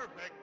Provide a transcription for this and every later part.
Perfect.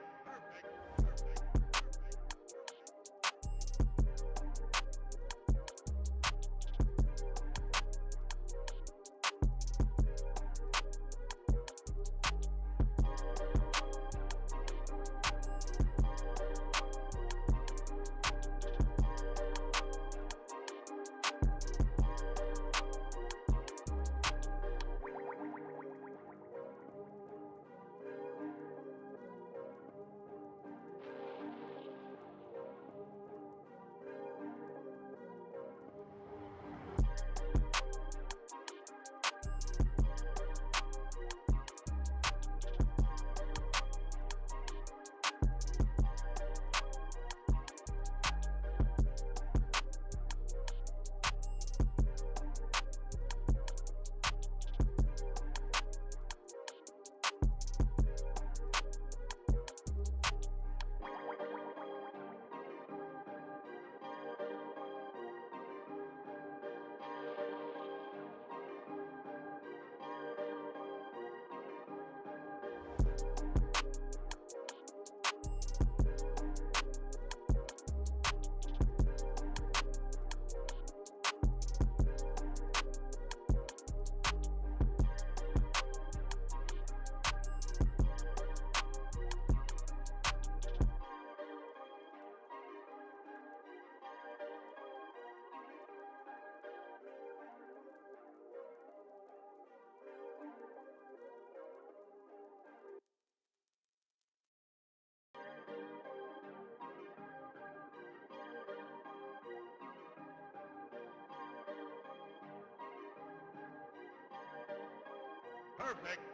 Perfect.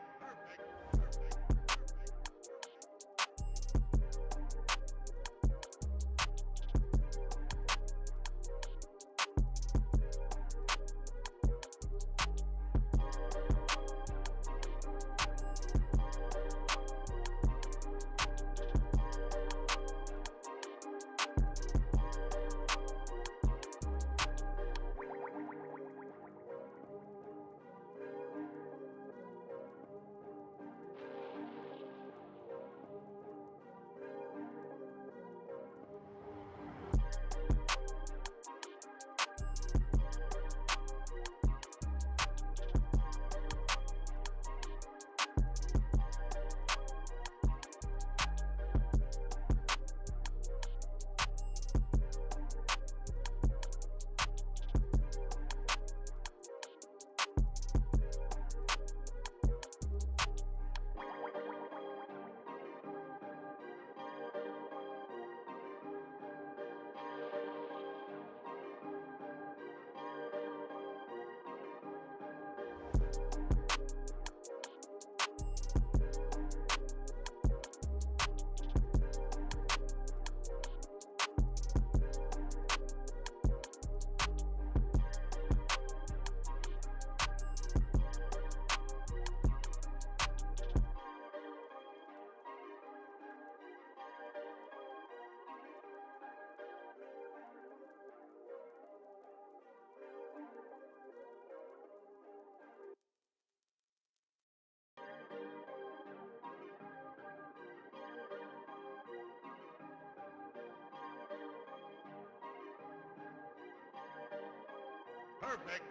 Perfect.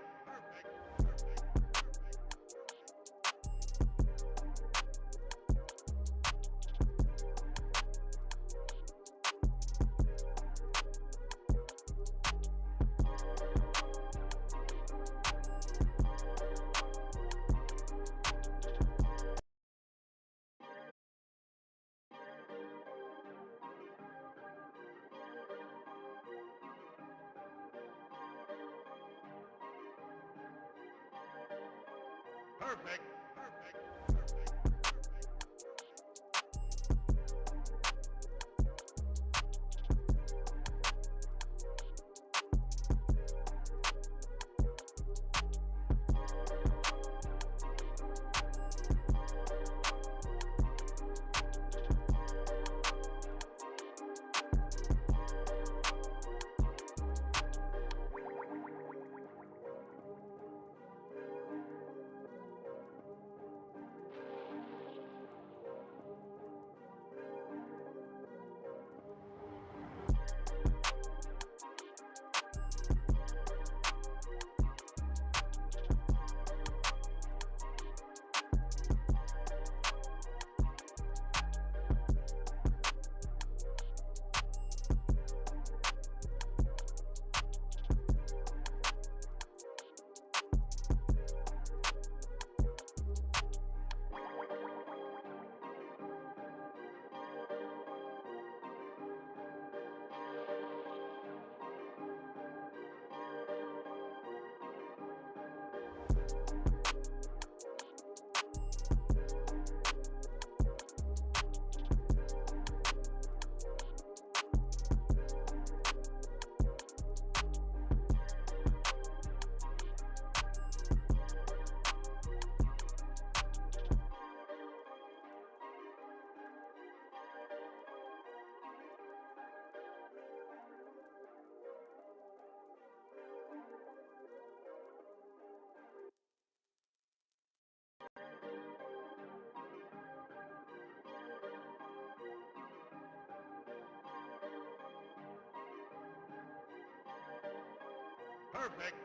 Perfect. Perfect.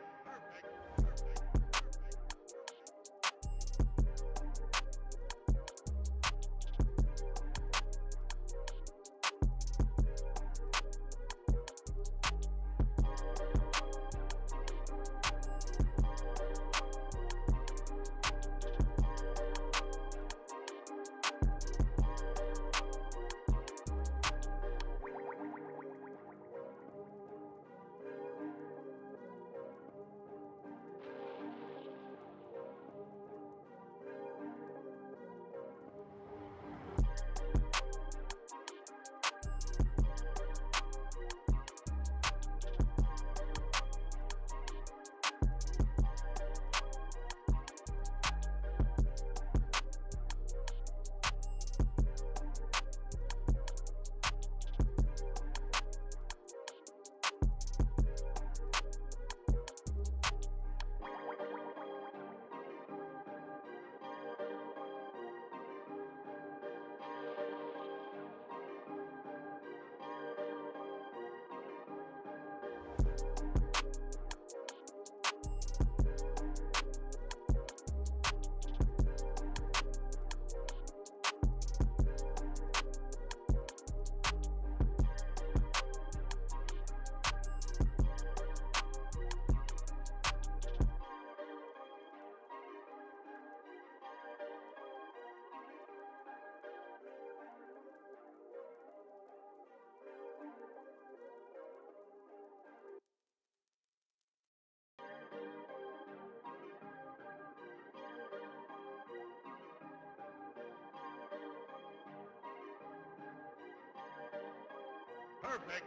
Perfect. Perfect.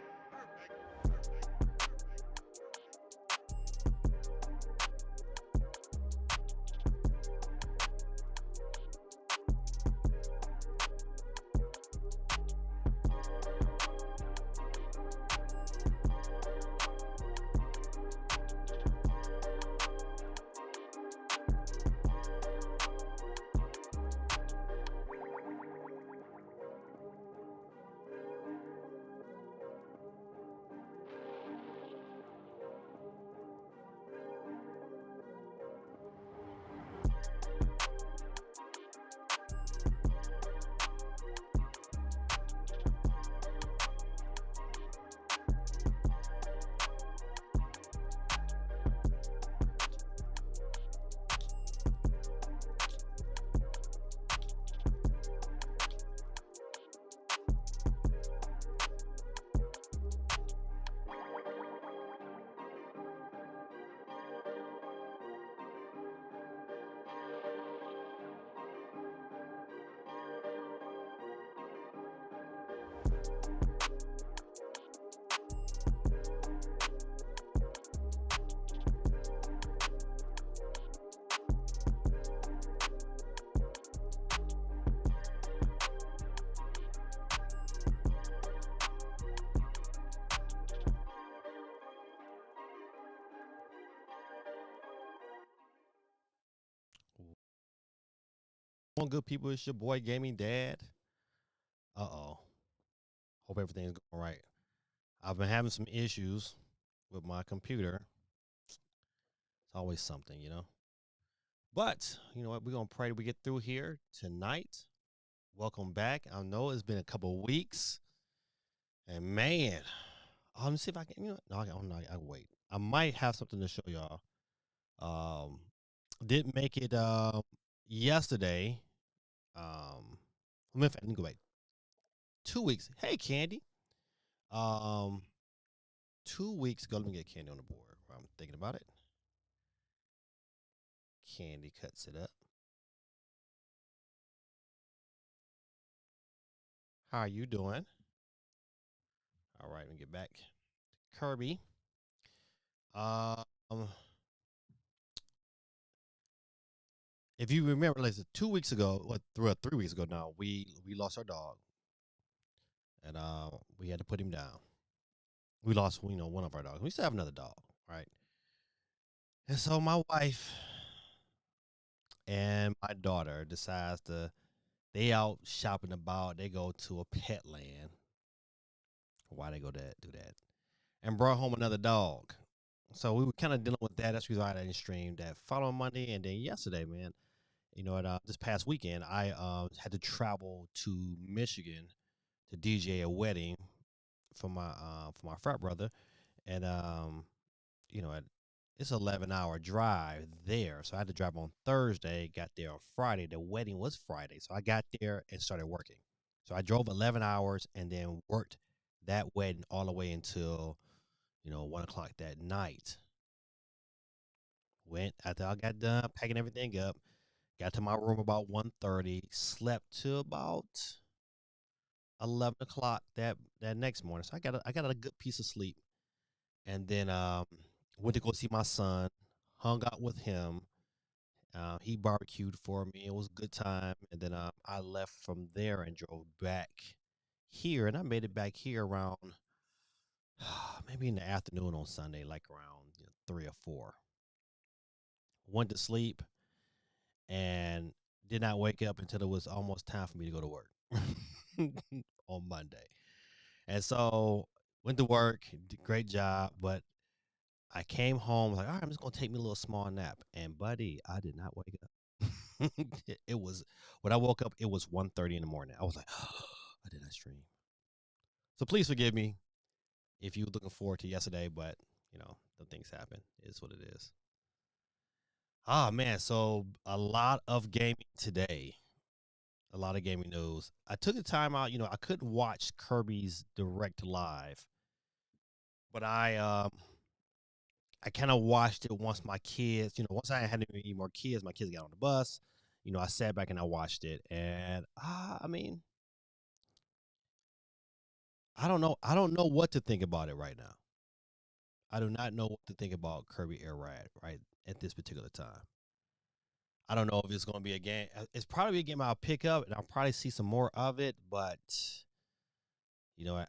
On good people, it's your boy Gaming Dad. Uh-oh. Hope everything's going right. I've been having some issues with my computer. It's always something, you know. But, you know what, we're going to pray that we get through here tonight. Welcome back. I know it's been a couple of weeks. And man, let me see if I can, no, I wait. I might have something to show y'all. Didn't make it yesterday. Let me go back. 2 weeks. Hey, Candy. 2 weeks ago, let me get Candy on the board while I'm thinking about it. Candy cuts it up. How are you doing? All right, let me get back. Kirby. Um, if you remember, like 2 weeks ago, 3 weeks ago now, we lost our dog, and we had to put him down. We lost, one of our dogs. We still have another dog, right? And so my wife and my daughter decides they out shopping about. They go to a pet land. Why they go do that? And brought home another dog. So we were kind of dealing with that. That's the reason why I didn't stream that following Monday, and then yesterday, man. This past weekend, I had to travel to Michigan to DJ a wedding for my frat brother, and you know, it's 11-hour drive there, so I had to drive on Thursday. Got there on Friday. The wedding was Friday, so I got there and started working. So I drove 11 hours and then worked that wedding all the way until 1 o'clock that night. Went after I got done packing everything up. Got to my room about 1:30. Slept till about 11 o'clock that next morning. So I got a good piece of sleep, and then went to go see my son. Hung out with him. He barbecued for me. It was a good time, and then I left from there and drove back here, and I made it back here around maybe in the afternoon on Sunday, like around 3 or 4. Went to sleep and did not wake up until it was almost time for me to go to work on Monday. And so went to work, did a great job, but I came home like, all right, I'm just gonna take me a little small nap. And buddy, I did not wake up. It was when I woke up, it was 1:30 in the morning. I was like, I did not stream. So please forgive me if you were looking forward to yesterday, but the things happen. It's what it is. Ah man, so a lot of gaming today. A lot of gaming news. I took the time out. I couldn't watch Kirby's Direct live, but I kind of watched it once my kids. Once I had any more kids, my kids got on the bus. I sat back and I watched it, and I mean, I don't know. I don't know what to think about it right now. I do not know what to think about Kirby Air Ride right at this particular time. I don't know if it's going to be a game. It's probably a game I'll pick up, and I'll probably see some more of it, but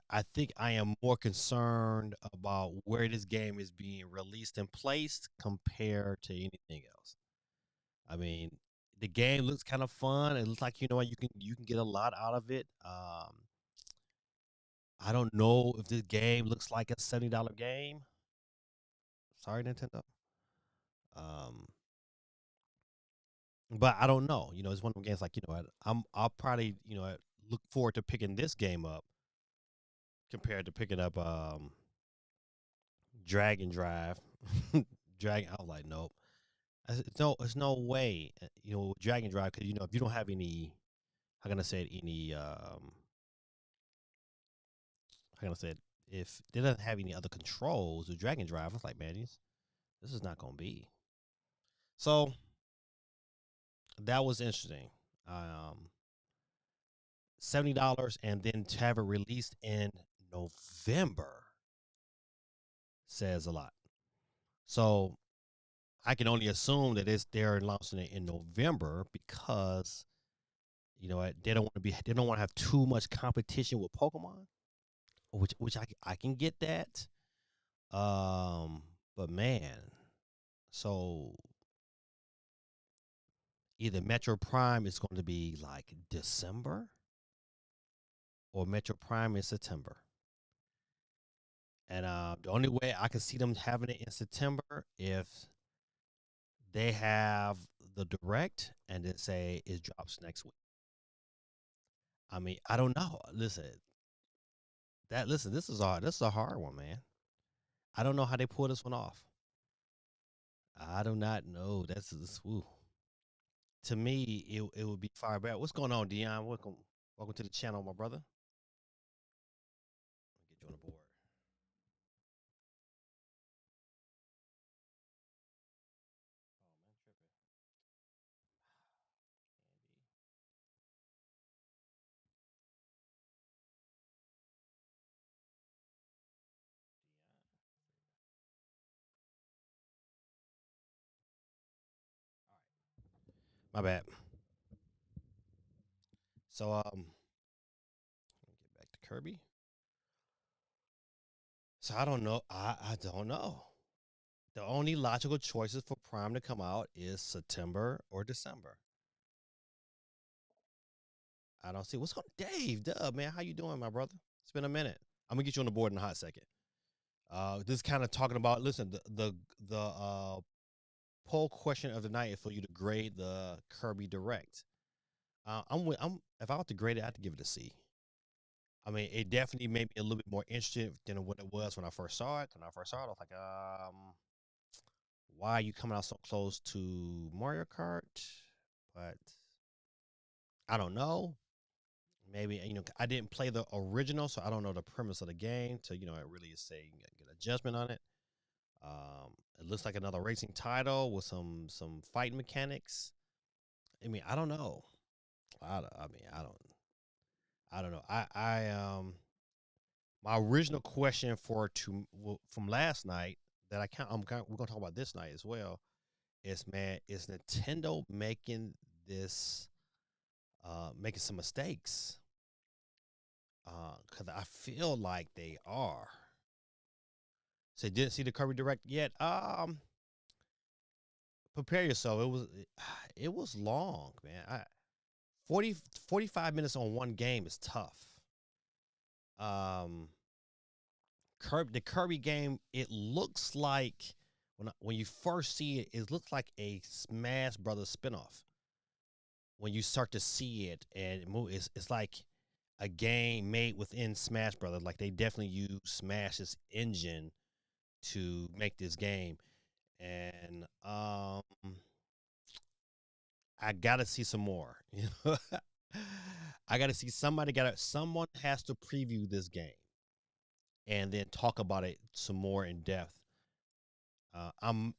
I think I am more concerned about where this game is being released and placed compared to anything else. I mean, the game looks kind of fun. It looks like you can get a lot out of it. I don't know if this game looks like a $70 game. Sorry, Nintendo. Um, but I don't know. It's one of the games like I'll probably look forward to picking this game up compared to picking up Dragon Drive. Dragon. I was like, nope. It's no way. Dragon Drive because if you don't have any, how can I say it? Any how can I say it? If it doesn't have any other controls with Dragon Drive, it's like, man, this is not gonna be. So that was interesting. Um, $70 and then to have it released in November says a lot. So I can only assume that they're launching it in November because they don't want to have too much competition with Pokemon, which I can get that. But man, so either Metro Prime is going to be like December or Metro Prime in September. And the only way I can see them having it in September if they have the direct and then say it drops next week. I mean, I don't know. Listen, this is a hard one, man. I don't know how they pull this one off. I do not know. That's this. Ooh. To me, it would be far better. What's going on, Dion? Welcome to the channel, my brother. Get you on the board. Oh man, tripping. My bad. So get back to Kirby. So I don't know. I don't know. The only logical choices for Prime to come out is September or December. I don't see what's going. Dave, Dub, man, how you doing, my brother? It's been a minute. I'm gonna get you on the board in a hot second. This kind of talking about. Listen, the poll question of the night is for you to grade the Kirby Direct. I'm if I was to grade it, I have to give it a C. I mean, it definitely made me a little bit more interested than what it was when I first saw it. When I first saw it, I was like, why are you coming out so close to Mario Kart? But I don't know. Maybe I didn't play the original, so I don't know the premise of the game. To it really is say get a judgment on it. It looks like another racing title with some fight mechanics. I mean, I don't know. I mean, I don't know. I my original question from last night that we're gonna talk about this night as well is, man, is Nintendo making some mistakes? Because I feel like they are. So didn't see the Kirby Direct yet. Prepare yourself. It was long, man. 45 minutes on one game is tough. Um, the Kirby game, it looks like when you first see it, it looks like a Smash Brothers spinoff. When you start to see it and it's like a game made within Smash Brothers. Like they definitely use Smash's engine to make this game, and I gotta see some more. I gotta see someone has to preview this game and then talk about it some more in depth. I'm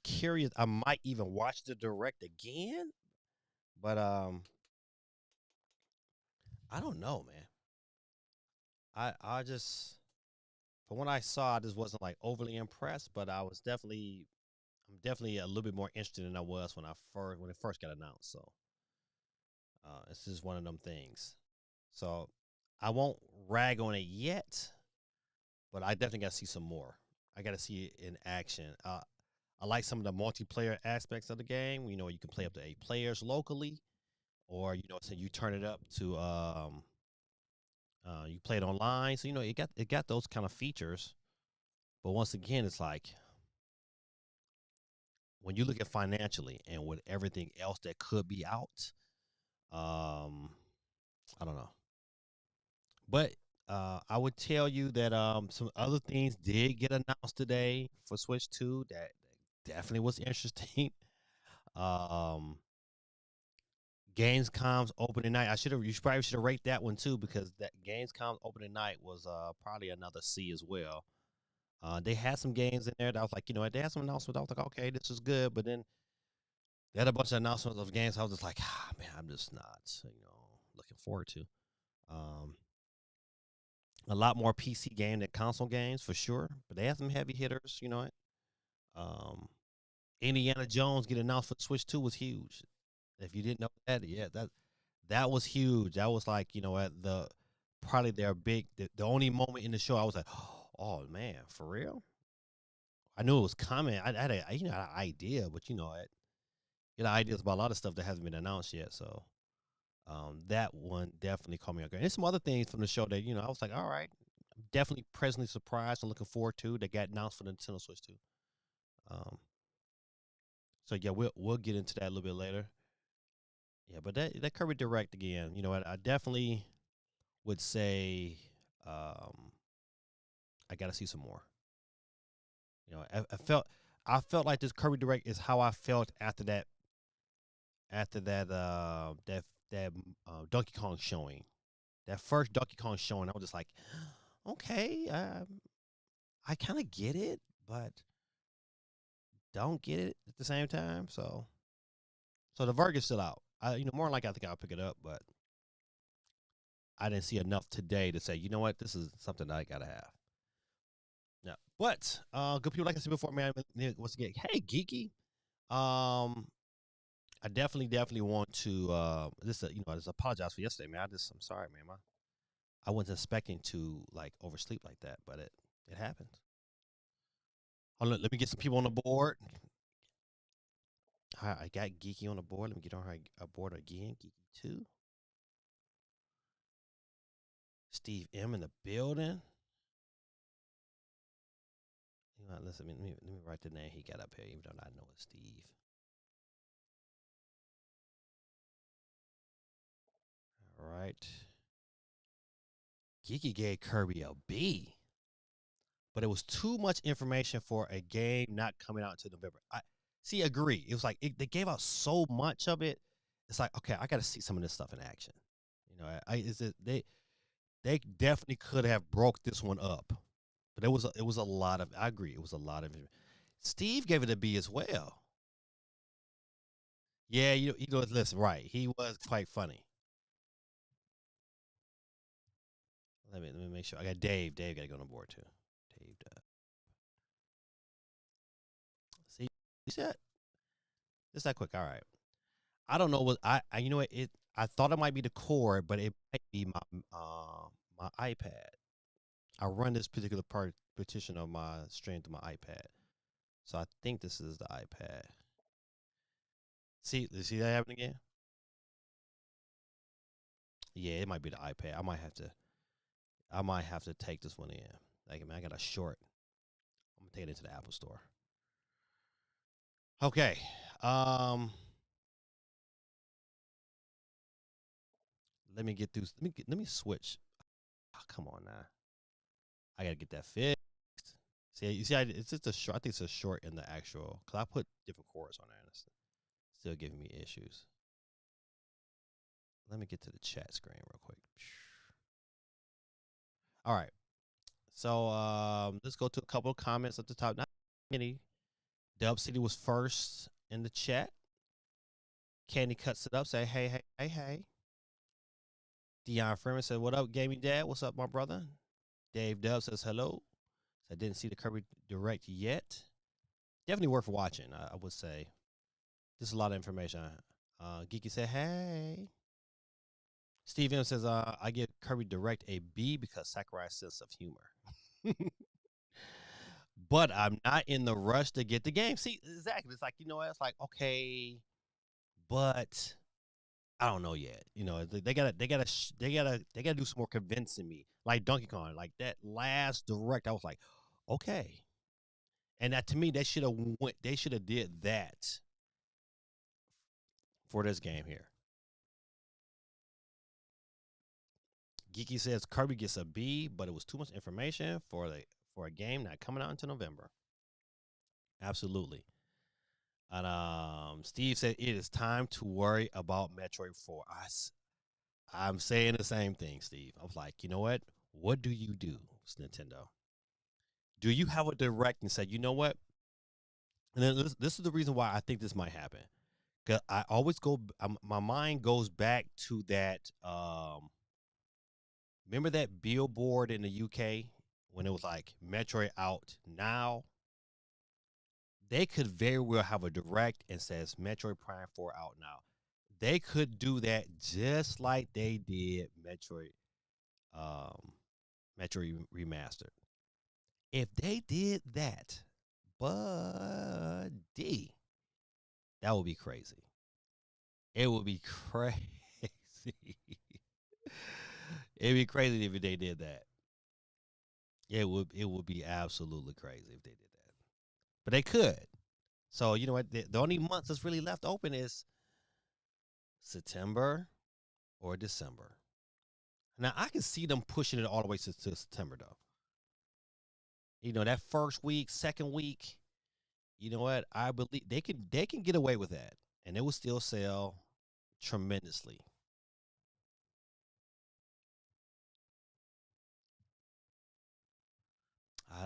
curious. I might even watch the direct again, but I don't know, man. I just from what I saw, I just wasn't like overly impressed, but I'm definitely a little bit more interested than I was when it first got announced. So it's just one of them things. So I won't rag on it yet, but I definitely got to see some more. I got to see it in action. I like some of the multiplayer aspects of the game. You can play up to 8 players locally, or so you turn it up to you play it online. So it got those kind of features. But once again, it's like when you look at financially and with everything else that could be out, um, I don't know. But I would tell you that some other things did get announced today for Switch 2 that definitely was interesting. um, Gamescom's opening night. You probably should have rated that one too because that Gamescom's opening night was probably another C as well. They had some games in there that I was like, they had some announcements. I was like, okay, this is good. But then they had a bunch of announcements of games. I was just like, man, I'm just not, looking forward to. Um, a lot more PC game than console games for sure. But they had some heavy hitters. Um, Indiana Jones get announced for Switch 2 was huge. If you didn't know that, yeah, that was huge. That was like, at probably their the only moment in the show I was like, oh man, for real? I knew it was coming. I had an idea, but ideas about a lot of stuff that hasn't been announced yet. So that one definitely caught me on guard. And some other things from the show that I was like, all right, I'm definitely presently surprised and looking forward to that got announced for the Nintendo Switch too. Um, so yeah, we'll get into that a little bit later. Yeah, but that Kirby Direct again, I definitely would say um, I got to see some more. I felt like this Kirby Direct is how I felt after that Donkey Kong showing. That first Donkey Kong showing, I was just like, okay, I kind of get it, but don't get it at the same time. So the verdict is still out. More than likely, I think I'll pick it up, but I didn't see enough today to say, you know what, this is something that I gotta have. Yeah, but good people, like I said before, man. Once again, hey, geeky. Um, I definitely want to just apologize for yesterday, man. I'm sorry, man. I wasn't expecting to like oversleep like that, but it happened. Hold on, let me get some people on the board. All right, I got Geeky on the board. Let me get on her board again. Geeky 2. Steve M in the building. Listen, let me write the name he got up here, even though I know it's Steve. All right. Geeky gave Kirby a B, but it was too much information for a game not coming out until November. I see, agree. It was like they gave out so much of it. It's like, okay, I got to see some of this stuff in action. You know, they definitely could have broke this one up, but it was a lot of. I agree, it was a lot of. Steve gave it a B as well. Yeah, you know, listen, right? He was quite funny. Let me make sure. I got Dave. Dave got to go on board too. Dave, see, you said just that quick. All right. I don't know what I you know what it. I thought it might be the cord, but it might be my iPad. I run this particular partition of my stream to my iPad, so I think this is the iPad. See that happen again? Yeah, it might be the iPad. I might have to take this one in. Like, man, I got a short. I'm gonna take it into the Apple Store. Okay. Um, let me get through. Let me switch. Oh, come on now. I gotta get that fixed. See, you see, it's just a short. I think it's a short in the actual. Cause I put different chords on there, and it's still giving me issues. Let me get to the chat screen real quick. All right. So let's go to a couple of comments at the top. Not many. Dub City was first in the chat. Candy cuts it up. Say hey, hey, hey, hey. Dion Freeman said, "What up, gaming dad? What's up, my brother?" Dave Dub says hello. So I didn't see the Kirby Direct yet. Definitely worth watching. I would say. There's a lot of information. Geeky said, "Hey." Steve M says, "I give Kirby Direct a B because Sakurai's sense of humor." But I'm not in the rush to get the game. See, exactly. It's like, you know, it's like, okay, but I don't know yet. You know, they gotta do some more convincing me. Like Donkey Kong, like that last direct, I was like, okay. And that to me, they should have did that for this game here. Geeky says Kirby gets a B, but it was too much information for a game not coming out until November. Absolutely. And Steve said it is time to worry about Metroid 4. I'm saying the same thing, Steve. I was like, you know what? What do you do, Nintendo? Do you have a direct and say, you know what? And then this is the reason why I think this might happen. Cause I always my mind goes back to that. Remember that billboard in the UK when it was like Metroid out now? They could very well have a direct and says Metroid Prime 4 out now. They could do that just like they did um, Metroid Remastered. If they did that, buddy, that would be crazy. It would be crazy. It'd be crazy if they did that. It would be absolutely crazy if they did that. But they could. So you know what? The only month that's really left open is September or December. Now I can see them pushing it all the way to September though. You know, that first week, second week, you know what? I believe they can get away with that. And it will still sell tremendously.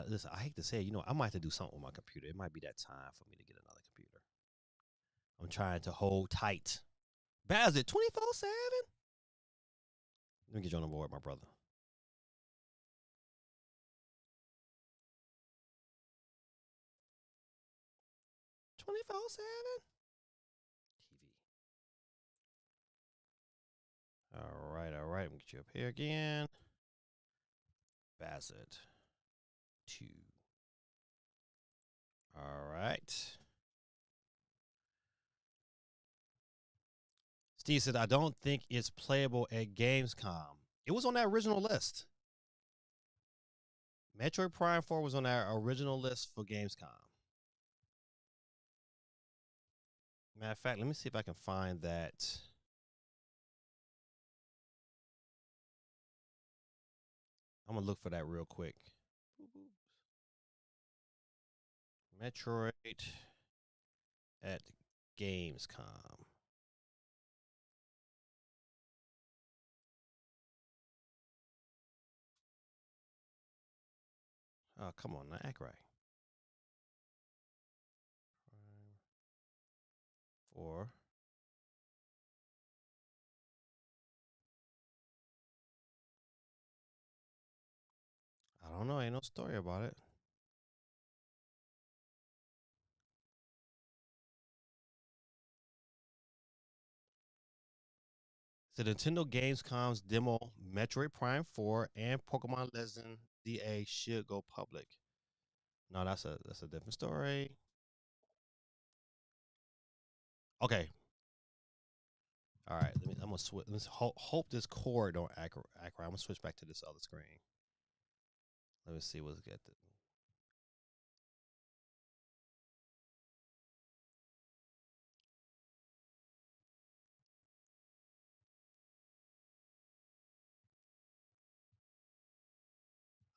Listen, I hate to say it, you know, I might have to do something with my computer. It might be that time for me to get another computer. I'm trying to hold tight. Baz it 24/7. Let me get you on the board, my brother. 24/7. TV. All right, all right. Let me get you up here again. Bassett. 2. All right. Steve said, I don't think it's playable at Gamescom. It was on that original list. Metroid Prime 4 was on our original list for Gamescom. Matter of fact, let me see if I can find that. I'm gonna look for that real quick. Metroid at Gamescom. Oh, come on, now act right. Prime 4. I don't know, ain't no story about it. The Nintendo Gamescom's demo Metroid Prime 4 and Pokemon Legend DA should go public. No, that's a different story. Okay. All right. I'm gonna switch. Let's hope this cord don't act right. I'm gonna switch back to this other screen. Let me see what's get.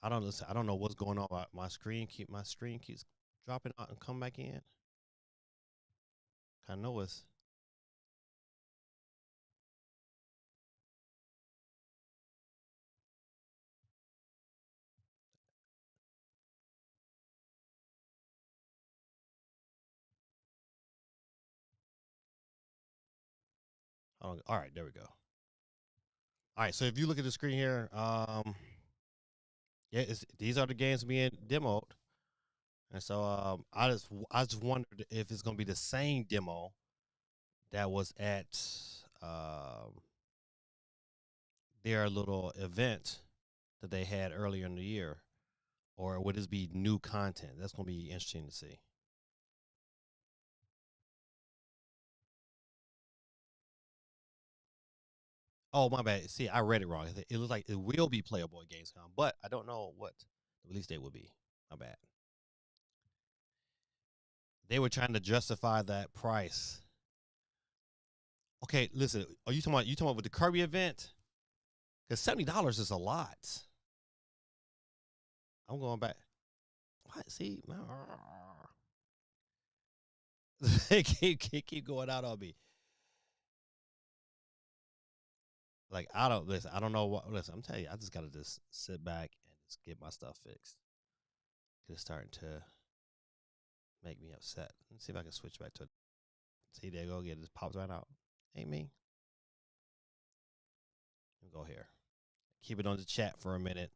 I don't listen. I don't know what's going on. My screen keeps dropping out and come back in. I know it's. All right, there we go. All right, so if you look at the screen here, yeah, these are the games being demoed, and so I just wondered if it's gonna be the same demo that was at um, their little event that they had earlier in the year, or would this be new content? That's gonna be interesting to see. Oh, my bad. See, I read it wrong. It looks like it will be playable at Gamescom, but I don't know what the release date will be. My bad. They were trying to justify that price. Okay, listen. Are you talking about with the Kirby event? Because $70 is a lot. I'm going back. What? See, keep going out on me. Like I don't listen. I don't know what. Listen, I'm telling you, I just gotta just sit back and just get my stuff fixed. It's starting to make me upset. Let's see if I can switch back to it. See, there you go again. It just pops right out. Ain't me. Go here. Keep it on the chat for a minute.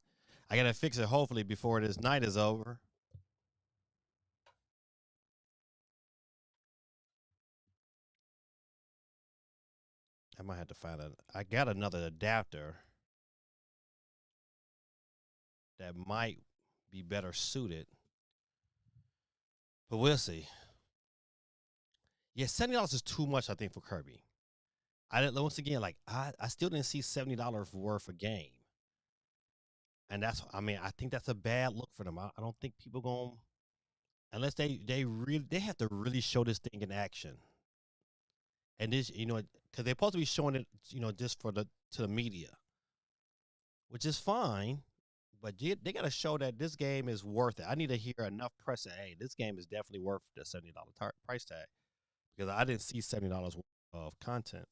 I gotta fix it hopefully before this night is over. I might have to find a. I got another adapter that might be better suited, but we'll see. Yeah, $70 is too much, I think, for Kirby. I didn't once again like I still didn't see $70 worth of game, and I think that's a bad look for them. I don't think people going unless they have to really show this thing in action, and this because they're supposed to be showing it just for the to the media, which is fine. But they got to show that this game is worth it. I need to hear enough press that hey, this game is definitely worth the $70 price tag because I didn't see $70 worth of content.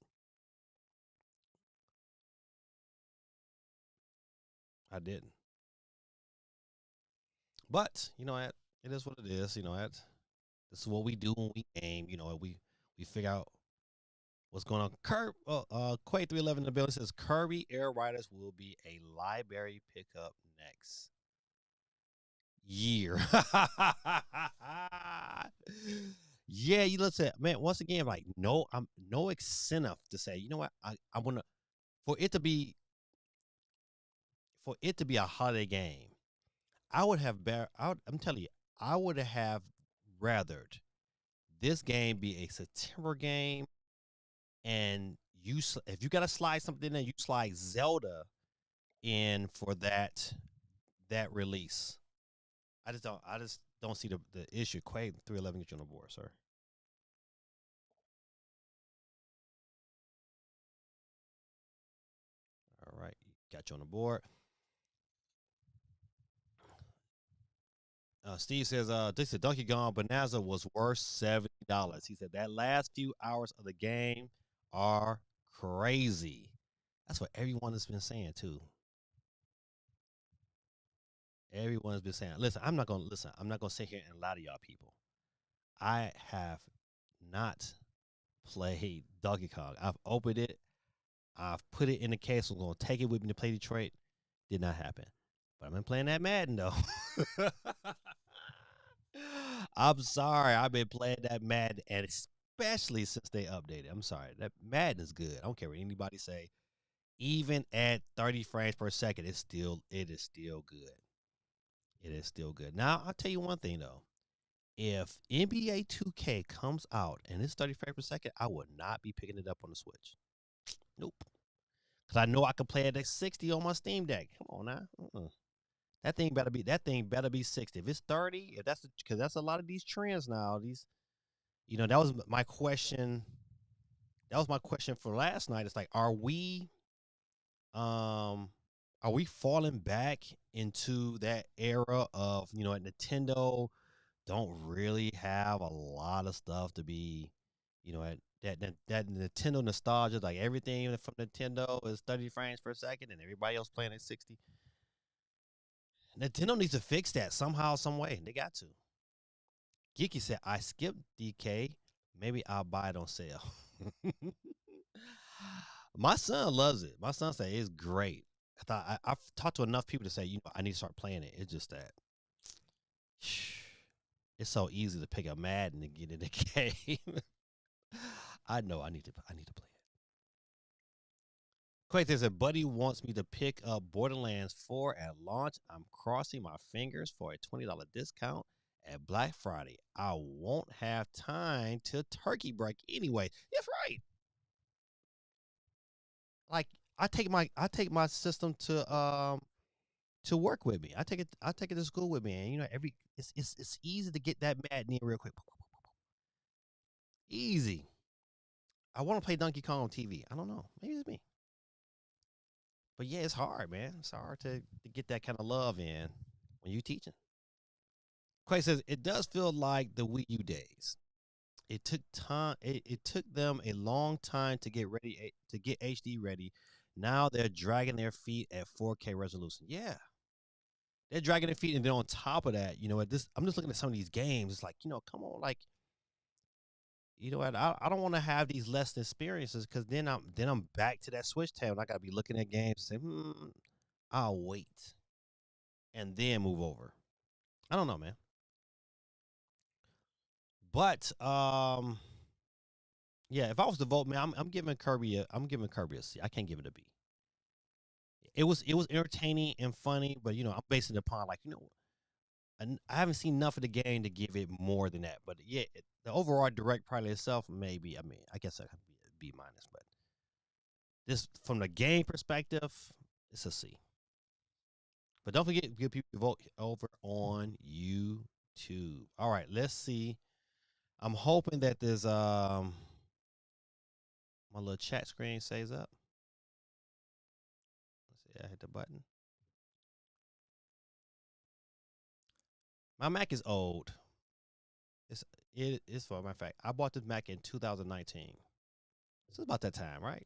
I didn't. But it is what it is. This is what we do when we game. We figure out what's going on. Quay 311 in the building says Kirby Air Riders will be a library pickup next year. Yeah, you listen, man. Once again, like I'm no incentive to say, you know what, I want to for it to be a holiday game. I would have better. I'm telling you, I would have rathered this game be a September game, and if you got to slide something in, you slide Zelda in for that release. I just don't see the issue. Quay 311 get you on the board, sir. All right, got you on the board. Steve says, this is Donkey Kong Bonanza was worth $70. He said that last few hours of the game are crazy. That's what everyone has been saying too. Everyone has been saying. Listen, I'm not gonna listen. I'm not gonna sit here and lie to y'all people. I have not played Donkey Kong. I've opened it. I've put it in the case. I'm gonna take it with me to play Detroit. Did not happen. But I've been playing that Madden though. I'm sorry. I've been playing that Madden, and especially since they updated. I'm sorry. That Madden is good. I don't care what anybody say. Even at 30 frames per second, it is still good. It is still good. Now I'll tell you one thing though. If NBA 2K comes out and it's 30 frames per second, I would not be picking it up on the Switch. Nope. Cause I know I can play it at 60 on my Steam Deck. Come on now. That thing better be 60. If it's 30, if that's because that's a lot of these trends now. That was my question. That was my question for last night. It's like, um are we falling back into that era of, Nintendo don't really have a lot of stuff to be, that Nintendo nostalgia, like everything from Nintendo is 30 frames per second and everybody else playing at 60. Nintendo needs to fix that somehow, some way. They got to. Geeky said, I skipped DK. Maybe I'll buy it on sale. My son loves it. My son said it's great. I've talked to enough people to say, I need to start playing it. It's just that it's so easy to pick a Madden and get in the game. I know I need to play it. Quake says, a buddy wants me to pick up Borderlands 4 at launch. I'm crossing my fingers for a $20 discount at Black Friday. I won't have time to turkey break anyway. That's right. Like I take my system to work with me. I take it to school with me, and it's easy to get that Madden in real quick. Easy. I want to play Donkey Kong on TV. I don't know. Maybe it's me. But yeah, it's hard, man. It's hard to get that kind of love in when you're teaching. Quay says it does feel like the Wii U days. It took time. It took them a long time to get ready to get HD ready. Now they're dragging their feet at 4K resolution. Yeah, they're dragging their feet, and then on top of that, at this, I'm just looking at some of these games. It's like, come on, like, what? I don't want to have these less experiences because then I'm back to that Switch tab, and I gotta be looking at games and say, I'll wait and then move over. I don't know, man. But yeah, if I was to vote, man, I'm giving Kirby a C. I can't give it a B. It was entertaining and funny, but I'm basing it upon, like, I haven't seen enough of the game to give it more than that. But yeah, the overall direct product itself, maybe. I mean, I guess that could be a B minus, but this from the game perspective, it's a C. But don't forget, give people to vote over on YouTube. All right, let's see. I'm hoping that there's my little chat screen stays up. Let's see, I hit the button. My Mac is old. It's for my fact. I bought this Mac in 2019. It's about that time, right?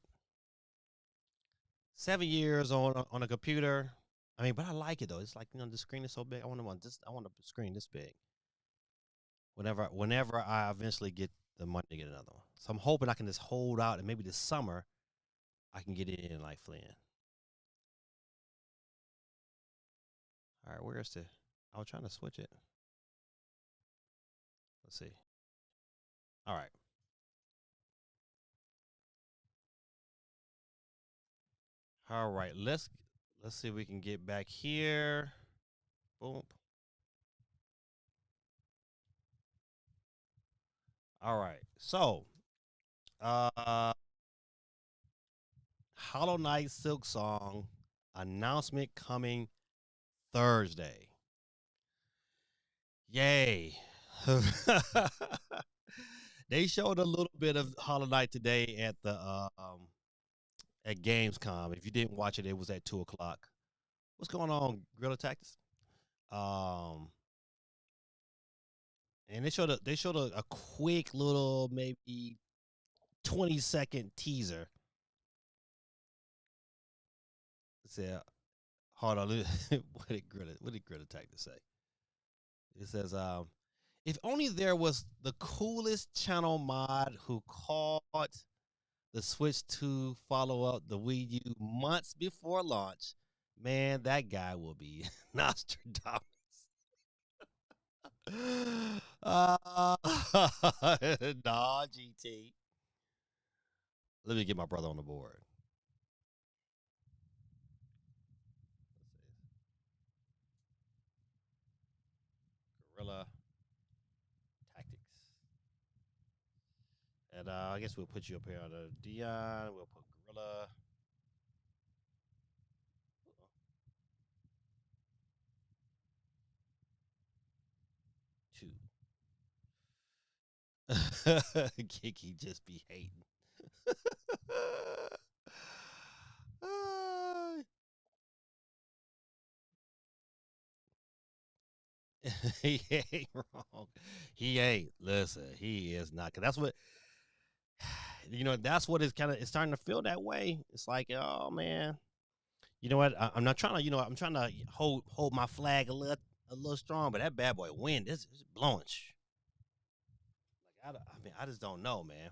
7 years on a computer. I mean, but I like it though. It's like, the screen is so big. I want a screen this big. Whenever I eventually get the money to get another one. So I'm hoping I can just hold out and maybe this summer I can get it in like Flynn. All right, where's the? I was trying to switch it. Let's see. All right. All right. Let's see if we can get back here. Boom. All right. So, uh Hollow Knight Silk Song announcement coming Thursday. Yay. They showed a little bit of Hollow Knight today at Gamescom. If you didn't watch it, it was at 2:00. What's going on, Guerrilla Tactics? And they showed a quick little maybe 20-second teaser. Say, hold on. What did Greta Tactics say? It says, if only there was the coolest channel mod who caught the Switch 2 follow-up, the Wii U, months before launch, man, that guy will be Nostradamus. Nah, GT. Let me get my brother on the board. Guerrilla Tactics. And I guess we'll put you up here on the Dion. We'll put Guerrilla. Kiki just be hating. He ain't wrong. He ain't. Listen, he is not. Cause that's what that's what it's starting to feel that way. It's like, oh man, you know what? I'm not trying to, I'm trying to hold my flag a little strong, but that bad boy wind is blowing. Like I just don't know, man.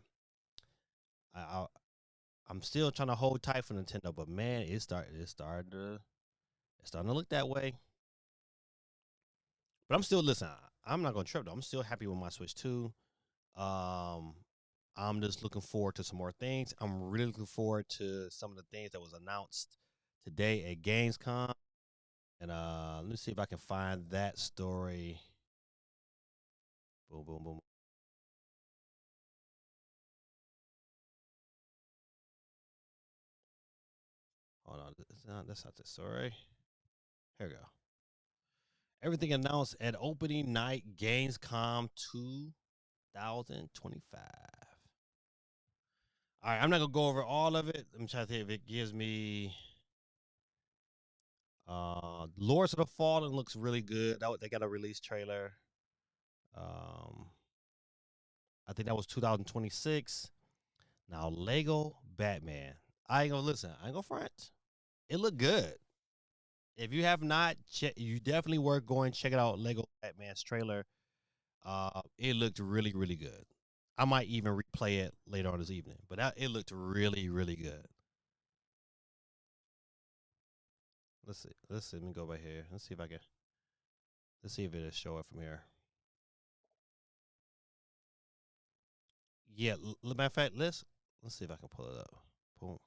I'm still trying to hold tight for Nintendo, but man, it's starting to look that way. But I'm still listening. I'm not gonna trip though. I'm still happy with my Switch 2. I'm just looking forward to some more things. I'm really looking forward to some of the things that was announced today at Gamescom. And let me see if I can find that story. Boom, boom, boom. Hold on, that's not the story. Here we go. Everything announced at opening night Gamescom 2025. All right, I'm not gonna go over all of it. I'm trying to think if it gives me. Lords of the Fallen looks really good. They got a release trailer. I think that was 2026. Now Lego Batman. I ain't gonna front. It looked good. If you have not, you definitely worth going check it out. Lego Batman's trailer. It looked really, really good. I might even replay it later on this evening, but it looked really, really good. Let's see. Let me go back here. Let's see if it'll show it from here. Yeah, matter of fact, let's see if I can pull it up. Boom.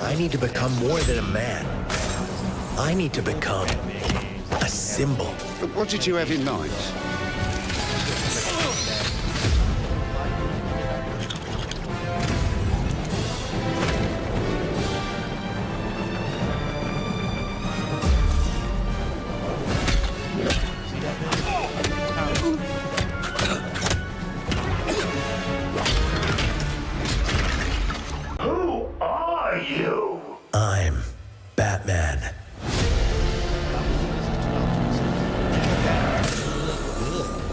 I need to become more than a man. I need to become a symbol. But what did you have in mind? I'm Batman.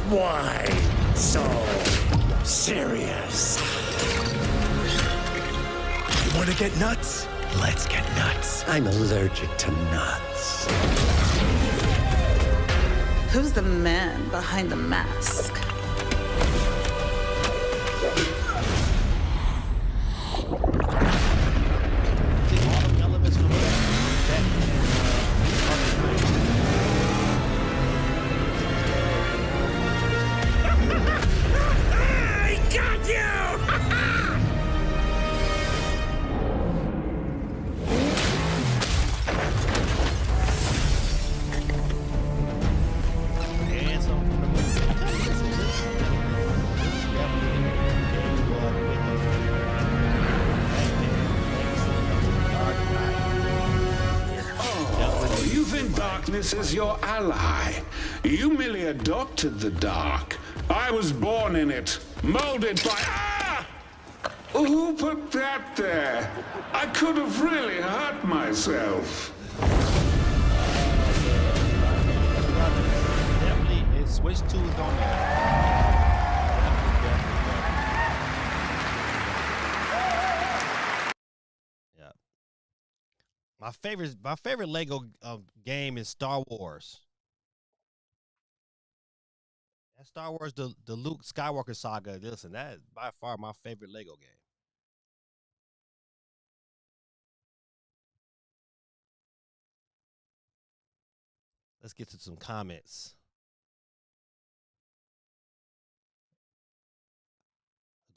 Why so serious? You want to get nuts? Let's get nuts. I'm allergic to nuts. Who's the man behind the mask? in darkness as your ally. You merely adopted the dark. I was born in it, molded by... Ah! Who put that there? I could have really hurt myself. Definitely, it Switch 2 is on there. Yeah. My favorite Lego game is Star Wars. That Star Wars, the Luke Skywalker saga. Listen, that is by far my favorite Lego game. Let's get to some comments.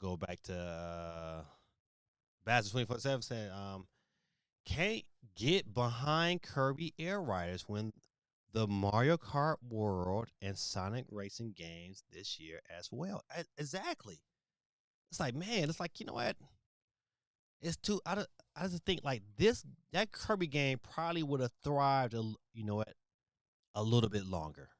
Go back to Bastard 24/7 saying, can't get behind Kirby Air Riders when the Mario Kart World and Sonic Racing games this year as well. Exactly. It's like, man, it's like, you know what? It's too. I just think like that Kirby game probably would have thrived. You know what? A little bit longer.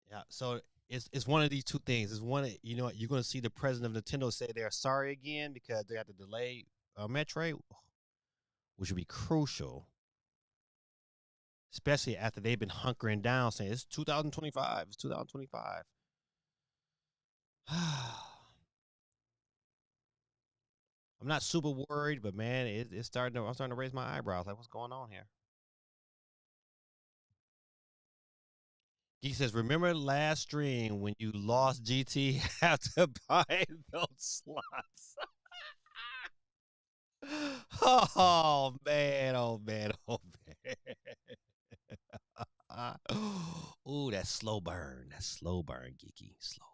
Yeah. So it's one of these two things. It's one. You know what? You're going to see the president of Nintendo say they're sorry again because they had to delay Metroid, which would be crucial, especially after they've been hunkering down saying it's 2025. It's 2025. I'm not super worried, but man, it's starting to. I'm starting to raise my eyebrows. Like, what's going on here? He says, "Remember last stream when you lost GT after buying those slots?" Oh man! Oh man! Oh man! Ooh, that slow burn. That slow burn, geeky. Slow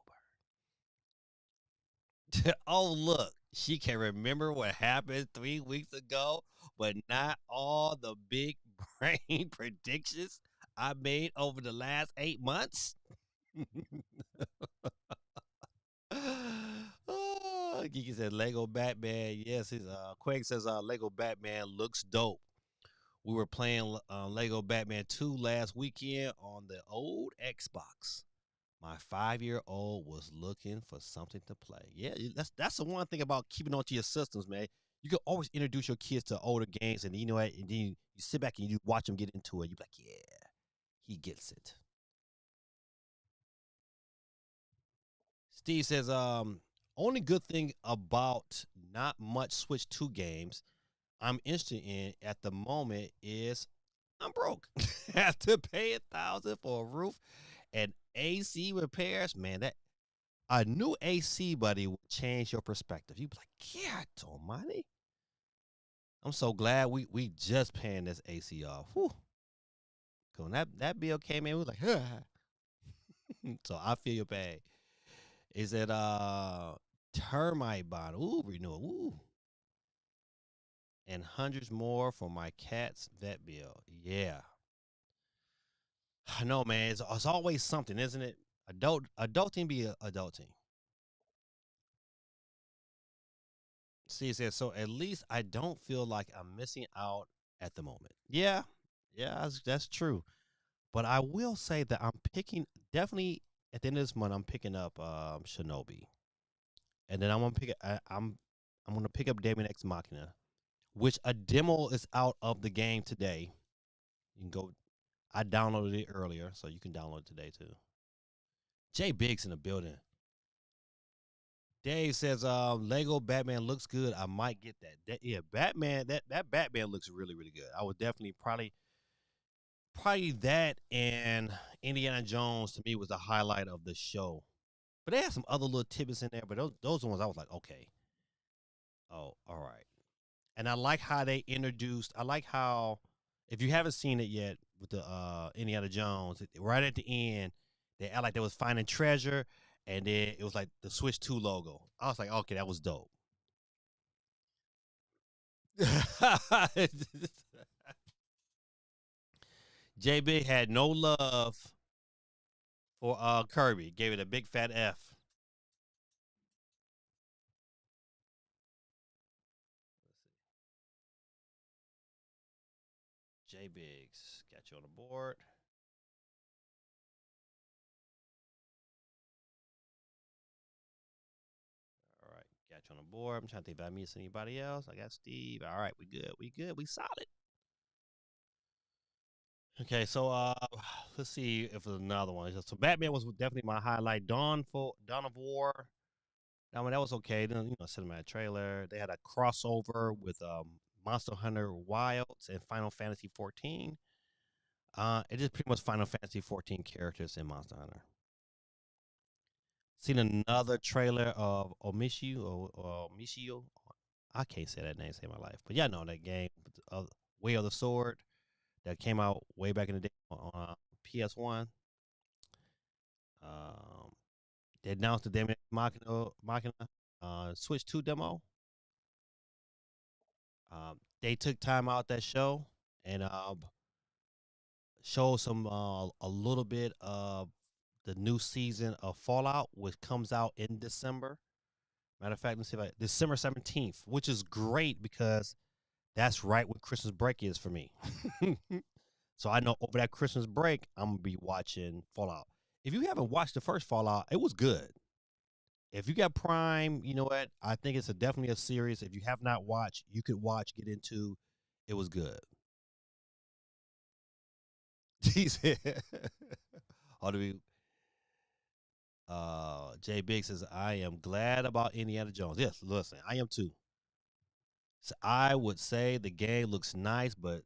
burn. Oh look, she can remember what happened 3 weeks ago, but not all the big brain predictions I made over the last 8 months. Oh, Geeky said Lego Batman. Yes, his Quake says Lego Batman looks dope. We were playing Lego Batman 2 last weekend on the old Xbox. My 5-year-old was looking for something to play. Yeah, that's the one thing about keeping on to your systems, man. You can always introduce your kids to older games, and you know what? And then you sit back and you watch them get into it. You're like, yeah, he gets it. Steve says, only good thing about not much Switch 2 games I'm interested in at the moment is I'm broke. Have to pay $1,000 for a roof and AC repairs. Man, that a new AC buddy will change your perspective. You be like, yeah, almighty. I'm so glad we just paying this AC off. Whew. When that bill came in, we was like, huh. So I feel your pain. Is it termite bond? Ooh, renewal. Ooh. And hundreds more for my cat's vet bill. Yeah. I know, man. It's always something, isn't it? Adulting be adulting. See, it says, so at least I don't feel like I'm missing out at the moment. Yeah. Yeah, that's true. But I will say that I'm picking, definitely at the end of this month, I'm picking up Shinobi. And then I'm gonna I'm gonna pick up Daemon X Machina, which a demo is out of the game today. You can go. I downloaded it earlier, so you can download it today too. Jay Biggs in the building. Dave says, Lego Batman looks good. I might get that. Yeah, Batman. That Batman looks really really good. I would definitely probably that and Indiana Jones to me was the highlight of the show. But they had some other little tidbits in there. But those ones I was like, okay, oh, all right. And I like how they introduced. I like how, if you haven't seen it yet with the Indiana Jones, right at the end, they act like they was finding treasure, and then it was like the Switch 2 logo. I was like, okay, that was dope. JB had no love for Kirby. Gave it a big fat F. J Biggs, got you on the board. All right, got you on the board. I'm trying to think if I miss anybody else. I got Steve. All right, we good. We good. We solid. Okay, so let's see if there's another one. So Batman was definitely my highlight. Dawn of War. I mean, that was okay. Then, you know, cinematic trailer. They had a crossover with Monster Hunter Wilds and Final Fantasy 14. It is pretty much Final Fantasy 14 characters in Monster Hunter. Seen another trailer of Omishio. I can't say that name, save my life. But yeah, know that game, Way of the Sword, that came out way back in the day on PS1. They announced the demo Machina Switch 2 demo. They took time out that show and showed some a little bit of the new season of Fallout, which comes out in December. Matter of fact, let's see if December 17th, which is great because that's right when Christmas break is for me. So I know over that Christmas break, I'm gonna be watching Fallout. If you haven't watched the first Fallout, it was good. If you got Prime, you know what? I think it's definitely a series. If you have not watched, you could watch, get into. It was good. He said, "How do we?" Jay Biggs says, "I am glad about Indiana Jones." Yes, listen, I am too. So I would say the game looks nice, but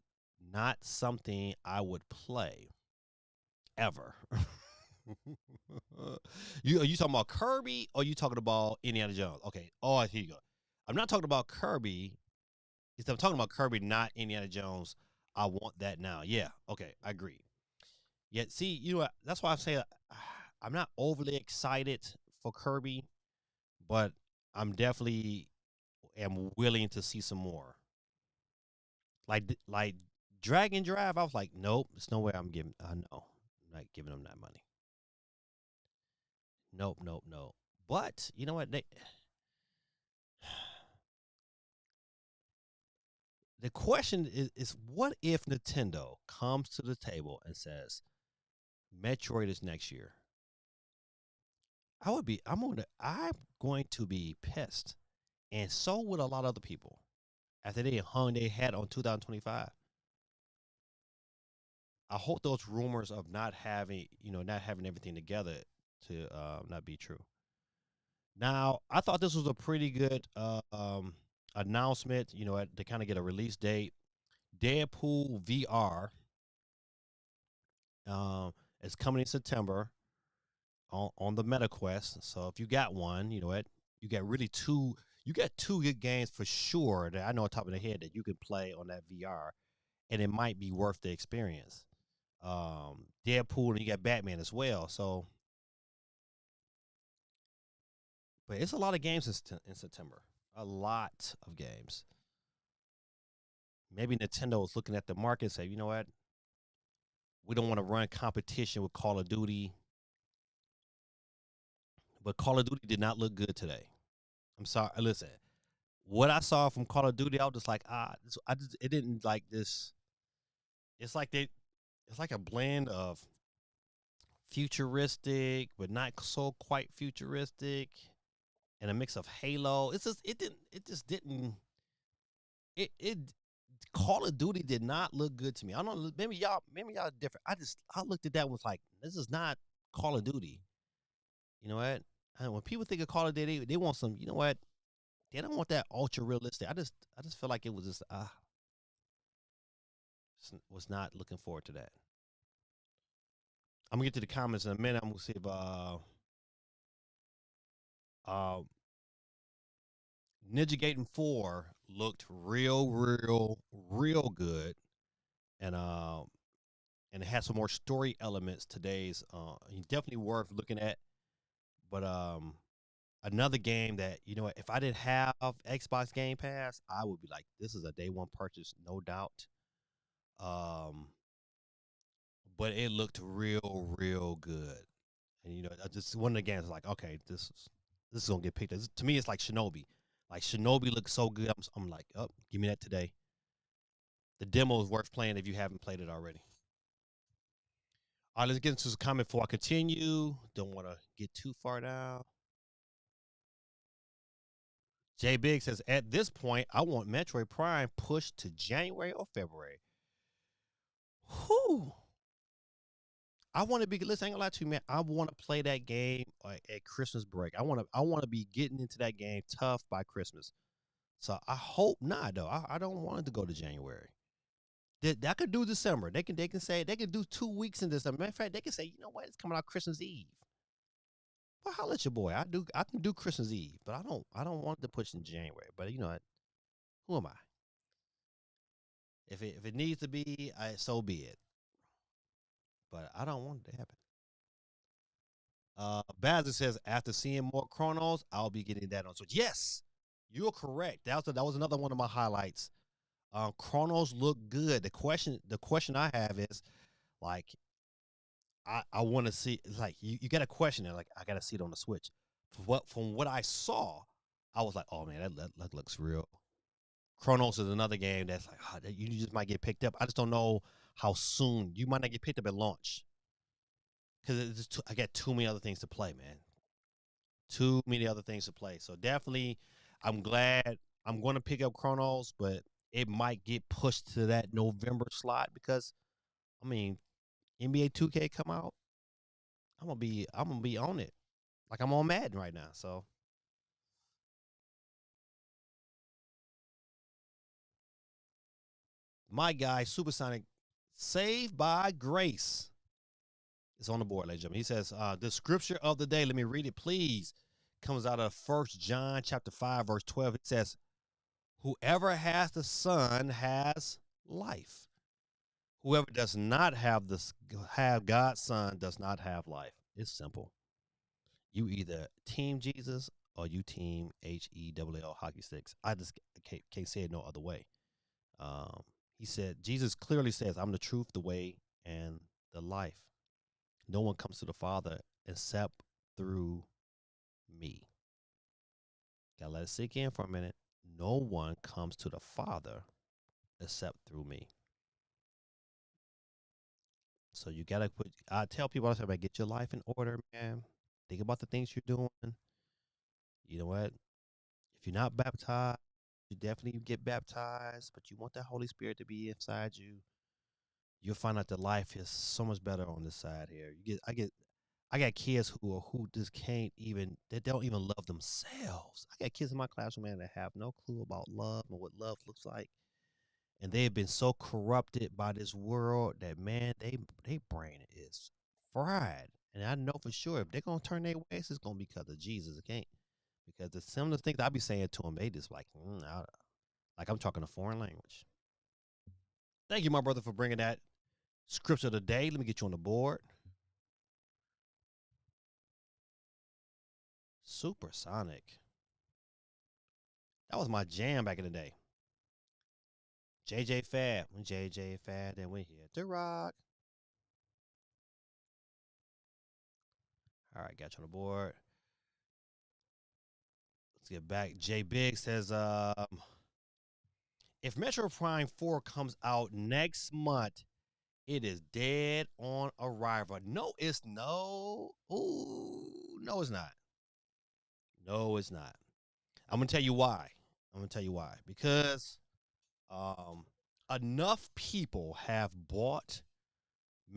not something I would play ever. Are you talking about Kirby or are you talking about Indiana Jones? Okay. Oh, here you go. I'm not talking about Kirby. I'm talking about Kirby, not Indiana Jones. I want that now. Yeah. Okay. I agree. Yet, see, you know what? That's why I'm saying I'm not overly excited for Kirby, but I'm definitely am willing to see some more. Like Dragon Drive, I was like, nope, there's no way I'm giving. No, I'm not giving them that money. Nope, nope, nope. But you know what? The question is what if Nintendo comes to the table and says Metroid is next year? I'm going to be pissed. And so would a lot of other people after they hung their hat on 2025. I hope those rumors of not having everything together to not be true. Now, I thought this was a pretty good announcement, you know, to kind of get a release date. Deadpool VR is coming in September on the MetaQuest. So if you got one, you know what, you got two good games for sure that I know on top of the head that you can play on that VR, and it might be worth the experience. Deadpool, and you got Batman as well. So, but it's a lot of games in September. A lot of games. Maybe Nintendo is looking at the market and say, you know what, we don't want to run competition with Call of Duty. But Call of Duty did not look good today. I'm sorry. Listen, what I saw from Call of Duty, I was just like, it didn't like this. It's like it's like a blend of futuristic, but not so quite futuristic, and a mix of Halo. It just didn't. It Call of Duty did not look good to me. I don't know. Maybe y'all different. I looked at that and was like, this is not Call of Duty. You know what? When people think of Call of Duty, they want some. You know what? They don't want that ultra realistic. I just feel like it was just was not looking forward to that. I'm gonna get to the comments in a minute. I'm gonna see if Ninja Gaiden 4 looked real good, and it had some more story elements. Today's definitely worth looking at. But another game that, you know, if I didn't have Xbox Game Pass, I would be like, this is a day one purchase, no doubt. But it looked real good, and you know, just one of the games like, okay, this is gonna get picked. To me, it's like Shinobi. Like Shinobi looks so good. I'm like, oh, give me that today. The demo is worth playing if you haven't played it already. All right, let's get into some comment before I continue. Don't want to get too far down. Jay Big says, at this point, I want Metroid Prime pushed to January or February. Whew. I want to be, listen, I ain't gonna lie to you, man. I want to play that game at Christmas break. I want to be getting into that game tough by Christmas. So I hope not, though. I don't want it to go to January. That could do December. They can do 2 weeks in December. Matter of fact, they can say, you know what, it's coming out Christmas Eve. Well, holla at your boy. I can do Christmas Eve, but I don't want it to push in January. But you know what? Who am I? If it needs to be, so be it. But I don't want it to happen. Bazzer says, after seeing more Chronos, I'll be getting that on Switch. Yes, you're correct. That was another one of my highlights. Chronos look good. The question I have is, like, I want to see, like, you got a question there, like, I got to see it on the Switch. From what I saw, I was like, oh man, that looks real. Chronos is another game that's like, you just might get picked up. I just don't know how soon. You might not get picked up at launch. Because I got too many other things to play, man. Too many other things to play. So definitely, I'm glad I'm going to pick up Chronos, but it might get pushed to that November slot because, I mean, NBA 2K come out, I'm gonna be on it, like I'm on Madden right now. So my guy Supersonic, Saved by Grace, is on the board, ladies and gentlemen. He says, the scripture of the day, let me read it, please. Comes out of 1 John chapter 5, verse 12. It says, whoever has the Son has life. Whoever does not have God's Son does not have life. It's simple. You either team Jesus or you team HELL hockey sticks. I just can't say it no other way. He said, Jesus clearly says, I'm the truth, the way, and the life. No one comes to the Father except through me. Gotta let it sink in for a minute. No one comes to the Father except through me. So you gotta I tell people all the time, get your life in order, man. Think about the things you're doing. You know what? If you're not baptized, you definitely get baptized, but you want that Holy Spirit to be inside you. You'll find out that life is so much better on this side here. I got kids who just can't even, they don't even love themselves. I got kids in my classroom, man, that have no clue about love and what love looks like. And they have been so corrupted by this world that, man, they brain is fried. And I know for sure if they're going to turn their ways, it's going to be because of Jesus. It can't. Because the similar things I be saying to them, they just like I'm talking a foreign language. Thank you, my brother, for bringing that scripture of the day. Let me get you on the board. Supersonic. That was my jam back in the day. JJ Fad. When JJ Fad, then we hit the rock. All right, got you on the board. Let's get back. J Big says, if Metroid Prime 4 comes out next month, it is dead on arrival. No, it's no. Ooh, no, it's not. No, it's not. I'm gonna tell you why. Because enough people have bought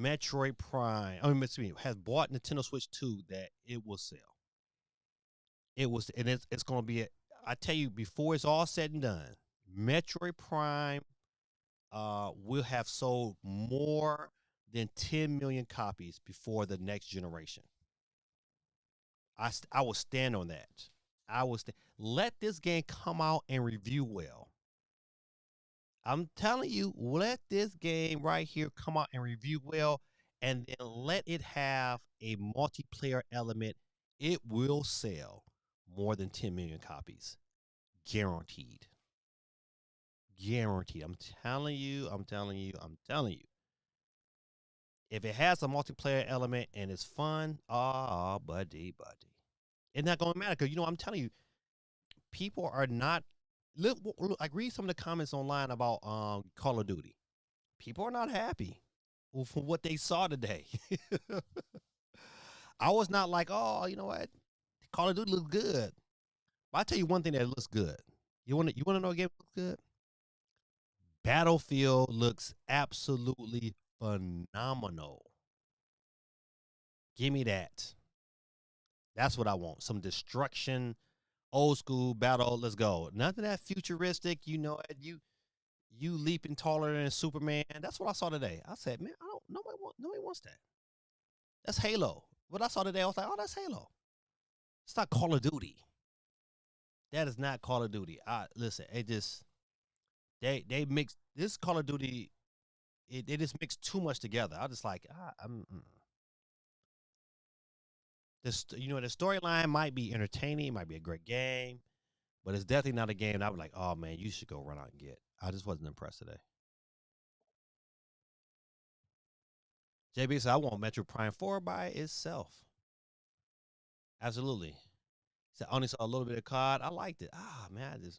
Metroid Prime. Has bought Nintendo Switch 2 that it will sell. It's gonna be. I tell you, before it's all said and done, Metroid Prime will have sold more than 10 million copies before the next generation. I will stand on that. Let this game come out and review well. I'm telling you, let this game right here come out and review well, and then let it have a multiplayer element. It will sell more than 10 million copies. Guaranteed. Guaranteed. I'm telling you. If it has a multiplayer element and it's fun, buddy. It's not going to matter because, I'm telling you, people are not Like read some of the comments online about Call of Duty. People are not happy with what they saw today. I was not like, oh, you know what, Call of Duty looks good. But I tell you one thing that looks good. You want to know a game looks good? Battlefield looks absolutely phenomenal. Give me that. That's what I want. Some destruction, old school battle. Let's go. Nothing that futuristic. You know, you leaping taller than Superman. That's what I saw today. I said, man, nobody wants that. That's Halo. What I saw today, I was like, oh, that's Halo. It's not Call of Duty. That is not Call of Duty. Listen, it just they mix this Call of Duty. They just mix too much together. I just like this. You know, the storyline might be entertaining, might be a great game, but it's definitely not a game that I was like, oh man, you should go run out and get. I just wasn't impressed today. JB said, I want Metroid Prime 4 by itself. Absolutely. He said, I only saw a little bit of COD. I liked it. Man, I just,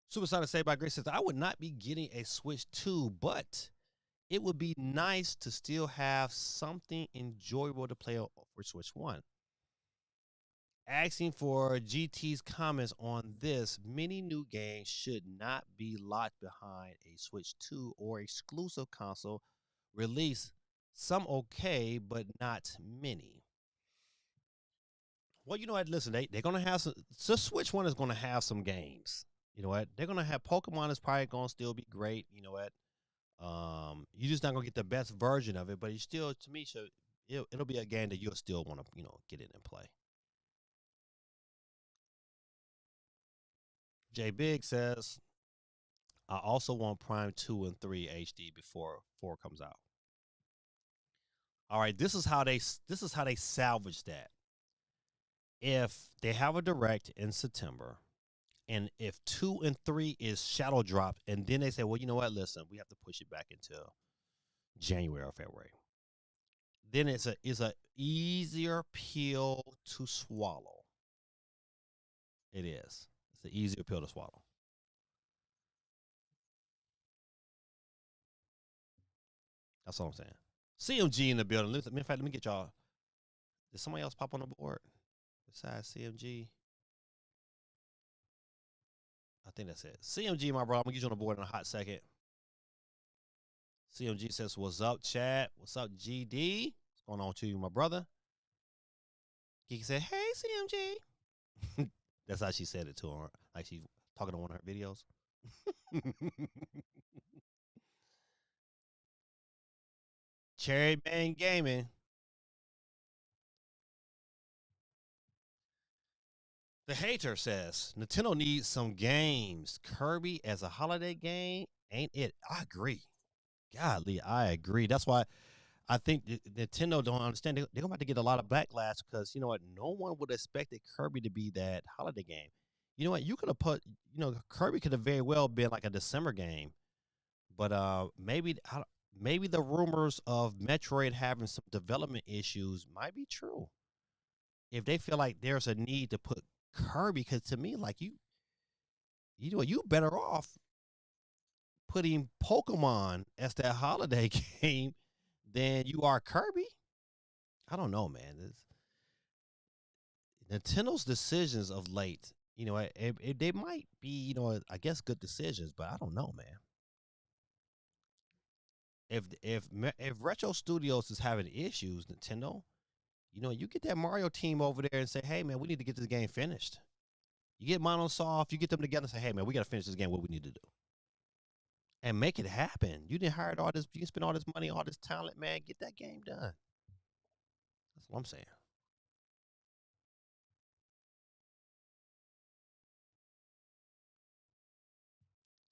Suicide Saved by Grace says, I would not be getting a Switch 2, but it would be nice to still have something enjoyable to play for Switch 1. Asking for GT's comments on this, many new games should not be locked behind a Switch 2 or exclusive console release. Some okay, but not many. Well, you know what? Listen, they're going to have some. So Switch 1 is going to have some games. You know what? They're going to have Pokemon is probably going to still be great. You know what? You're just not going to get the best version of it, but you still, to me, it'll be a game that you'll still want to, get in and play. J Big says, I also want Prime 2 and 3 HD before 4 comes out. All right, this is how they salvage that. If they have a direct in September, and if 2 and 3 is shadow dropped, and then they say, well, you know what, listen, we have to push it back until January or February. Then it's a easier pill to swallow. It is. It's an easier pill to swallow. That's all I'm saying. CMG in the building. In fact, let me get y'all. Did somebody else pop on the board besides CMG? I think that's it. CMG, my bro. I'm going to get you on the board in a hot second. CMG says, what's up, Chad? What's up, GD? What's going on to you, my brother? Geeky said, hey, CMG. That's how she said it to her. Like she's talking to one of her videos. Cherry Bang Gaming. The hater says, Nintendo needs some games. Kirby as a holiday game, ain't it? I agree. Godly, I agree. That's why I think Nintendo don't understand. They're about to get a lot of backlash because, you know what, no one would expect Kirby to be that holiday game. You know what, you could have put, Kirby could have very well been like a December game. But maybe the rumors of Metroid having some development issues might be true. If they feel like there's a need to put Kirby, because to me, like you better off putting Pokemon as that holiday game than you are Kirby. I don't know, man. Nintendo's decisions of late, they might be, I guess good decisions, but I don't know, man. If Retro Studios is having issues, Nintendo, you get that Mario team over there and say, hey, man, we need to get this game finished. You get Monosoft, you get them together and say, hey, man, we got to finish this game. What we need to do. And make it happen. You didn't hire all this, you spend all this money, all this talent, man. Get that game done. That's what I'm saying.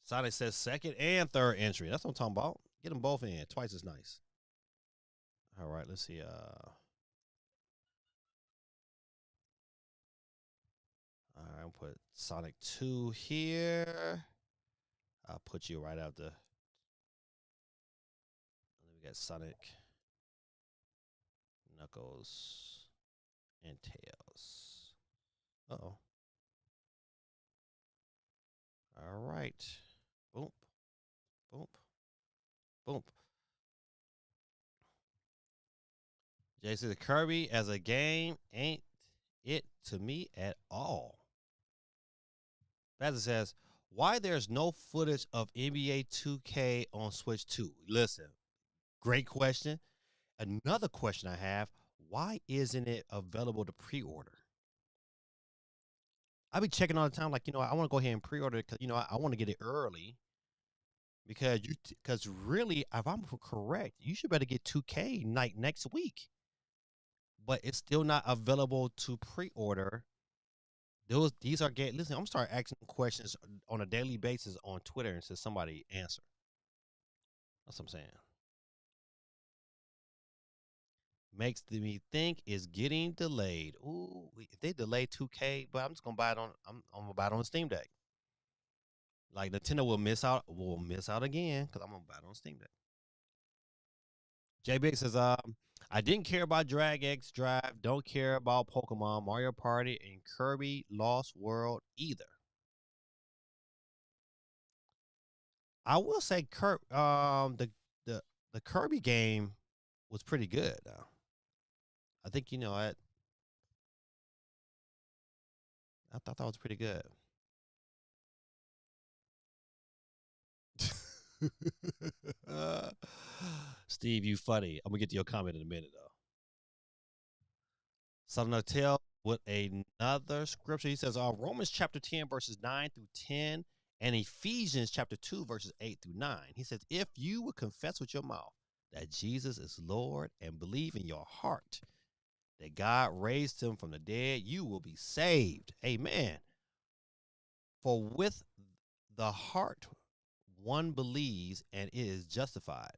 Sonic says second and third entry. That's what I'm talking about. Get them both in. Twice as nice. All right, let's see. All right, I'll put Sonic 2 here. I'll put you right after. We got Sonic, Knuckles, and Tails. Uh-oh. All right. Boom. Boom. Boom. Jay says Kirby as a game ain't it to me at all. Bazza says, why there's no footage of NBA 2K on Switch 2? Listen, great question. Another question I have, why isn't it available to pre-order? I be checking all the time, like, I want to go ahead and pre-order it because, I want to get it early because really, if I'm correct, you should better get 2K next week. But it's still not available to pre-order. These are games. Listen, I'm gonna start asking questions on a daily basis on Twitter and says somebody answer. That's what I'm saying. Makes me think it's getting delayed. Ooh, if they delay 2K, but I'm just gonna buy it on. I'm gonna buy it on Steam Deck. Like Nintendo will miss out. Will miss out again because I'm gonna buy it on Steam Deck. J Big says, I didn't care about Drag X Drive. Don't care about Pokemon, Mario Party, and Kirby Lost World either. I will say, the Kirby game was pretty good. I think I thought that was pretty good. Steve, you funny. I'm gonna get to your comment in a minute though. Southern Tell with another scripture. He says, Romans chapter 10, verses 9 through 10, and Ephesians chapter 2, verses 8 through 9. He says, if you would confess with your mouth that Jesus is Lord and believe in your heart that God raised him from the dead, you will be saved. Amen. For with the heart one believes and is justified,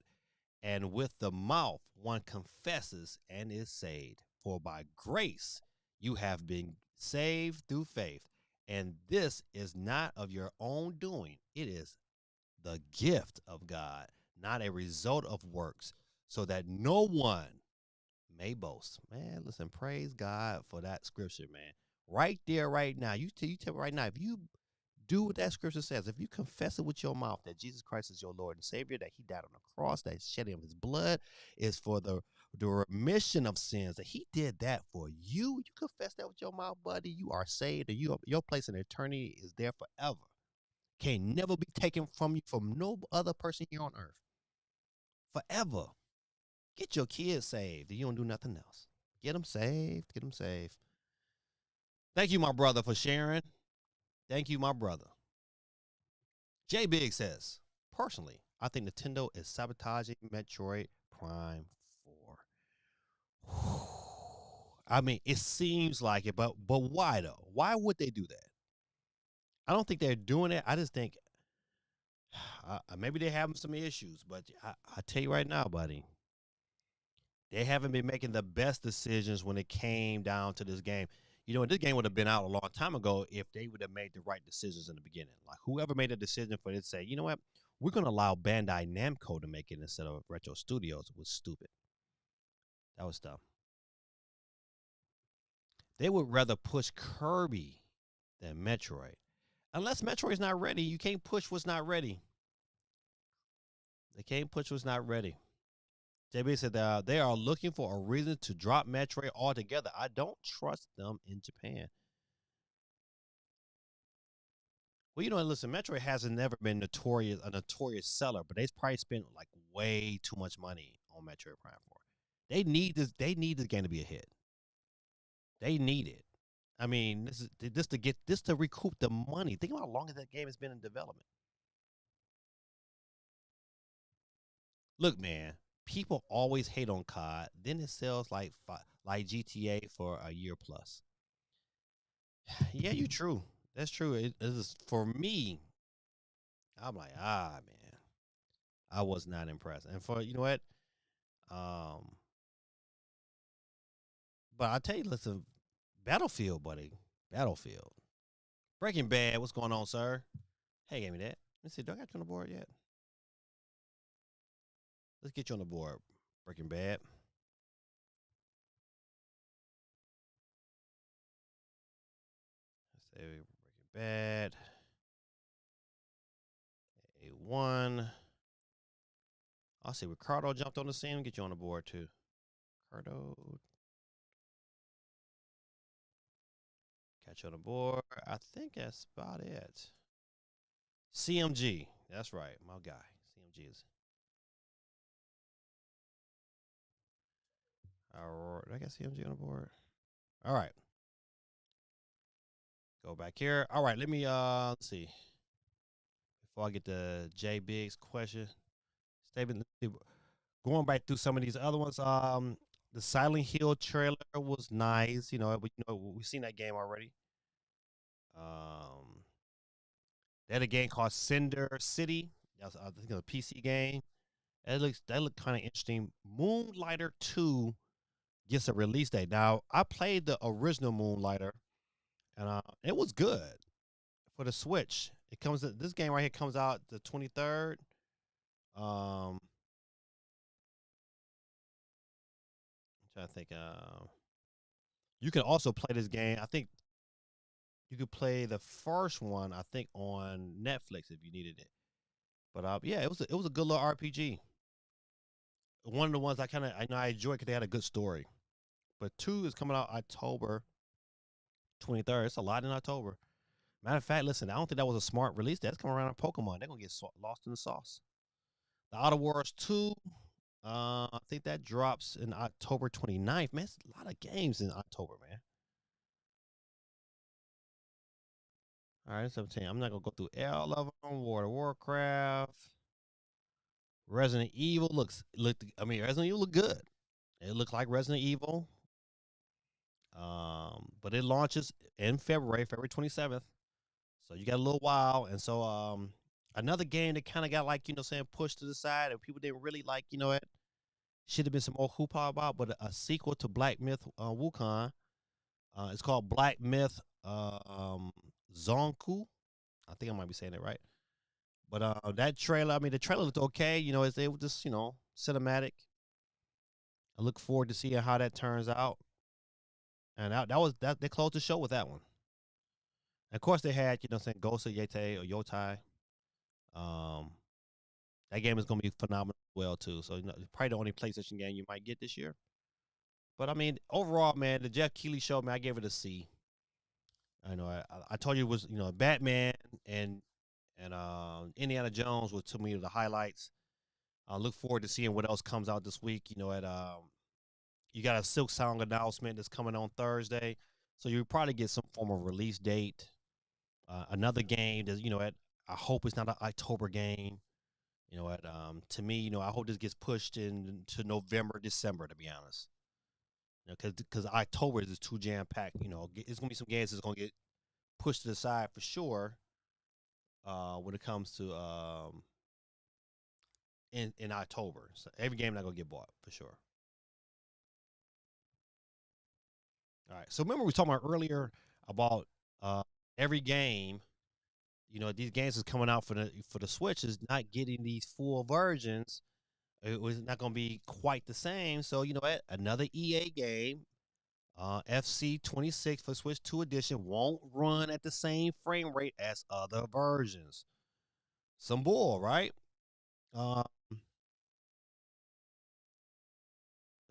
and with the mouth one confesses and is saved. For by grace you have been saved through faith, and this is not of your own doing. It is the gift of God, not a result of works, so that no one may boast. Man, listen, praise God for that scripture, man. Right there, right now. You tell me right now, if you do what that scripture says, if you confess it with your mouth that Jesus Christ is your Lord and Savior, that he died on the cross, that shedding of his blood is for the remission of sins, that he did that for you, you confess that with your mouth, buddy, you are saved, and your place in eternity is there forever. Can never be taken from you from no other person here on earth. Forever. Get your kids saved. You don't do nothing else. Get them saved. Get them saved. Thank you, my brother, for sharing. Thank you, my brother. J Big says, personally, I think Nintendo is sabotaging Metroid Prime 4. I mean, it seems like it, but why though? Why would they do that? I don't think they're doing it. I just think maybe they're having some issues, but I tell you right now, buddy, they haven't been making the best decisions when it came down to this game. This game would have been out a long time ago if they would have made the right decisions in the beginning. Like whoever made a decision for it to say, you know what, we're going to allow Bandai Namco to make it instead of Retro Studios was stupid. That was dumb. They would rather push Kirby than Metroid. Unless Metroid is not ready, you can't push what's not ready. They can't push what's not ready. JB said that they are looking for a reason to drop Metroid altogether. I don't trust them in Japan. Well, listen, Metroid hasn't never been a notorious seller, but they've probably spent like way too much money on Metroid Prime 4. They need this game to be a hit. They need it. I mean, this to recoup the money. Think about how long that game has been in development. Look, man, people always hate on COD. Then it sells like GTA for a year plus. Yeah, you're true. That's true. It is for me. I'm like, man, I was not impressed. And for you know what, but I tell you, listen, Battlefield, buddy, Battlefield, Breaking Bad. What's going on, sir? Hey, give me that. Let's see. Do I got you on the board yet? Let's get you on the board, Breaking Bad. say Breaking Bad. A1. I'll see Ricardo jumped on the scene. Get you on the board too. Ricardo. Catch you on the board. I think that's about it. CMG. That's right. My guy. CMG is. All right. Did I get CMG on the board? All right. Go back here. All right. Let me let's see. Before I get to J Big's question. Statement. Going back through some of these other ones. The Silent Hill trailer was nice. We've seen that game already. They had a game called Cinder City. That's I think a PC game. That looked kind of interesting. Moonlighter 2 gets a release date. Now I played the original Moonlighter, and it was good for the Switch. This game right here comes out the 23rd. I'm trying to think. You can also play this game. I think you could play the first one. I think on Netflix if you needed it. But yeah, it was a good little RPG. One of the ones I enjoyed because they had a good story. But 2 is coming out October 23rd. It's a lot in October. Matter of fact, listen, I don't think that was a smart release. That's coming around in Pokemon. They're gonna get lost in the sauce. The Outer Worlds 2. I think that drops in October 29th. Man, it's a lot of games in October, man. All right, 17. I'm not gonna go through all of them. World of Warcraft. Resident Evil Resident Evil looked good. It looked like Resident Evil. But it launches in February 27th. So you got a little while. And so another game that kind of got pushed to the side and people didn't really it. Should have been some more hoopla about, but a sequel to Black Myth Wukong. It's called Black Myth Zonku. I think I might be saying it right. But that trailer, the trailer looked okay. It was just, cinematic. I look forward to seeing how that turns out. And they closed the show with that one. And of course, they had, Ghost of Yete or Yotai. That game is going to be phenomenal as well, too. So, probably the only PlayStation game you might get this year. But, overall, man, the Jeff Keighley show, man, I gave it a C. I told you it was, Batman and Indiana Jones was, to me, the highlights. I look forward to seeing what else comes out this week. You got a Silk Song announcement that's coming on Thursday. So you'll probably get some form of release date. Another game that, I hope it's not an October game. To me, I hope this gets pushed into November, December, to be honest. Because October is too jam-packed. It's going to be some games that's going to get pushed to the side for sure when it comes to in October. So every game not going to get bought for sure. All right. So remember we were talking about earlier about every game. These games is coming out for the Switch is not getting these full versions. It was not going to be quite the same. So another EA game, FC 26 for Switch 2 edition won't run at the same frame rate as other versions. Some bull, right?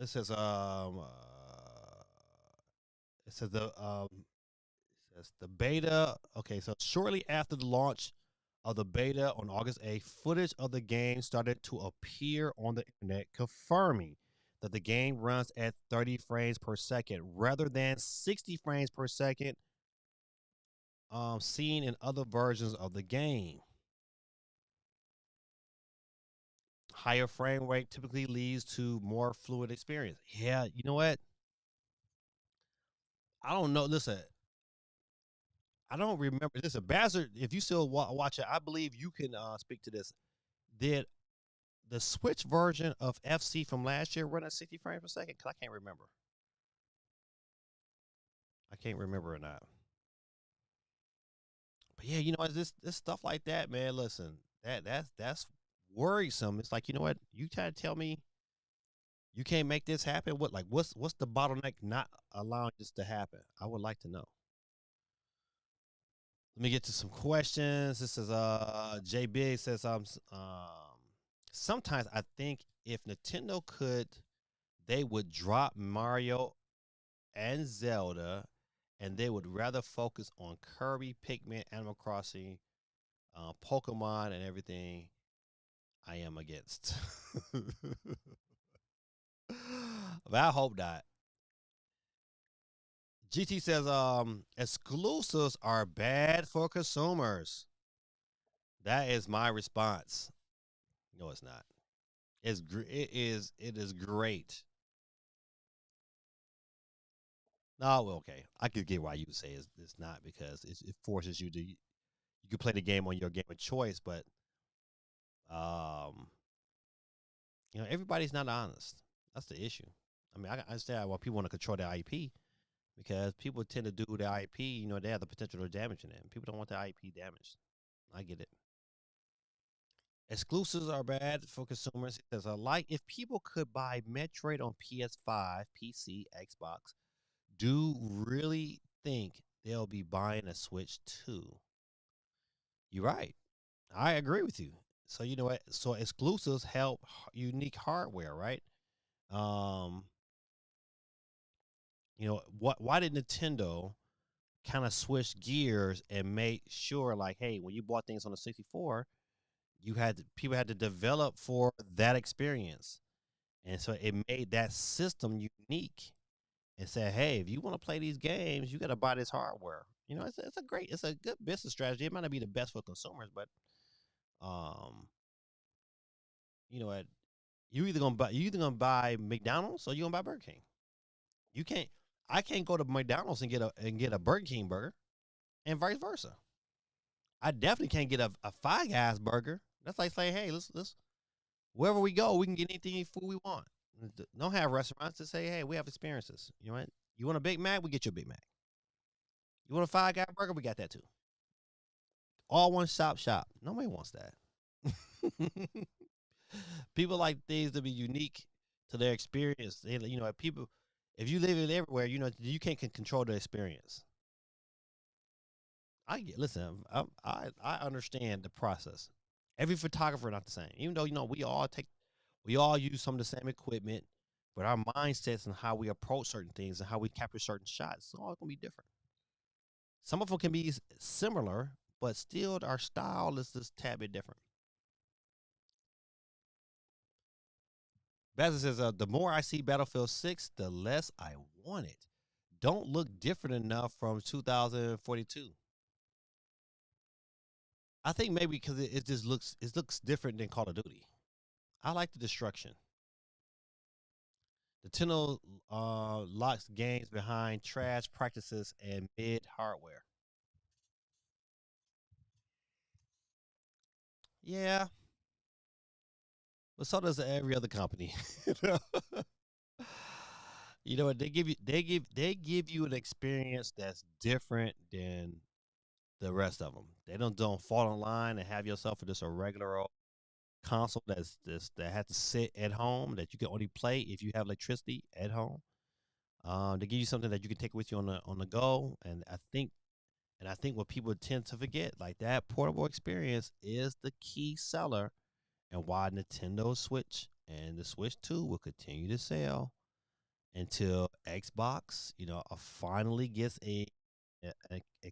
This says it says the beta. Okay, so shortly after the launch of the beta on August 8th, footage of the game started to appear on the internet, confirming that the game runs at 30 frames per second rather than 60 frames per second seen in other versions of the game. Higher frame rate typically leads to more fluid experience. Yeah, you know what? I don't know. Listen, I don't remember. Listen, Bazard, if you still watch it, I believe you can speak to this. Did the Switch version of FC from last year run at 60 frames per second? Because I can't remember. I can't remember or not. But yeah, this stuff like that, man. Listen, that's worrisome. It's like, you know what? You try to tell me you can't make this happen. What's the bottleneck not allowing this to happen? I would like to know. Let me get to some questions. This is J Big says sometimes I think if Nintendo could, they would drop Mario and Zelda, and they would rather focus on Kirby, Pikmin, Animal Crossing, Pokemon, and everything. I am against. But I hope not. GT says exclusives are bad for consumers. That is my response. No, it's not. It is great. No, well, okay. I could get why you would say it's not, because it forces you to you can play the game on your game of choice, but everybody's not honest. That's the issue. I mean, I understand why people want to control their IP, because people tend to do the IP. They have the potential to damage it. People don't want the IP damaged. I get it. Exclusives are bad for consumers. It says, like if people could buy Metroid on PS5, PC, Xbox, do really think they'll be buying a Switch too? You're right. I agree with you. So you know what? So exclusives help unique hardware, right? Um, why did Nintendo kind of switch gears and make sure, like, hey, when you bought things on the 64, people had to develop for that experience, and so it made that system unique. And said, hey, if you want to play these games, you got to buy this hardware. It's a good business strategy. It might not be the best for consumers, but you know what? You either gonna buy McDonald's or you gonna buy Burger King. I can't go to McDonald's and get a Burger King burger, and vice versa. I definitely can't get a Five Guys burger. That's like saying, hey, let's wherever we go, we can get any food we want. Don't have restaurants that say, hey, we have experiences. You know what? You want a Big Mac? We get you a Big Mac. You want a Five Guy burger? We got that too. All one shop. Nobody wants that. People like things to be unique to their experience. People, if you live it everywhere, you can't control the experience. Listen. I understand the process. Every photographer not the same. Even though we all use some of the same equipment, but our mindsets and how we approach certain things and how we capture certain shots, it's all gonna be different. Some of them can be similar, but still our style is just a tad bit different. Basil says, the more I see Battlefield 6, the less I want it. Don't look different enough from 2042. I think maybe because it just looks different than Call of Duty. I like the destruction. Nintendo locks games behind trash practices and mid hardware. Yeah, but so does every other company. You know what? They give you an experience that's different than the rest of them. They don't fall in line and have yourself just a regular old console that has to sit at home that you can only play if you have electricity at home. They give you something that you can take with you on the go, and I think what people tend to forget, like that portable experience, is the key seller, and why Nintendo Switch and the Switch 2 will continue to sell until Xbox, finally gets a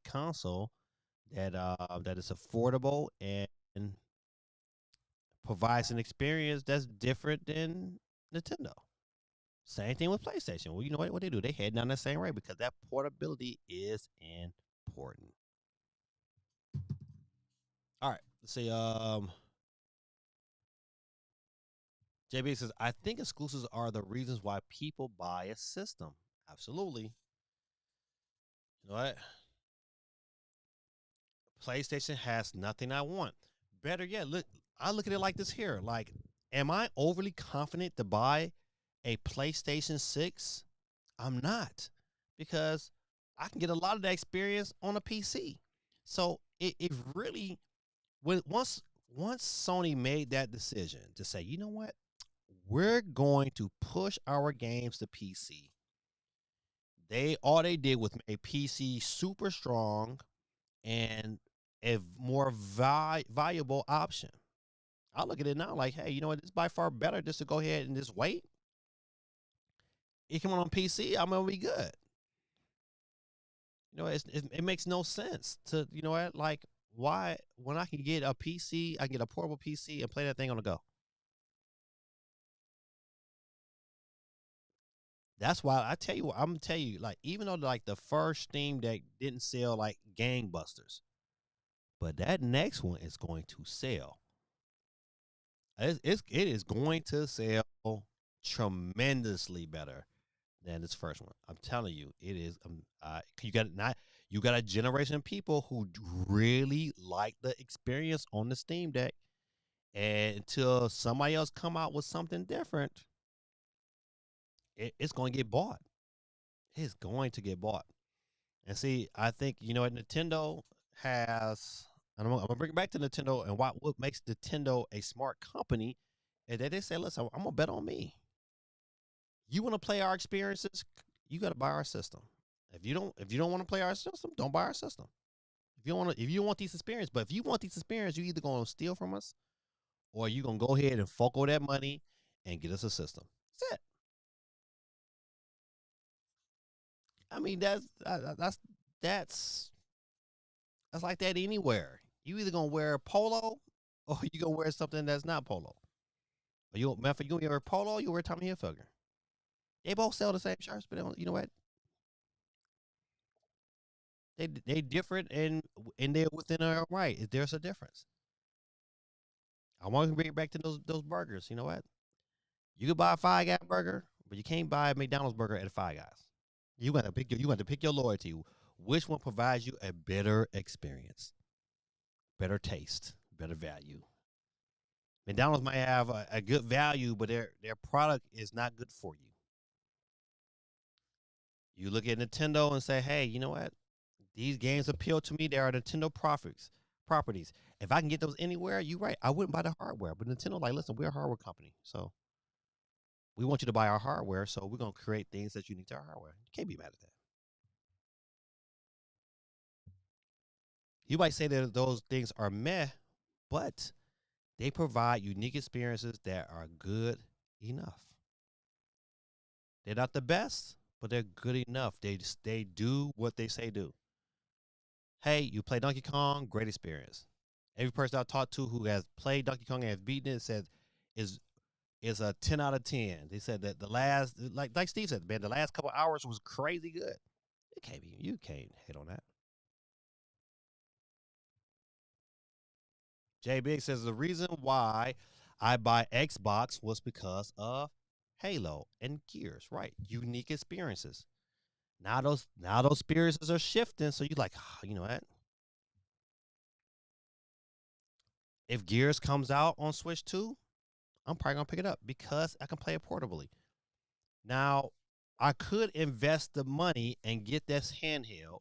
console that is affordable and provides an experience that's different than Nintendo. Same thing with PlayStation. Well, you know what they do? They head down the same way because that portability is important. All right, let's see. JB says, I think exclusives are the reasons why people buy a system. Absolutely. You know what? PlayStation has nothing I want. Better yet, I look at it like this here. Like, am I overly confident to buy a PlayStation 6? I'm not, because I can get a lot of that experience on a PC. So it really, once Sony made that decision to say, you know what, we're going to push our games to PC. All they did was make PC super strong and a more valuable option. I look at it now like, hey, you know what? It's by far better just to go ahead and just wait. It come on PC, I'm gonna be good. You know, it makes no sense to, you know what, like, why, when I can get a PC, I can get a portable PC and play that thing on the go. That's why I tell you, I'm gonna tell you, like, even though like the first Steam Deck didn't sell like gangbusters, but that next one is going to sell. It is going to sell tremendously better than this first one. I'm telling you, it is. You got a generation of people who really like the experience on the Steam Deck, and until somebody else come out with something different, it's going to get bought. It's going to get bought. And see, I think, you know what, Nintendo has, and I'm gonna bring it back to Nintendo, and what makes Nintendo a smart company is that they say, listen, I'm gonna bet on me. You want to play our experiences, you got to buy our system. If you don't want to play our system, don't buy our system. If you want these experiences, but if you want these experiences, you either gonna steal from us, or you gonna go ahead and fork that money and get us a system. That's it. I mean, that's like that anywhere. You either gonna wear polo, or you gonna wear something that's not polo. Or you gonna wear polo, you wear Tommy Hilfiger. They both sell the same shirts, but you know what? They different, and they're within their right. There's a difference. I want to bring it back to those burgers. You know what? You could buy a Five Guy burger, but you can't buy a McDonald's burger at Five Guys. You got to pick your loyalty. Which one provides you a better experience, better taste, better value? McDonald's might have a good value, but their product is not good for you. You look at Nintendo and say, hey, you know what? These games appeal to me. They are Nintendo properties. If I can get those anywhere, you're right. I wouldn't buy the hardware. But Nintendo, like, listen, we're a hardware company. So we want you to buy our hardware. So we're going to create things that's unique to our hardware. You can't be mad at that. You might say that those things are meh, but they provide unique experiences that are good enough. They're not the best, but they're good enough. They do what they say do. Hey, you play Donkey Kong, great experience. Every person I talked to who has played Donkey Kong and has beaten it said is a 10 out of 10. They said that the last, like Steve said, man, the last couple hours was crazy good. You can't hit on that. Jay Big says the reason why I buy Xbox was because of Halo and Gears, right? Unique experiences. Now those experiences are shifting, so you're like, you know what? If Gears comes out on Switch 2, I'm probably gonna pick it up because I can play it portably. Now, I could invest the money and get this handheld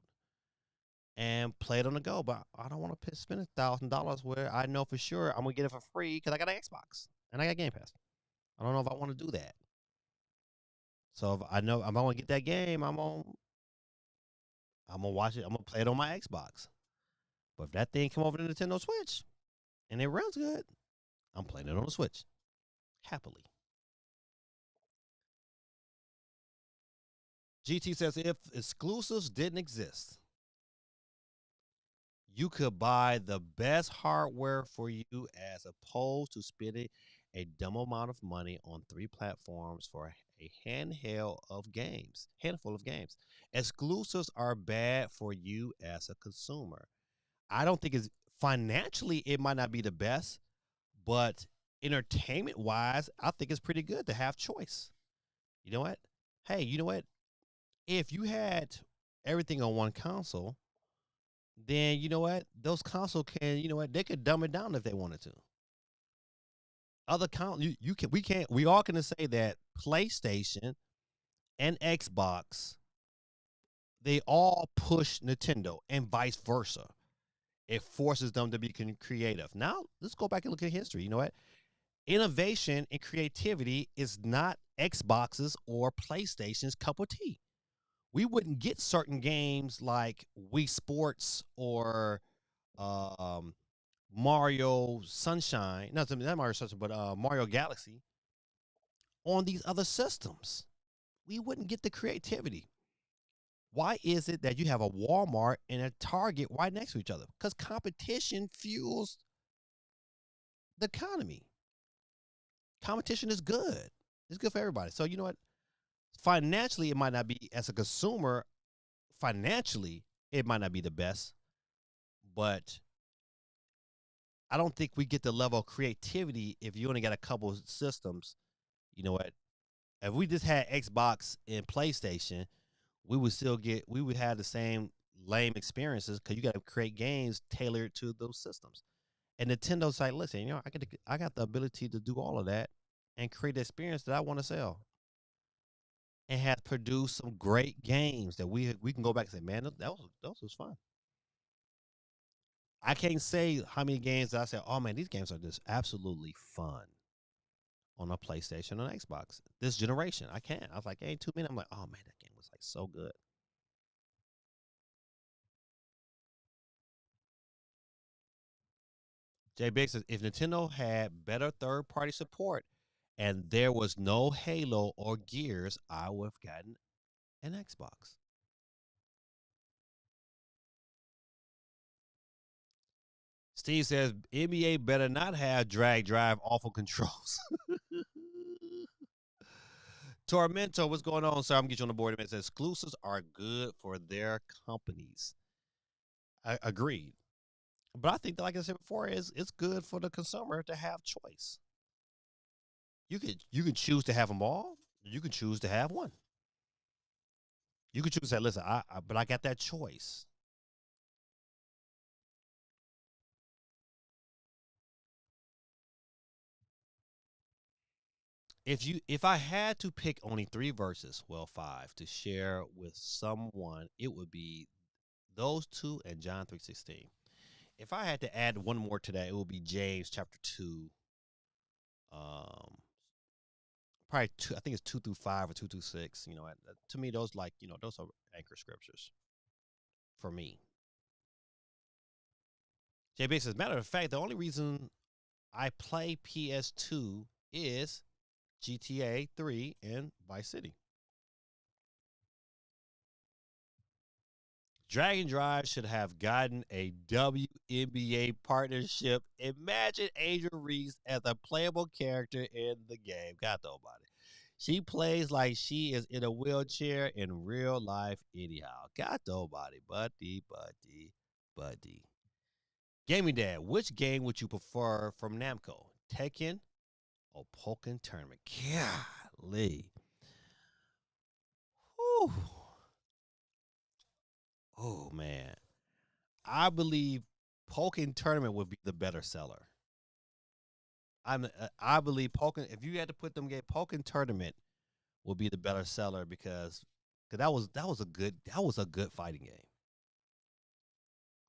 and play it on the go, but I don't want to spend $1,000 where I know for sure I'm gonna get it for free because I got an Xbox and I got Game Pass. I don't know if I want to do that. So if I know I'm gonna get that game, I'm gonna watch it. I'm gonna play it on my Xbox. But if that thing come over to Nintendo Switch and it runs good, I'm playing it on the Switch happily. GT says if exclusives didn't exist, you could buy the best hardware for you as opposed to spending a dumb amount of money on 3 platforms for a handful of games. Exclusives are bad for you as a consumer. I don't think it's financially, it might not be the best, but entertainment wise, I think it's pretty good to have choice. You know what? Hey, you know what? If you had everything on one console, then you know what? Those consoles can, you know what? They could dumb it down if they wanted to. Other we all can say that PlayStation and Xbox, they all push Nintendo and vice versa. It forces them to be creative. Now, let's go back and look at history. You know what? Innovation and creativity is not Xbox's or PlayStation's cup of tea. we wouldn't get certain games like Wii Sports or Mario Sunshine, not Mario Sunshine, but Mario Galaxy on these other systems. We wouldn't get the creativity. Why is it that you have a Walmart and a Target right next to each other? Because competition fuels the economy. Competition is good. It's good for everybody. So you know what? Financially, it might not be, as a consumer, financially, it might not be the best, but I don't think we get the level of creativity if you only got a couple of systems. You know what? If we just had Xbox and PlayStation, we would have the same lame experiences because you got to create games tailored to those systems. And Nintendo's like, listen, you know, I got the ability to do all of that and create the experience that I want to sell, and have produced some great games that we can go back and say, man, those was fun. I can't say how many games that I said, oh man, these games are just absolutely fun on a PlayStation and Xbox this generation. I can't. I was like, ain't too many. I'm like, oh man, that game was like so good. Jay Biggs says, if Nintendo had better third party support and there was no Halo or Gears, I would have gotten an Xbox. Steve says NBA better not have drag drive awful controls. Tormento, what's going on, sir? I'm gonna get you on the board. It says exclusives are good for their companies. I agreed. But I think that, like I said before, it's good for the consumer to have choice. You can choose to have them all. You can choose to have one. You can choose to say, listen, but I got that choice. If I had to pick only 3 verses, well 5, to share with someone, it would be those 2 and John 3:16. If I had to add one more today, it would be James chapter 2. Probably 2, I think it's 2 through 5 or 2 through 6. You know, to me those those are anchor scriptures for me. JB says, matter of fact, the only reason I play PS2 is GTA 3 and Vice City. Dragon Drive should have gotten a WNBA partnership. Imagine Angel Reese as a playable character in the game. God nobody. She plays like she is in a wheelchair in real life anyhow. Got nobody. Buddy. Gaming Dad, which game would you prefer from Namco? Tekken or Pokken Tournament? Golly. Whew. Oh, man. I believe Pokken Tournament would be the better seller. I believe Pokken, if you had to put them game, Pokken Tournament will be the better seller because that was a good fighting game.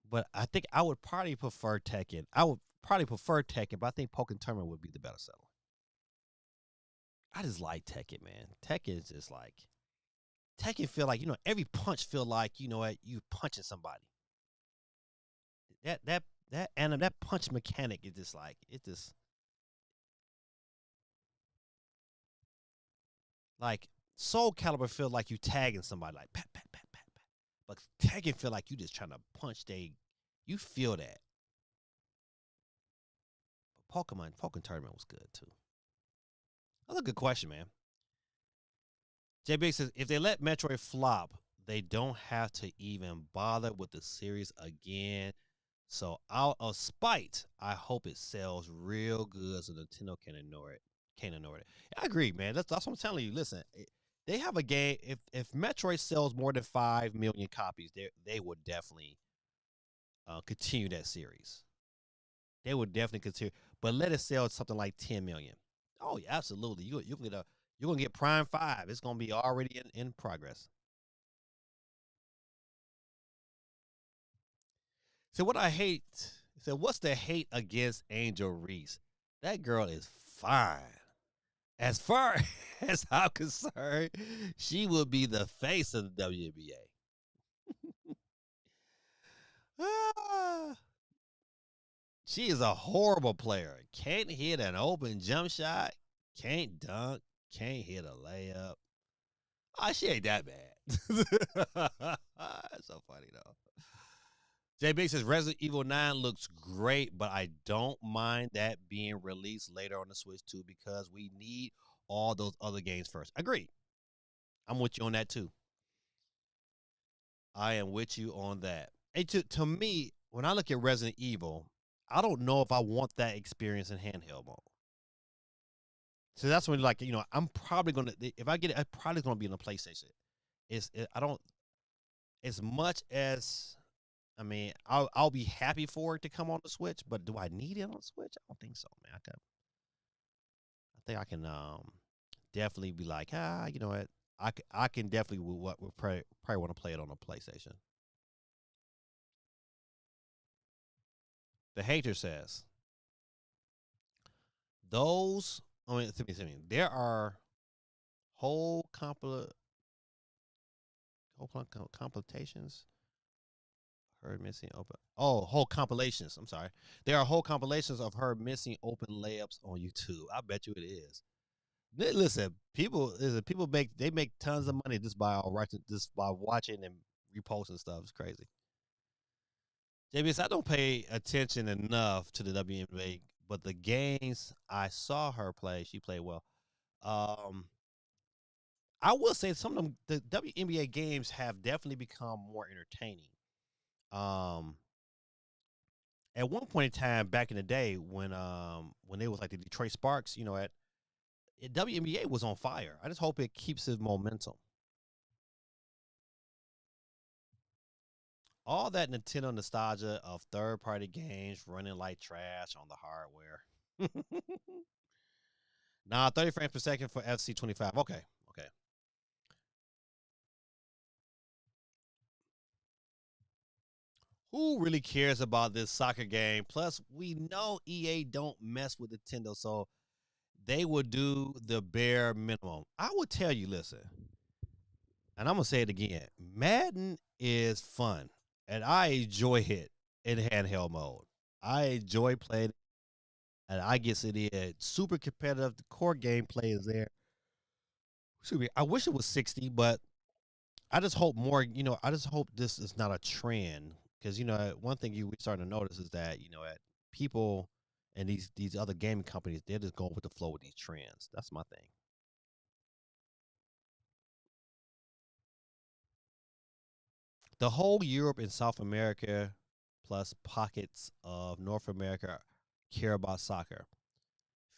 But I think I would probably prefer Tekken. But I think Pokken Tournament would be the better seller. I just like Tekken, man. Tekken is just like Tekken feel like, every punch feel like, you punching somebody. That punch mechanic is just like Soul Calibur feel like you tagging somebody like pat pat pat pat pat. But Tekken feel like you just trying to punch you feel that. But Pokken Tournament was good too. That's a good question, man. J Big says if they let Metroid flop, they don't have to even bother with the series again. So out of spite, I hope it sells real good so Nintendo can ignore it. Can't ignore it. I agree, man. That's what I'm telling you. Listen, they have a game. If Metroid sells more than 5 million copies, they would definitely continue that series. They would definitely continue, but let it sell something like 10 million. Oh yeah, absolutely. You're gonna get Prime 5. It's gonna be already in progress. So what I hate, so what's the hate against Angel Reese? That girl is fine. as far as I'm concerned, she will be the face of the WNBA. She is a horrible player. Can't hit an open jump shot. Can't dunk. Can't hit a layup. Oh, she ain't that bad. That's so funny though. Jay Big says Resident Evil 9 looks great, but I don't mind that being released later on the Switch too because we need all those other games first. Agreed. I'm with you on that too. I am with you on that. And to me, when I look at Resident Evil, I don't know if I want that experience in handheld mode. So that's when, like, I'm probably gonna, if I get it, I'm probably gonna be on the PlayStation. I don't, as much as, I mean, I'll be happy for it to come on the Switch, but do I need it on the Switch? I don't think so, man. I think I can definitely be like, you know what? I can definitely probably want to play it on a PlayStation. The hater says, those, excuse me, there are whole compilations. Her missing open. Oh, whole compilations. I'm sorry. There are whole compilations of her missing open layups on YouTube. I bet you it is. Listen, people make tons of money just by watching and reposting stuff. It's crazy. JBS, I don't pay attention enough to the WNBA, but the games I saw her play, she played well. I will say some of them, the WNBA games have definitely become more entertaining. At one point in time back in the day when it was like the Detroit Sparks, WNBA was on fire. I just hope it keeps its momentum. All that Nintendo nostalgia of third-party games running like trash on the hardware. 30 frames per second for FC 25. Okay. Who really cares about this soccer game? Plus, we know EA don't mess with Nintendo, so they would do the bare minimum. I would tell you, listen, and I'm going to say it again. Madden is fun, and I enjoy it in handheld mode. I enjoy playing it, and I guess it is super competitive. The core gameplay is there. Excuse me. I wish it was 60, but I just hope more, I just hope this is not a trend. Because, one thing we're starting to notice is that, people and these other gaming companies, they're just going with the flow with these trends. That's my thing. The whole Europe and South America plus pockets of North America care about soccer.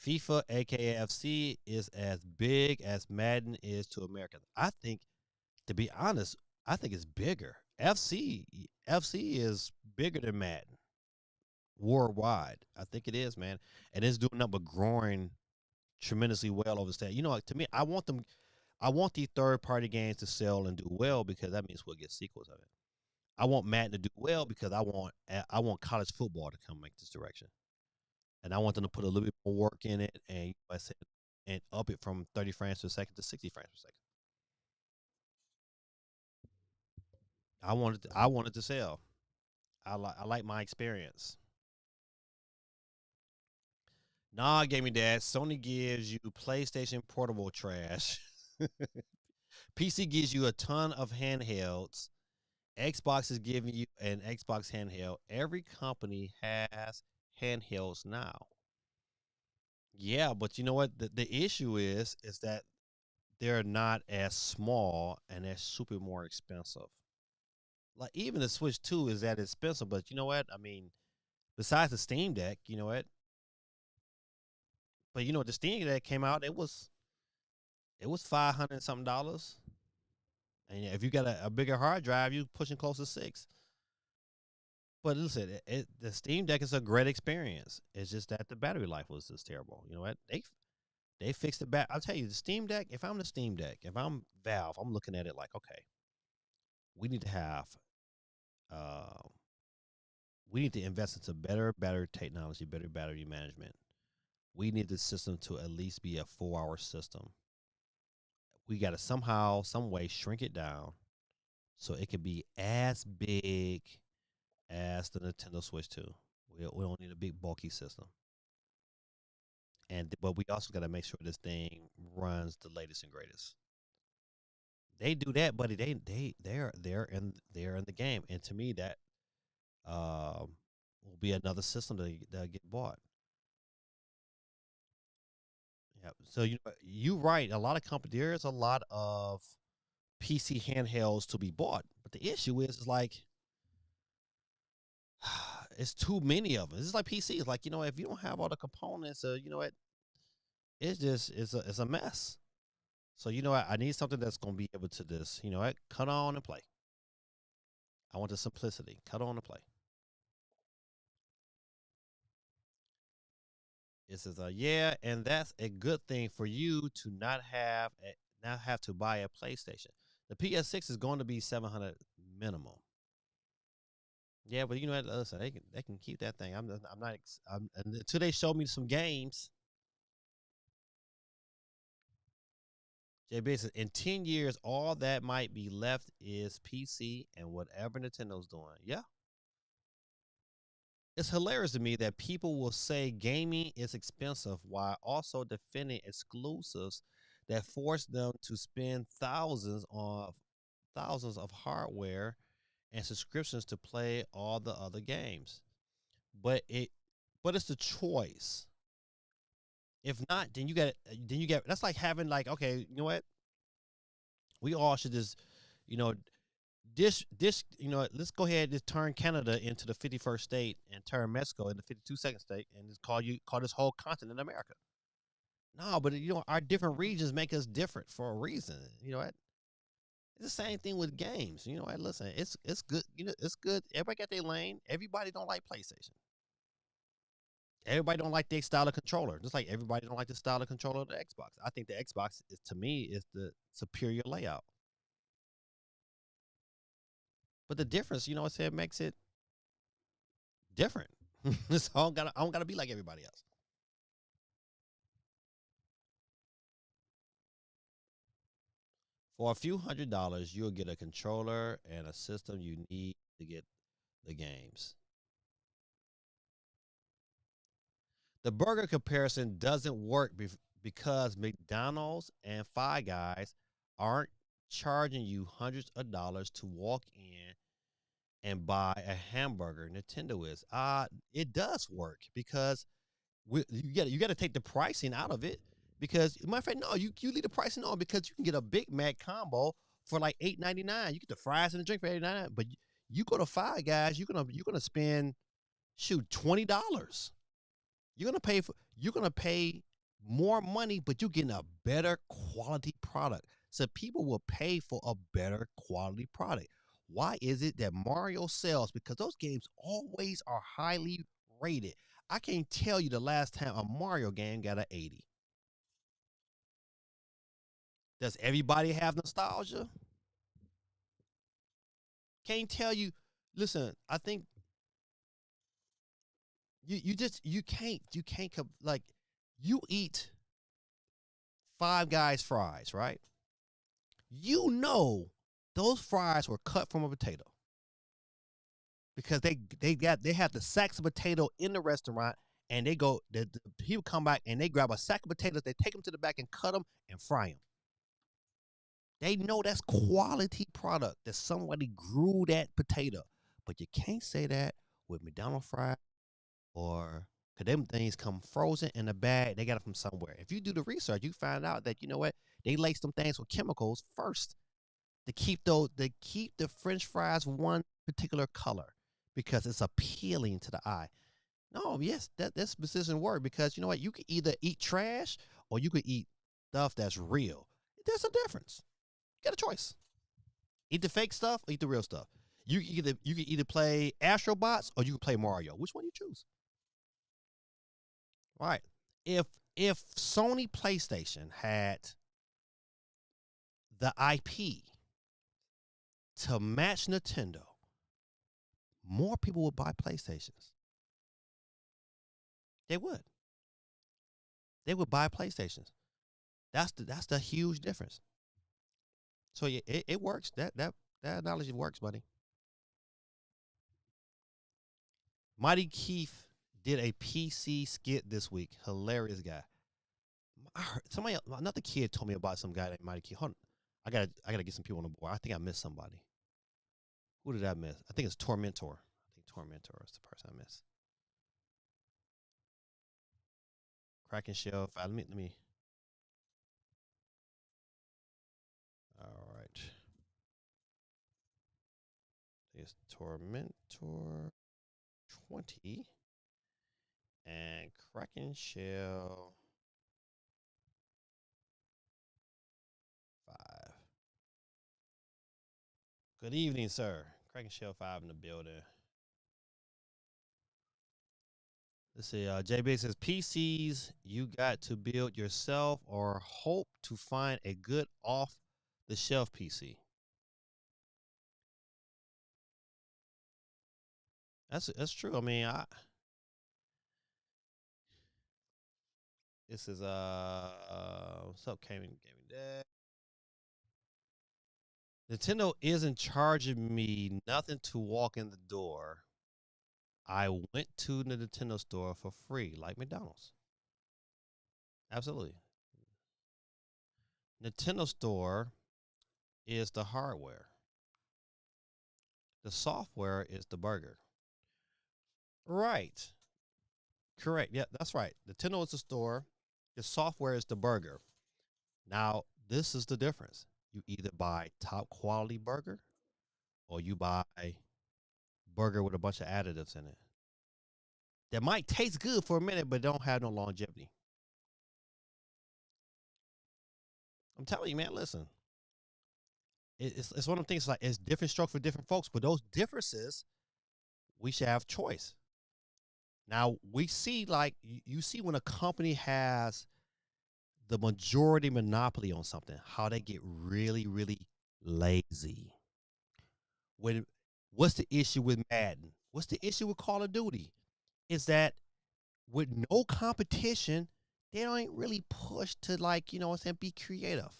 FIFA, aka FC, is as big as Madden is to Americans. I think, to be honest, I think it's bigger. FC is bigger than Madden worldwide. I think it is, man, and it's doing nothing but growing tremendously well over state. To me, I want these third-party games to sell and do well because that means we'll get sequels of it. I want Madden to do well because I want college football to come make this direction, and I want them to put a little bit more work in it and up it from 30 frames per second to 60 frames per second. I want it to sell. I like my experience. Nah, gaming dad. Sony gives you PlayStation Portable trash. PC gives you a ton of handhelds. Xbox is giving you an Xbox handheld. Every company has handhelds now. Yeah, but you know what? The issue is that they're not as small and they're super more expensive. Like even the Switch 2 is that expensive, but you know what? I mean, besides the Steam Deck, you know what? But the Steam Deck came out, it was $500 something. And if you got a bigger hard drive, you pushing close to $600. But listen, the Steam Deck is a great experience. It's just that the battery life was just terrible. You know what? They fixed the I'll tell you, the Steam Deck. If I'm the Steam Deck, if I'm Valve, I'm looking at it like, okay, we need to have, we need to invest into better battery technology, better battery management. we need the system to at least be a 4-hour system. We got to somehow, some way, shrink it down so it can be as big as the Nintendo Switch 2. We don't need a big bulky system. But we also got to make sure this thing runs the latest and greatest. They do that, buddy. They're in the game, and to me that will be another system that get bought. Yeah. So you right. A lot of companies. There's a lot of PC handhelds to be bought, but the issue is like it's too many of them. It's like PC. It's like if you don't have all the components, it's just it's a mess. So I need something that's gonna be able to this. Cut on and play. I want the simplicity. Cut on and play. It says, yeah, and that's a good thing for you to not have to buy a PlayStation. The PS6 is going to be $700 minimum. Yeah, but listen, they can keep that thing. I'm not until they show me some games. JB says, in 10 years, all that might be left is PC and whatever Nintendo's doing. Yeah. It's hilarious to me that people will say gaming is expensive while also defending exclusives that force them to spend thousands of hardware and subscriptions to play all the other games. But it's the choice. If not, then you got that's like having okay, you know what? We all should just let's go ahead and just turn Canada into the 51st state and turn Mexico into the 52nd state and just call this whole continent America. No, but our different regions make us different for a reason. You know what? It's the same thing with games. You know what? Listen, it's good. It's good. Everybody got their lane. Everybody don't like PlayStation. Everybody don't like their style of controller. Just like everybody don't like the style of controller of the Xbox. I think the Xbox to me is the superior layout. But the difference, it makes it different. So I don't gotta be like everybody else. For a few $100s, you'll get a controller and a system you need to get the games. The burger comparison doesn't work because McDonald's and Five Guys aren't charging you hundreds of dollars to walk in and buy a hamburger. Nintendo is. It does work because you got to take the pricing out of it because my friend, no, you leave the pricing on because you can get a Big Mac combo for like $8.99. You get the fries and the drink for $8.99, but you go to Five Guys, you're gonna spend $20. You're gonna pay more money, but you're getting a better quality product. So people will pay for a better quality product. Why is it that Mario sells? Because those games always are highly rated. I can't tell you the last time a Mario game got an 80. Does everybody have nostalgia? Can't tell you. Listen, I think you can't like you eat Five Guys fries, right? Those fries were cut from a potato because they have the sacks of potato in the restaurant, and the people come back and they grab a sack of potatoes, they take them to the back and cut them and fry them. They know that's quality product, that somebody grew that potato. But you can't say that with McDonald's fries because them things come frozen in a bag. They got it from somewhere. If you do the research, you find out that, they lace them things with chemicals first to keep the French fries one particular color because it's appealing to the eye. No, yes, that's decision work because you can either eat trash or you could eat stuff that's real. There's a difference. You got a choice. Eat the fake stuff or eat the real stuff. You can either play Astrobots or you can play Mario. Which one you choose? Right. If Sony PlayStation had the IP to match Nintendo, more people would buy PlayStations. They would. they would buy PlayStations. That's the huge difference. So yeah, it works. That analogy works, buddy. Mighty Keith did a PC skit this week. Hilarious guy. I heard another kid told me about some guy named Mighty Keith. Hold on. I gotta get some people on the board. I think I missed somebody. Who did I miss? I think it's Tormentor. I think Tormentor is the person I missed. Kraken Shell. Let me. All right. It's Tormentor 20 and Kraken Shell 5. Good evening, sir. Kraken Shell 5 in the building. Let's see. J Big says PCs you got to build yourself or hope to find a good off the shelf PC. That's true. I mean, this is what's up, Gaming Dad? Nintendo isn't charging me nothing to walk in the door. I went to the Nintendo store for free, like McDonald's. Absolutely. Nintendo store is the hardware. The software is the burger. Right. Correct. Yeah, that's right. Nintendo is the store. The software is the burger. Now, this is the difference. You either buy top quality burger or you buy burger with a bunch of additives in it that might taste good for a minute but don't have no longevity. I'm telling you, man, listen. It's one of the things like it's different stroke for different folks, but those differences, we should have choice. Now, we see like you see when a company has the majority monopoly on something, how they get really, really lazy. What's the issue with Madden? What's the issue with Call of Duty? Is that with no competition, they don't really push to like, you know what I'm saying, be creative.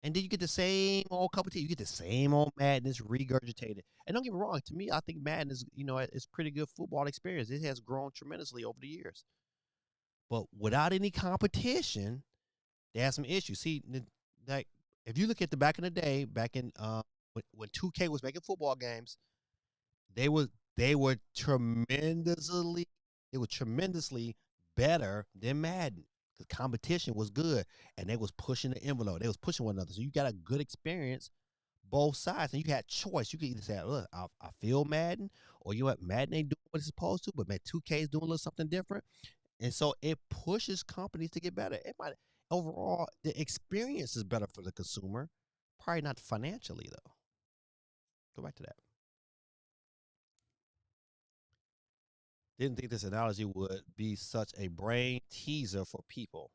And then you get the same old competition. You get the same old madness regurgitated. And don't get me wrong, to me, I think Madden is, you know, it's pretty good football experience. It has grown tremendously over the years. But without any competition, they have some issues. See, like if you look at the back in the day, back in when 2K was making football games, they were tremendously better than Madden because competition was good and they was pushing the envelope. They was pushing one another, so you got a good experience both sides, and you had choice. You could either say, "Look, I feel Madden," or you know what, Madden ain't doing what it's supposed to, but man, 2K is doing a little something different. And so it pushes companies to get better. It might overall the experience is better for the consumer, probably not financially though. Go back to that. Didn't think this analogy would be such a brain teaser for people.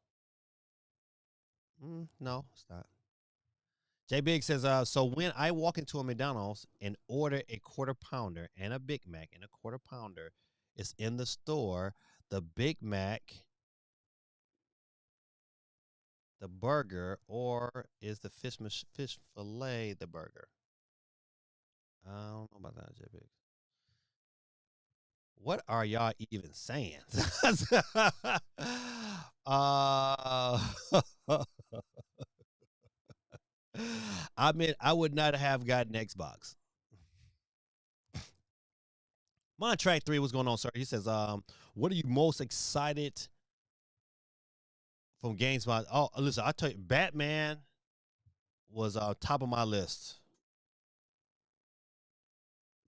No, it's not. J Big says, so when I walk into a McDonald's and order a quarter pounder and a Big Mac and a quarter pounder, it's in the store. The Big Mac, the burger, or is the fish fillet the burger? I don't know about that, J Big. What are y'all even saying? uh, I mean, I would not have gotten Xbox. Track 3, what's going on, sir? He says, what are you most excited from Gamescom? Oh, listen, I tell you, Batman was top of my list.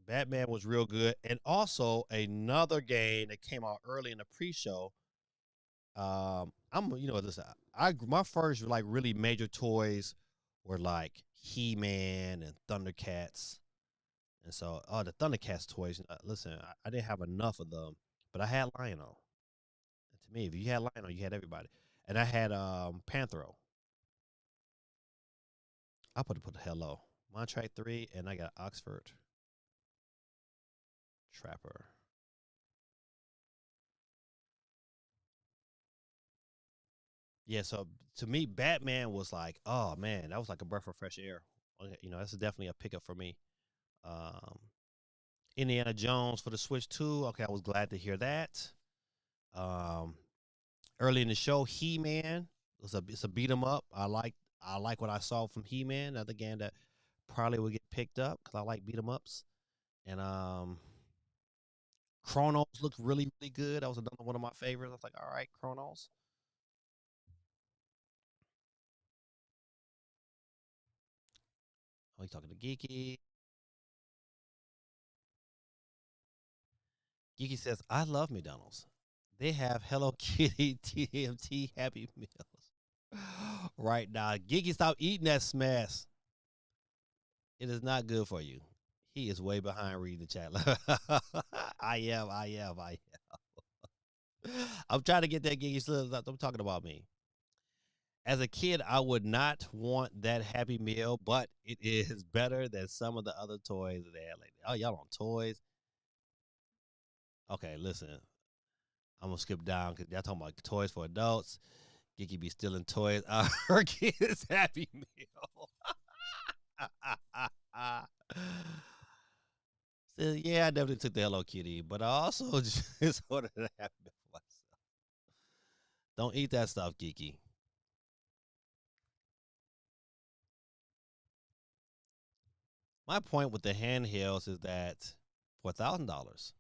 Batman was real good. And also another game that came out early in the pre-show. Listen, my first like really major toys were like He-Man and Thundercats. And so, the Thundercats toys, listen, I didn't have enough of them, but I had Lion-O. And to me, if you had Lion-O, you had everybody. And I had Panthro. I put the hello. Track 3, and I got Oxford Trapper. Yeah, so to me, Batman was like, oh man, that was like a breath of fresh air. You know, that's definitely a pickup for me. Um, Indiana Jones for the Switch 2. Okay, I was glad to hear that. Um, Early in the show, He Man. It's a beat 'em up. I like what I saw from He Man. Another game that probably would get picked up because I like beat 'em ups. And Chronos looked really really good. That was another one of my favorites. I was like, all right, Chronos. Oh, you talking to Geeky? Geeky says, I love McDonald's. They have Hello Kitty TMT Happy Meals right now. Geeky, stop eating that smash. It is not good for you. He is way behind reading the chat. I am. I'm trying to get that Geeky. I'm talking about me. As a kid, I would not want that Happy Meal, but it is better than some of the other toys that they had lately. Oh, y'all on toys? Okay, listen. I'm gonna skip down because y'all talking about toys for adults. Geeky be stealing toys. Her kids Happy Meal. So, yeah, I definitely took the Hello Kitty, but I also just ordered a Happy Meal for myself. Don't eat that stuff, Geeky. My point with the handhelds is that for $1,000,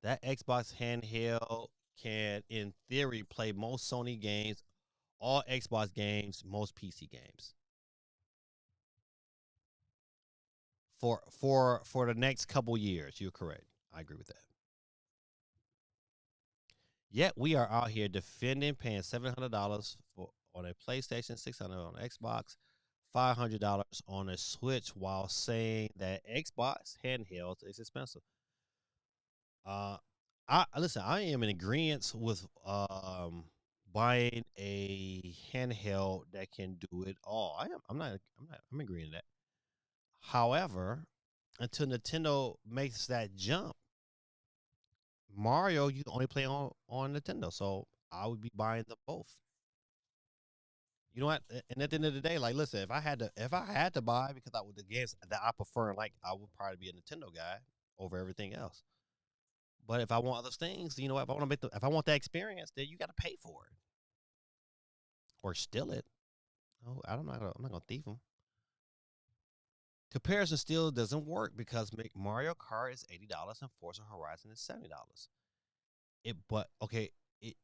that Xbox handheld can, in theory, play most Sony games, all Xbox games, most PC games. For the next couple years, you're correct. I agree with that. Yet we are out here defending paying $700 for on a PlayStation, $600 on Xbox, $500 on a Switch, while saying that Xbox handhelds is expensive. Uh, I listen. I am in agreement with buying a handheld that can do it all. I am. I'm not. I'm not. I'm agreeing to that. However, until Nintendo makes that jump, Mario you can only play on Nintendo. So I would be buying them both. You know what? And at the end of the day, like, listen, if I had to buy because I would the games that I prefer, like, I would probably be a Nintendo guy over everything else. But if I want other things, you know, if I want that experience, then you got to pay for it or steal it. Oh, I'm not gonna thief them. Comparison still doesn't work because Mario Kart is $80 and Forza Horizon is $70. It, but okay, it,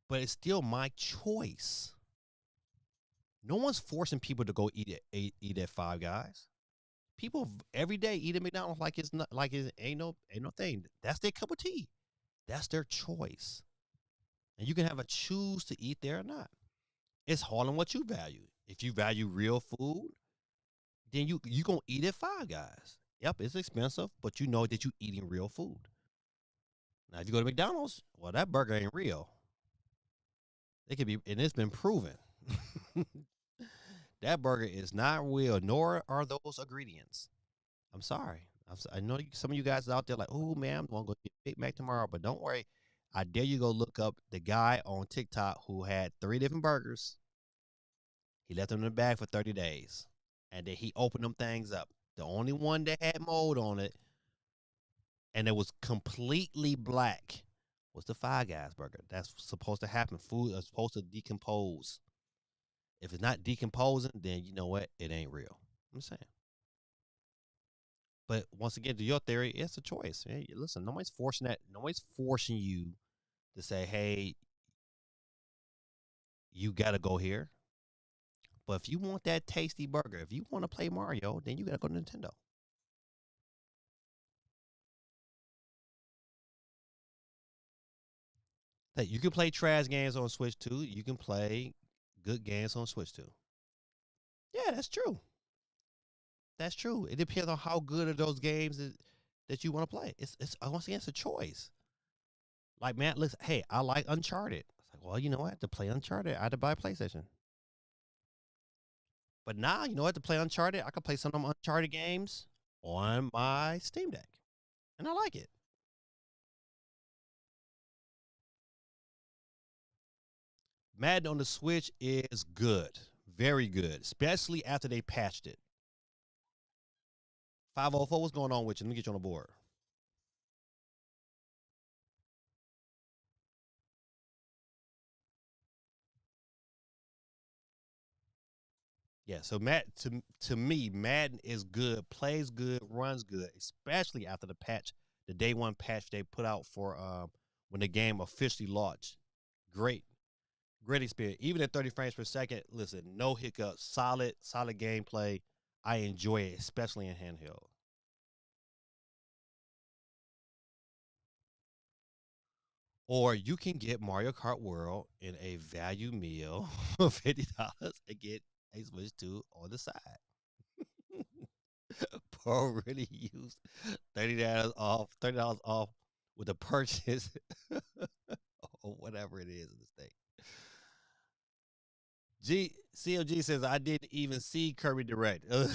but it's still my choice. No one's forcing people to go eat at Five Guys. People every day eat at McDonald's like it's not like it ain't no thing. That's their cup of tea. That's their choice, and you can have a choose to eat there or not. It's all in what you value. If you value real food, then you gonna eat at Five Guys. Yep, it's expensive, but you know that you eating real food. Now, if you go to McDonald's, well, that burger ain't real. It could be, and it's been proven. That burger is not real, nor are those ingredients. I'm sorry. I know some of you guys out there like, oh man, I'm gonna go get Big Mac tomorrow, but don't worry. I dare you go look up the guy on TikTok who had 3 different burgers. He left them in the bag for 30 days. And then he opened them things up. The only one that had mold on it, and it was completely black, was the Five Guys burger. That's supposed to happen. Food is supposed to decompose. If it's not decomposing, then you know what? It ain't real. I'm saying. But once again, to your theory, it's a choice. Hey, listen, nobody's forcing that. Nobody's forcing you to say, hey, you got to go here. But if you want that tasty burger, if you want to play Mario, then you got to go to Nintendo. Hey, you can play trash games on Switch 2. You can play good games on Switch 2. Yeah, that's true. That's true. It depends on how good are those games that you want to play. It's once again, it's a choice. Like, man, listen, hey, I like Uncharted. It's like, well, you know what? To play Uncharted, I had to buy a PlayStation. But now, you know what? To play Uncharted, I can play some of them Uncharted games on my Steam Deck. And I like it. Madden on the Switch is good, very good, especially after they patched it. 504, what's going on with you? Let me get you on the board. Yeah, so to me, Madden is good, plays good, runs good, especially after the patch, the day one patch they put out for when the game officially launched. Great experience. Even at 30 frames per second, listen, no hiccups, solid gameplay. I enjoy it, especially in handheld. Or you can get Mario Kart World in a value meal of $50 and get a Switch 2 on the side. Pro really used $30 off with a purchase or whatever it is in the state. CLG says I didn't even see Kirby Direct. I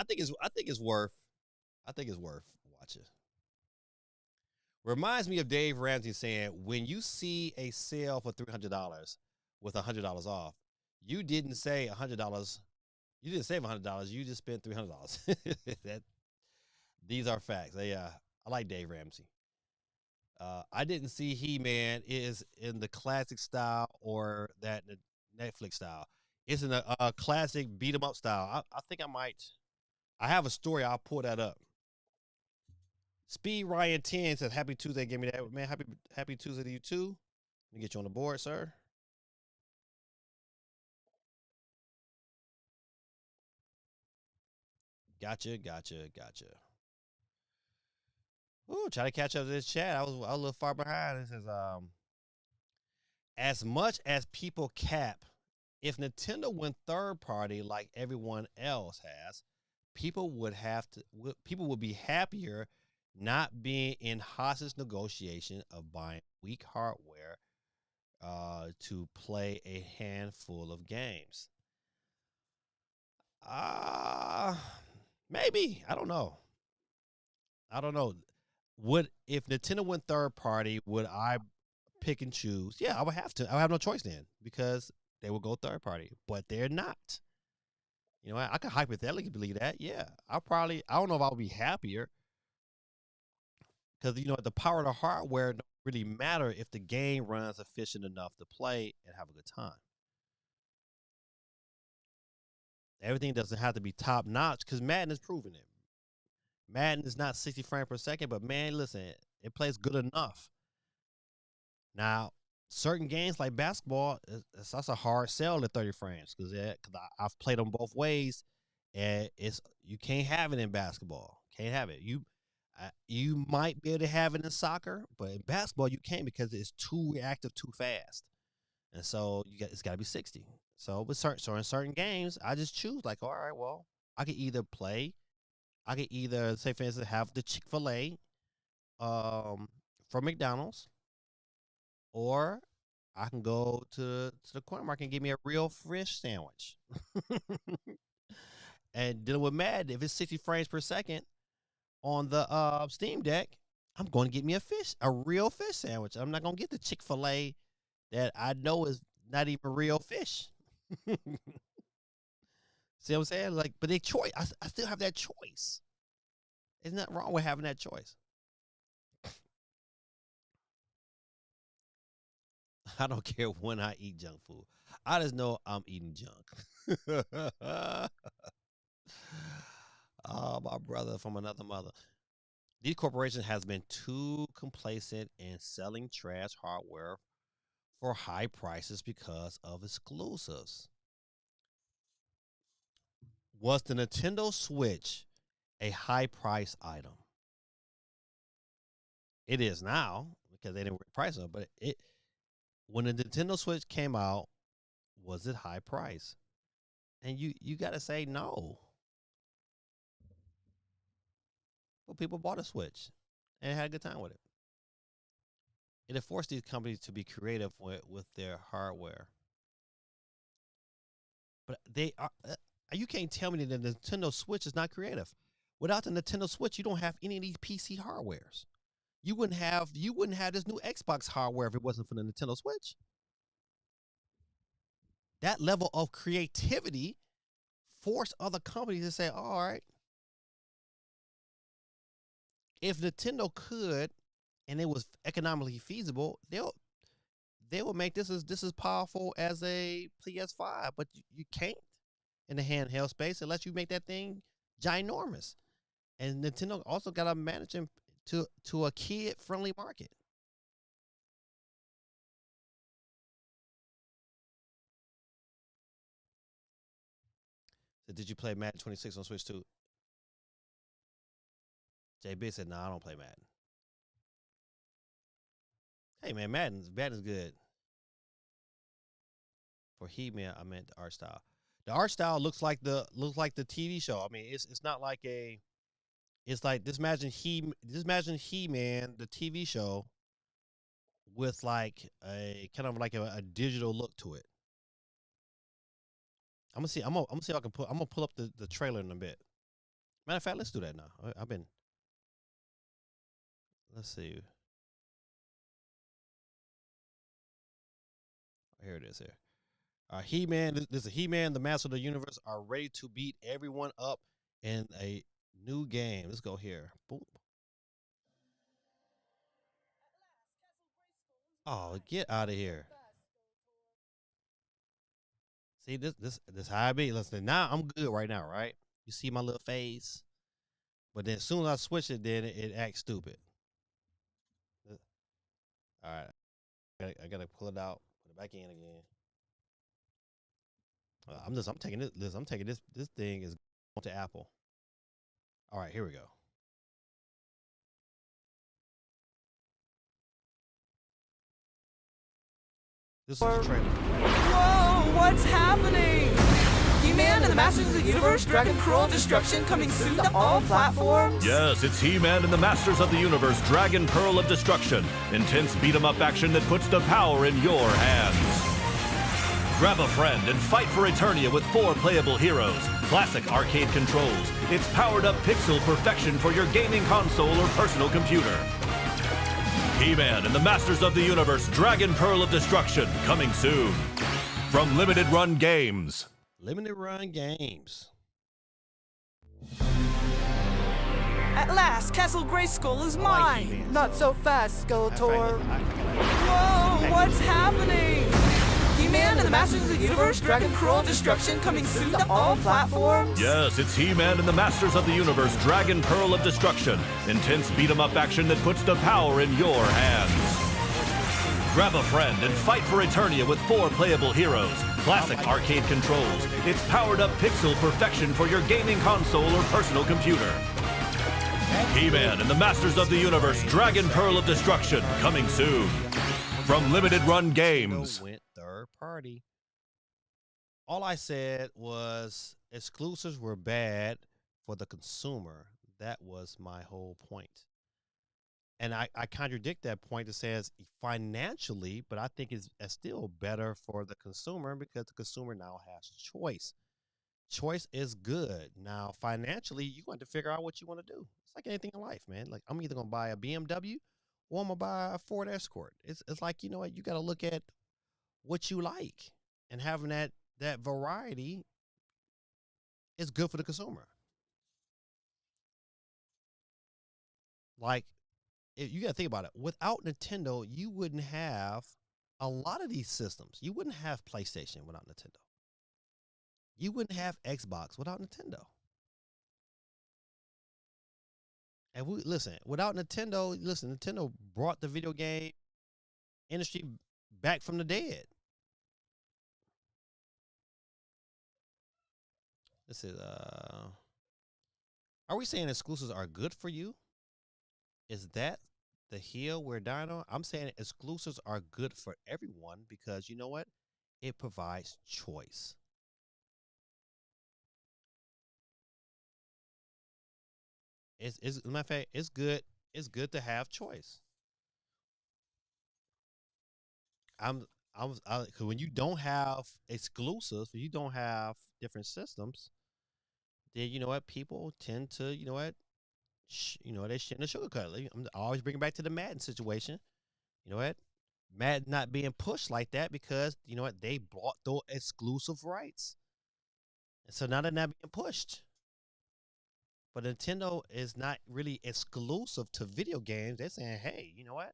think it's worth watching. Reminds me of Dave Ramsey saying, when you see a sale for $300 with $100 off, you didn't say $100. You didn't save $100. You just spent $300. These are facts. I like Dave Ramsey. I didn't see He-Man is in the classic style or that Netflix style. It's in a classic beat 'em up style. I think I might. I have a story. I'll pull that up. Speed Ryan 10 says, "Happy Tuesday." Give me that, man. Happy Tuesday to you too. Let me get you on the board, sir. Gotcha. Ooh, try to catch up to this chat. I was a little far behind. It says, as much as people cap, if Nintendo went third party like everyone else has, people would be happier not being in hostage negotiation of buying weak hardware to play a handful of games. Maybe. I don't know. If Nintendo went third party, would I pick and choose? Yeah, I would have to. I would have no choice then because they would go third party, but they're not. You know, I could hypothetically believe that. Yeah, I don't know if I would be happier because, the power of the hardware don't really matter if the game runs efficient enough to play and have a good time. Everything doesn't have to be top notch because Madden has proven it. Madden is not 60 frames per second, but man, listen, it plays good enough. Now, certain games like basketball, that's a hard sell at 30 frames because I've played them both ways, and you can't have it in basketball. Can't have it. You might be able to have it in soccer, but in basketball you can't because it's too reactive, too fast, and so it's got to be 60. So, in certain games, I just choose like, all right, well, I could either say, for instance, have the Chick-fil-A from McDonald's, or I can go to the corner market and get me a real fish sandwich. And dealing with Madden, if it's 60 frames per second on the Steam Deck, I'm going to get me a real fish sandwich. I'm not going to get the Chick-fil-A that I know is not even real fish. See what I'm saying? Like, but choice. I still have that choice. There's nothing wrong with having that choice. I don't care when I eat junk food. I just know I'm eating junk. Oh, my brother from another mother. These corporations has been too complacent in selling trash hardware for high prices because of exclusives. Was the Nintendo Switch a high price item? It is now because they didn't price it, but when the Nintendo Switch came out, was it high price? And you got to say no. Well, people bought a Switch and had a good time with it. It forced these companies to be creative with their hardware. But they are. You can't tell me that the Nintendo Switch is not creative. Without the Nintendo Switch, you don't have any of these PC hardwares. You wouldn't have this new Xbox hardware if it wasn't for the Nintendo Switch. That level of creativity forced other companies to say, all right, if Nintendo could and it was economically feasible, they will make this as powerful as a PS5, but you can't in the handheld space unless you make that thing ginormous. And Nintendo also got to manage them to a kid-friendly market. So did you play Madden 26 on Switch 2? JB said, "No, I don't play Madden." Hey man, Madden's good. For He-Man, I meant the art style. The art style looks like the TV show. I mean, it's not like a. It's like just imagine He-Man, the TV show, with like a kind of like a digital look to it. I'm gonna see. I'm gonna see if I can I'm gonna pull up the trailer in a bit. Matter of fact, let's do that now. Let's see. Here it is. Here. He-Man. This is He-Man, the Master of the Universe, are ready to beat everyone up in a new game. Let's go here. Boom. Oh, get out of here. See, this how I be. Listen, now I'm good right now, right? You see my little face? But then as soon as I switch it, then it acts stupid. All right. I gotta pull it out, put it back in again. I'm taking this. Listen, I'm taking this. This thing is going to Apple. All right, here we go. This is the trailer. Whoa, what's happening? He-Man and the Masters of the Universe, Dragon Pearl of Destruction, coming soon to all platforms? Yes, it's He-Man and the Masters of the Universe, Dragon Pearl of Destruction. Intense beat-em-up action that puts the power in your hands. Grab a friend and fight for Eternia with 4 playable heroes. Classic arcade controls. It's powered-up pixel perfection for your gaming console or personal computer. He-Man and the Masters of the Universe, Dragon Pearl of Destruction, coming soon. From Limited Run Games. Limited Run Games. At last, Castle Grayskull is mine! Not so fast, Skeletor. Whoa, what's happening? He-Man and the Masters of the Universe, Dragon Pearl of Destruction, coming soon to all platforms? Yes, it's He-Man and the Masters of the Universe, Dragon Pearl of Destruction. Intense beat-em-up action that puts the power in your hands. Grab a friend and fight for Eternia with 4 playable heroes. Classic arcade controls. It's powered-up pixel perfection for your gaming console or personal computer. He-Man and the Masters of the Universe, Dragon Pearl of Destruction, coming soon. From Limited Run Games. Went third party. All I said was exclusives were bad for the consumer. That was my whole point. And I contradict that point that says financially, but I think it's still better for the consumer because the consumer now has choice. Choice is good. Now, financially, you're going to figure out what you want to do. It's like anything in life, man. Like, I'm either going to buy a BMW or I'm going to buy a Ford Escort. It's like, you know what, you got to look at what you like. And having that variety is good for the consumer. Like, you got to think about it. Without Nintendo, you wouldn't have a lot of these systems. You wouldn't have PlayStation without Nintendo. You wouldn't have Xbox without Nintendo. And without Nintendo, Nintendo brought the video game industry back from the dead. This is are we saying exclusives are good for you? Is that the hill we're dying on? I'm saying exclusives are good for everyone because you know what? It provides choice. It's matter of fact, it's good. It's good to have choice. Cause when you don't have exclusives, when you don't have different systems, then you know what? People tend to, you know, they shouldn't have sugarcoat it. I always bring it back to the Madden situation. You know what? Madden not being pushed like that because, you know what, they bought those exclusive rights. And so now they're not being pushed. But Nintendo is not really exclusive to video games. They're saying, hey, you know what?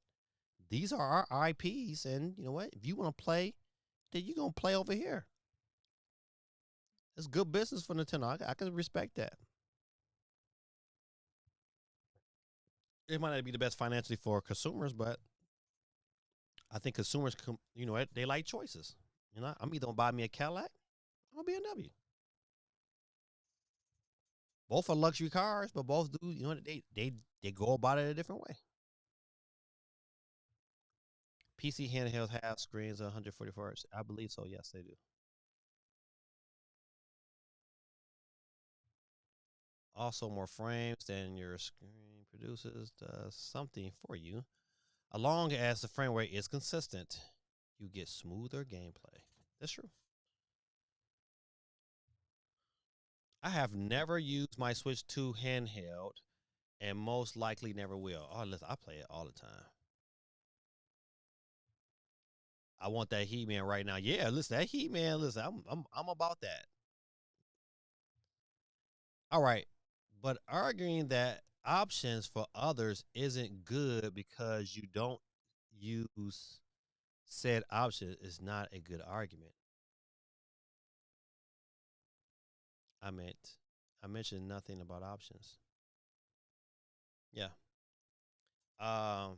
These are our IPs. And you know what? If you want to play, then you're going to play over here. It's good business for Nintendo. I can respect that. It might not be the best financially for consumers, but I think consumers, you know what? They like choices. You know, I'm either going to buy me a Cadillac or a BMW. Both are luxury cars, but both do, you know, they go about it a different way. PC handhelds have screens of 144 Hz. I believe so. Yes, they do. Also, more frames than your screen produces does something for you. As long as the frame rate is consistent, you get smoother gameplay. That's true. I have never used my Switch 2 handheld and most likely never will. Oh, listen, I play it all the time. I want that He-Man right now. Yeah, listen, that He-Man, listen, I'm about that. All right. But arguing that options for others isn't good because you don't use said option is not a good argument. I mentioned nothing about options. Yeah. I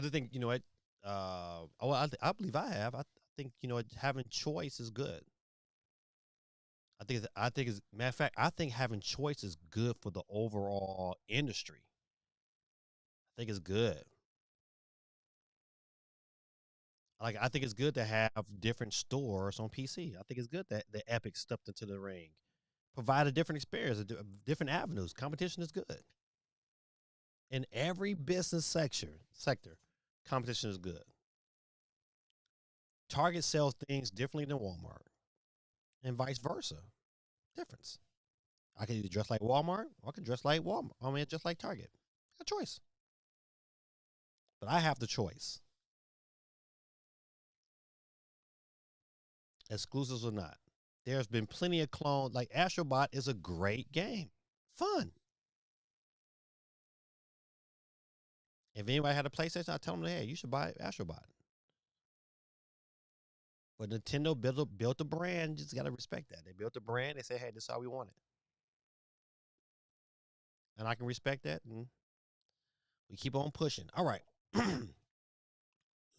do think, you know what, I believe I have. I think, you know, having choice is good. I think it's matter of fact, I think having choice is good for the overall industry. I think it's good. Like, I think it's good to have different stores on PC. I think it's good that the Epic stepped into the ring, provide a different experience, different avenues. Competition is good. In every business sector, competition is good. Target sells things differently than Walmart, and vice versa. Difference. I can either dress like Walmart or I can dress like Walmart. I mean, just like Target. A choice. But I have the choice. Exclusives or not. There's been plenty of clones. Like Astrobot is a great game. Fun. If anybody had a PlayStation, I'd tell them, hey, you should buy Astrobot. But Nintendo built a brand. You just got to respect that. They built a brand. They say, hey, this is how we want it. And I can respect that. And we keep on pushing. All right.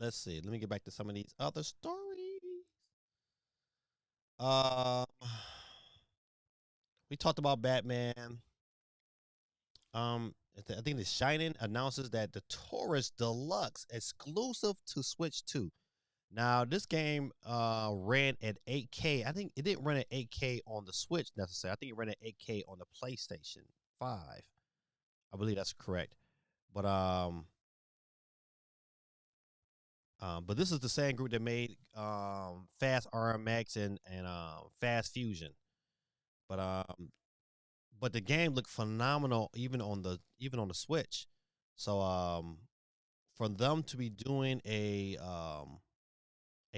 Let's see. Let me get back to some of these other stories. We talked about Batman. I think the Shining announces that the Taurus Deluxe exclusive to Switch 2. Now, this game ran at 8K. I think it didn't run at 8K on the Switch necessarily. I think it ran at 8K on the PlayStation 5. I believe that's correct. But this is the same group that made Fast RMX and Fast Fusion. But the game looked phenomenal even on the Switch. So for them to be doing a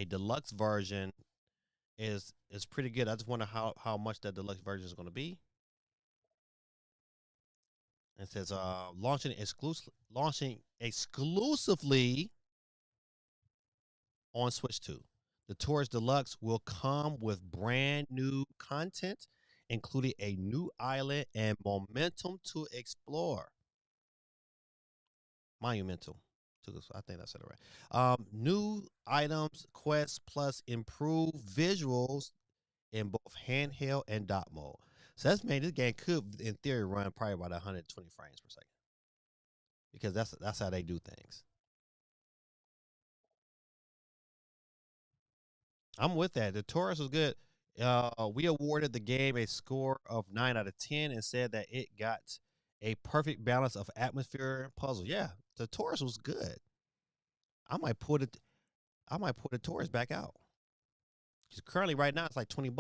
deluxe version is pretty good. I just wonder how much that deluxe version is going to be. It says launching exclusively on Switch 2. The Taurus Deluxe will come with brand new content, including a new island and momentum to explore. Monumental. I think I said it right. New items, quests, plus improved visuals in both handheld and dock mode. So that's made this game could, in theory, run probably about 120 frames per second. Because that's how they do things. I'm with that. The Taurus was good. We awarded the game a score of 9 out of 10 and said that it got a perfect balance of atmosphere and puzzle. Yeah, the Taurus was good. I might pull the Taurus back out. Because currently, right now, it's like $20.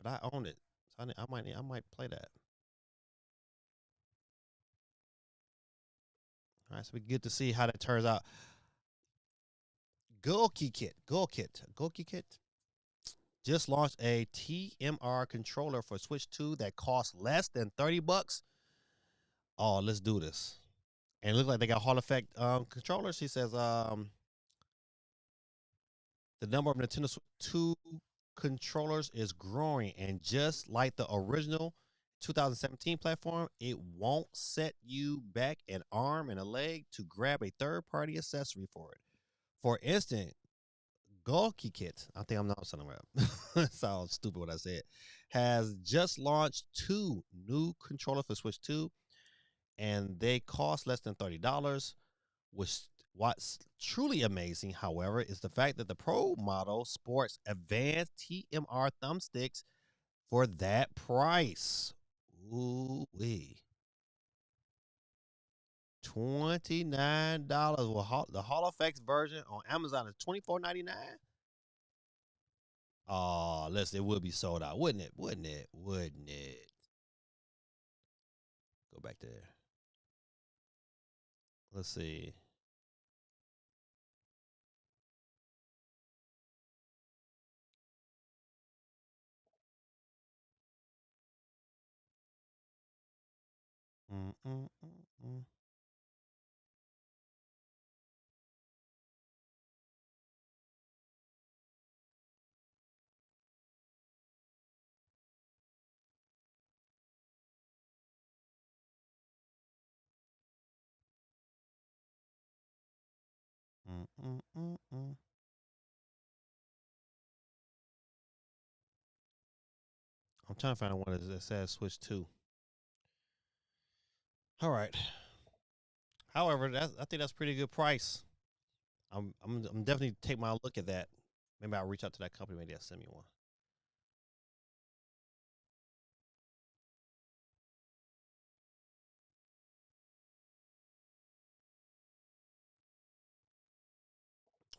But I own it. So I might play that. All right, so we get to see how that turns out. Goki Kit just launched a TMR controller for Switch 2 that costs less than $30. Oh, let's do this. And it looks like they got Hall effect controllers. He says the number of Nintendo 2 controllers is growing, and just like the original 2017 platform, it won't set you back an arm and a leg to grab a third-party accessory for it. For instance, Golki Kit, I think I'm not saying it right. Sounds stupid what I said, has just launched 2 new controllers for Switch 2, and they cost less than $30. What's truly amazing, however, is the fact that the Pro model sports advanced TMR thumbsticks for that price. Ooh-wee. $29. Well, the Hall Effects version on Amazon is $24.99. Oh, it would be sold out, wouldn't it? Wouldn't it? Go back there. Let's see. Mm-mm-mm-mm. Mm-mm-mm-mm. I'm trying to find one that says Switch 2. All right. However, I think that's a pretty good price. I'm definitely take my look at that. Maybe I'll reach out to that company. Maybe they'll send me one.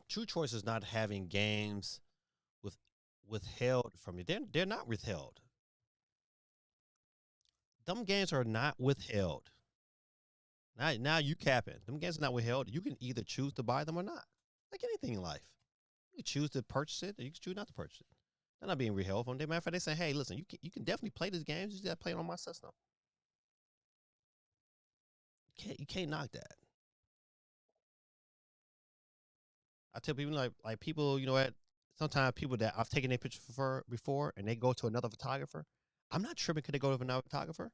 True Choice is not having games withheld from you. They're not withheld. Them games are not withheld. Now you capping. Them games are not withheld. You can either choose to buy them or not. Like anything in life. You can choose to purchase it or you can choose not to purchase it. They're not being withheld from them. Matter of fact, they say, hey, listen, you can definitely play these games. You just got to play it on my system. You can't knock that. I tell people like people, you know what? Sometimes people that I've taken their picture for before and they go to another photographer. I'm not tripping because they go to another photographer.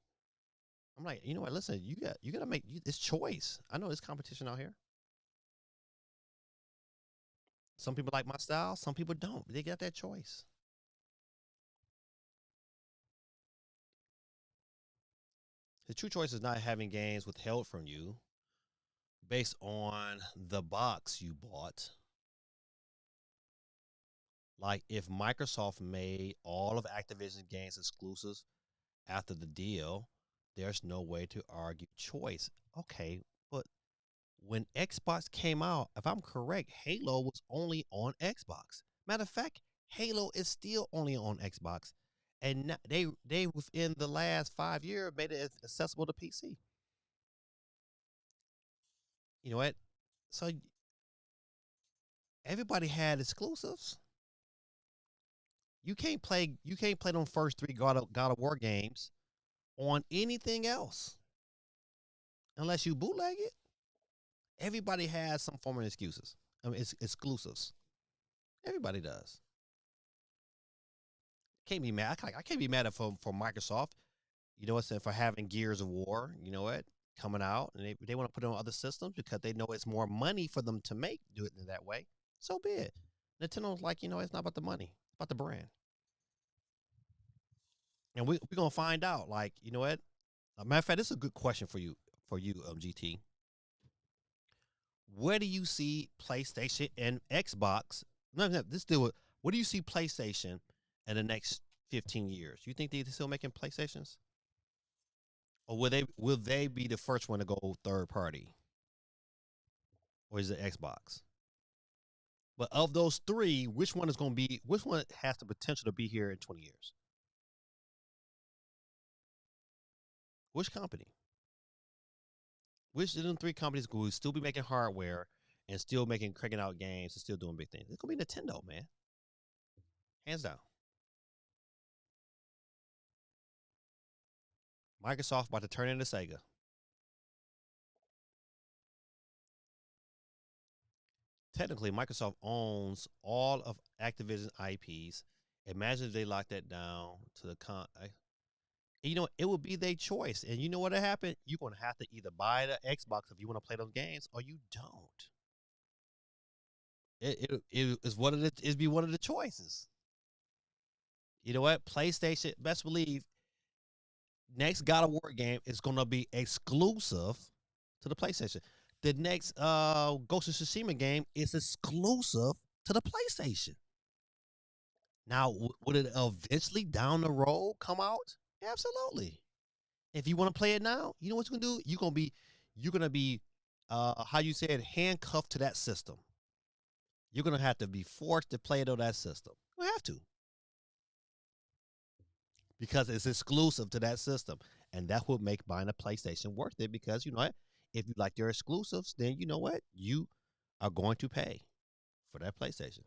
I'm like, you know what? Listen, you got to make this choice. I know there's competition out here. Some people like my style. Some people don't. They got that choice. The true choice is not having games withheld from you based on the box you bought. Like if Microsoft made all of Activision games exclusives after the deal, there's no way to argue choice. Okay, but when Xbox came out, if I'm correct, Halo was only on Xbox. Matter of fact, Halo is still only on Xbox, and they within the last 5 years made it accessible to PC. You know what? So everybody had exclusives. You can't play them first 3 God of War games on anything else unless you bootleg it. Everybody has some form of excuses. I mean, it's exclusives. Everybody does. Can't be mad. I can't be mad at for Microsoft. You know what? For having Gears of War. You know what? Coming out and they want to put it on other systems because they know it's more money for them to do it in that way. So be it. Nintendo's like, you know, it's not about the money. It's about the brand. And we're gonna find out. Like, you know what? Matter of fact, this is a good question for you, GT. Where do you see PlayStation and Xbox? No, this deal with. What do you see PlayStation in the next 15 years? You think they're still making PlayStations, or will they be the first one to go third party, or is it Xbox? But of those 3, which one is going to be? Which one has the potential to be here in 20 years? Which company? Which of them three companies will still be making hardware and still cranking out games and still doing big things? It's gonna be Nintendo, man. Hands down. Microsoft about to turn into Sega. Technically, Microsoft owns all of Activision IPs. Imagine if they lock that down to the you know, it would be their choice. And you know what happened? You're gonna have to either buy the Xbox if you want to play those games, or you don't. It is one of the it'd be one of the choices. You know what? PlayStation, best believe, next God of War game is gonna be exclusive to the PlayStation. The next Ghost of Tsushima game is exclusive to the PlayStation. Now, would it eventually down the road come out? Absolutely. If you want to play it now, you know what you're gonna do? You're gonna be how you said, handcuffed to that system. You're gonna have to be forced to play it on that system. You have to. Because it's exclusive to that system. And that would make buying a PlayStation worth it, because you know what? If you like their exclusives, then you know what? You are going to pay for that PlayStation.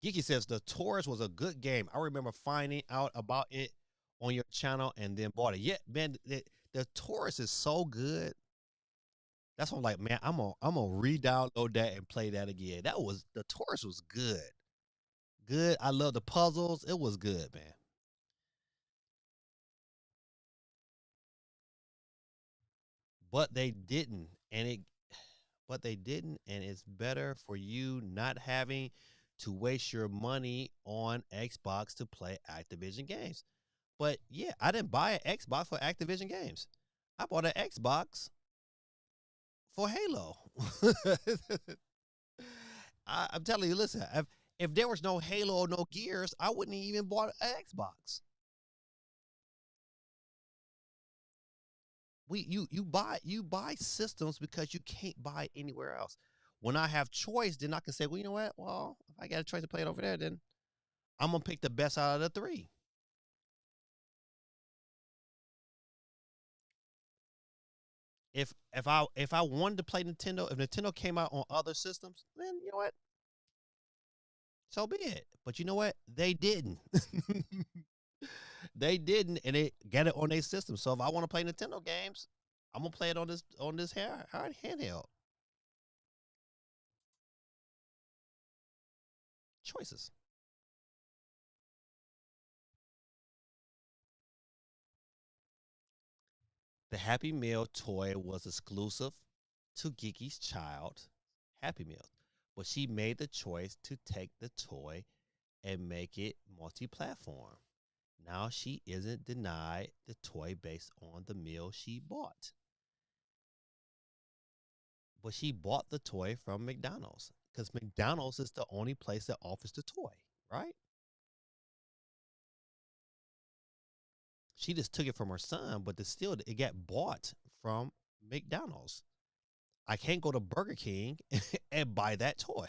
Geeky says the Taurus was a good game. I remember finding out about it on your channel and then bought it. Yeah, man, the Taurus is so good. That's why I'm like, man, I'm gonna re-download that and play that again. The Taurus was good. Good. I love the puzzles. It was good, man. But they didn't, and it's better for you not having to waste your money on Xbox to play Activision games. But yeah, I didn't buy an Xbox for Activision games. I bought an Xbox for Halo. I'm telling you, listen, if there was no Halo or no Gears, I wouldn't even bought an Xbox. You buy systems because you can't buy anywhere else. When I have choice, then I can say, well, you know what? Well, if I got a choice to play it over there, then I'm gonna pick the best out of the three. If I wanted to play Nintendo, if Nintendo came out on other systems, then you know what? So be it. But you know what? They didn't. They didn't, and they got it on their system. So if I want to play Nintendo games, I'm gonna play it on this handheld. Choices. The Happy Meal toy was exclusive to Geeky's child Happy Meals, but she made the choice to take the toy and make it multi-platform. Now she isn't denied the toy based on the meal she bought. But she bought the toy from McDonald's because McDonald's is the only place that offers the toy, right? She just took it from her son, but it got bought from McDonald's. I can't go to Burger King and buy that toy.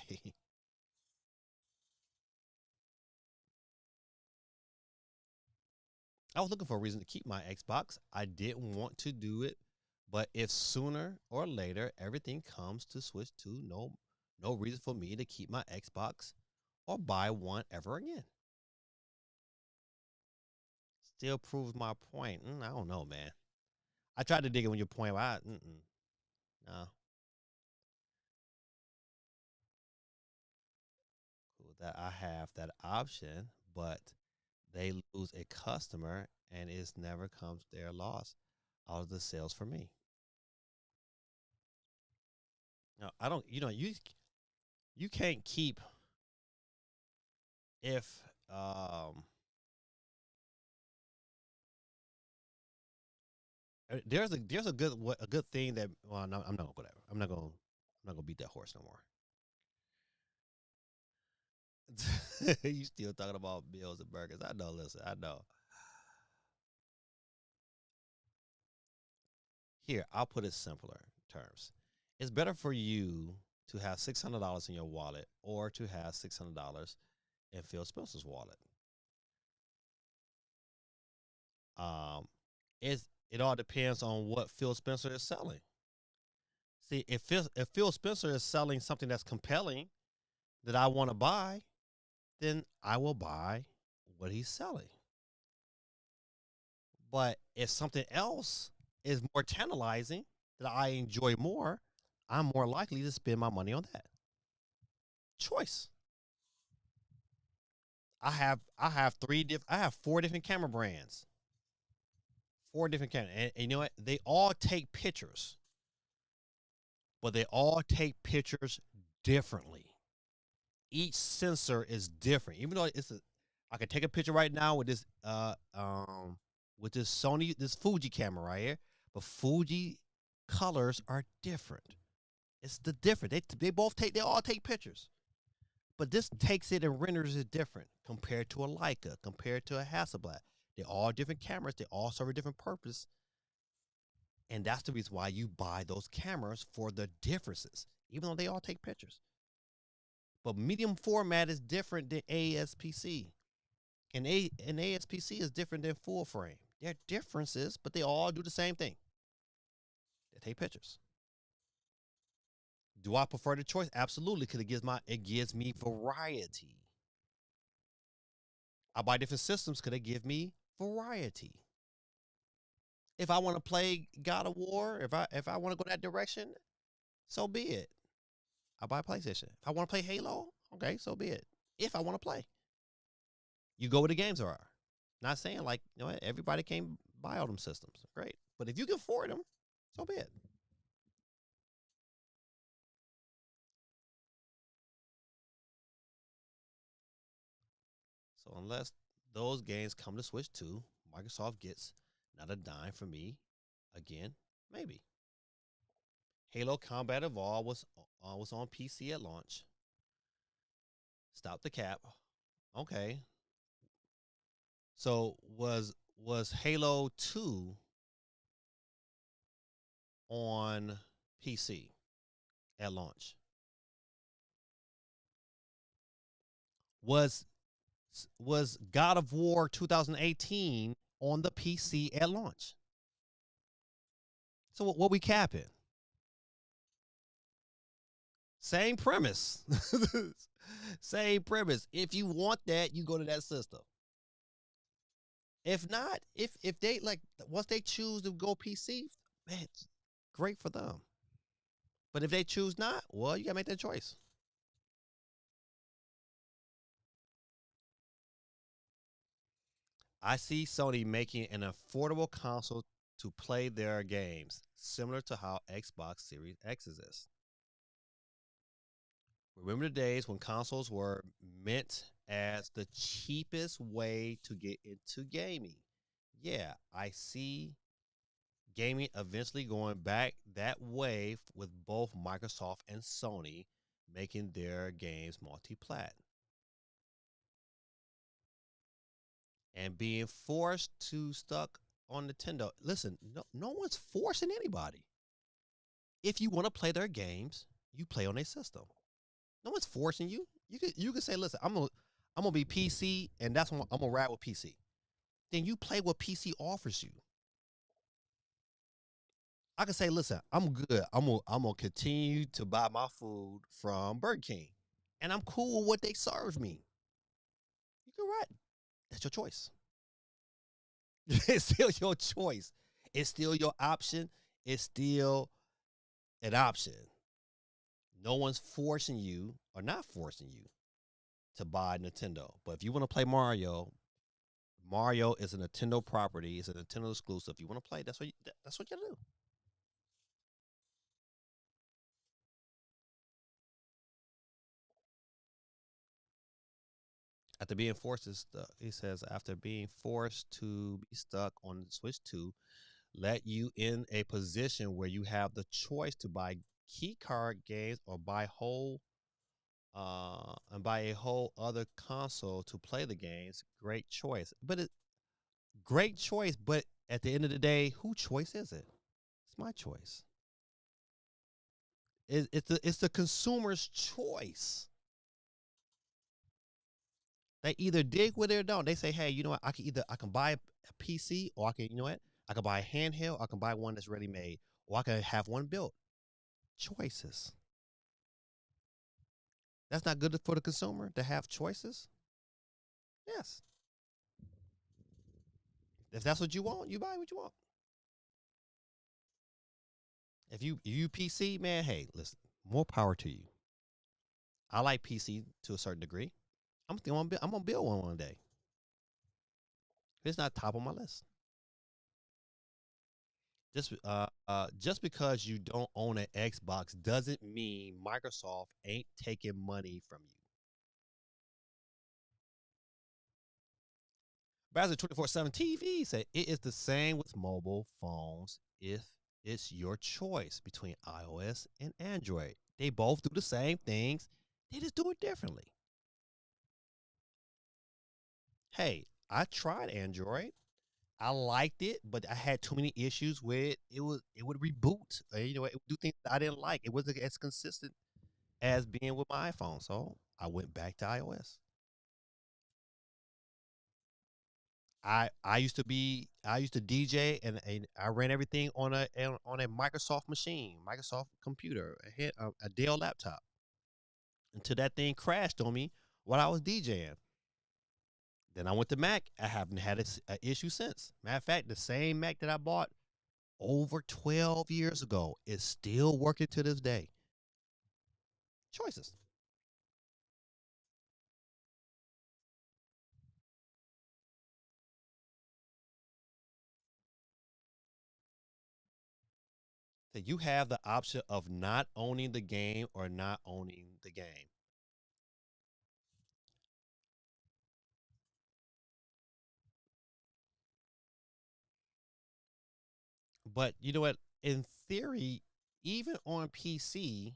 I was looking for a reason to keep my Xbox. I didn't want to do it, but if sooner or later everything comes to Switch 2, no reason for me to keep my Xbox or buy one ever again. Still proves my point. I don't know, man. I tried to dig in on your point, but no. Cool that I have that option, but they lose a customer and it's never comes their loss out of the sales for me. No, I don't. You can't keep if there's a good thing that no, I'm not gonna go there. I'm not gonna beat that horse no more. You still talking about bills and burgers? I know. Listen, I know. Here, I'll put it simpler terms. It's better for you to have $600 in your wallet or to have $600 in Phil Spencer's wallet. Um, it's it all depends on what Phil Spencer is selling. See, if Phil Spencer is selling something that's compelling that I want to buy, then I will buy what he's selling. But if something else is more tantalizing that I enjoy more, I'm more likely to spend my money on that. Choice. I have 4 different camera brands. 4 different cameras. And you know what? They all take pictures. But they all take pictures differently. Each sensor is different. Even though I can take a picture right now with this Sony, this Fuji camera right here, but Fuji colors are different. It's the different. They all take pictures. But this takes it and renders it different compared to a Leica, compared to a Hasselblad. They're all different cameras. They all serve a different purpose. And that's the reason why you buy those cameras, for the differences, even though they all take pictures. But medium format is different than ASPC. And ASPC is different than full frame. There are differences, but they all do the same thing. They take pictures. Do I prefer the choice? Absolutely, because it gives me variety. I buy different systems because they give me variety. If I want to play God of War, if I want to go that direction, so be it. I buy PlayStation. If I want to play Halo, okay, so be it. If I want to play, you go where the games are. Not saying like, you know, everybody can't buy all them systems. Great, but if you can afford them, so be it. So unless those games come to Switch 2, Microsoft gets not a dime from me. Again, maybe. Halo Combat Evolved was on PC at launch. Stop the cap. Okay. So was Halo 2 on PC at launch? Was God of War 2018 on the PC at launch? So what we capping? Same premise. Same premise. If you want that, you go to that system. If not, if they like, once they choose to go PC, man, great for them. But if they choose not, well, you gotta make that choice. I see Sony making an affordable console to play their games, similar to how Xbox Series X exists. Remember the days when consoles were meant as the cheapest way to get into gaming? Yeah, I see gaming eventually going back that way with both Microsoft and Sony making their games multi-plat. And being forced to stuck on Nintendo. Listen, no one's forcing anybody. If you want to play their games, you play on their system. No one's forcing you. You can say, listen, I'm gonna be PC, and that's what I'm gonna ride with PC. Then you play what PC offers you. I can say, listen, I'm good. I'm gonna continue to buy my food from Burger King, and I'm cool with what they serve me. You can ride. That's your choice. It's still your choice. It's still your option. It's still an option. No one's forcing you or not forcing you to buy Nintendo. But if you want to play Mario is a Nintendo property. It's a Nintendo exclusive. If you want to play, that's what you gotta do. After being forced he says, after being forced to be stuck on Switch 2, let you in a position where you have the choice to buy key card games or buy a whole other console to play the games. Great choice. But great choice, but at the end of the day, whose choice is it? It's my choice. It's the consumer's choice. They either dig with it or don't. They say, hey, you know what? I can buy a PC, or I can, you know what? I can buy a handheld. I can buy one that's ready made, or I can have one built. Choices. That's not good for the consumer to have choices. Yes. If that's what you want, you buy what you want. If you PC, man, hey, listen, more power to you. I like PC to a certain degree. I'm gonna build one day. It's not top on my list. Just because you don't own an Xbox doesn't mean Microsoft ain't taking money from you. Browser 24/7 TV said it is the same with mobile phones if it's your choice between iOS and Android. They both do the same things. They just do it differently. Hey, I tried Android. I liked it, but I had too many issues with it. It would reboot. It would do things I didn't like. It wasn't as consistent as being with my iPhone. So I went back to iOS. I used to DJ and I ran everything on a Microsoft machine, Microsoft computer, a Dell laptop, until that thing crashed on me while I was DJing. Then I went to Mac. I haven't had an issue since. Matter of fact, the same Mac that I bought over 12 years ago is still working to this day. Choices. So you have the option of not owning the game or not owning the game. But you know what? In theory, even on PC,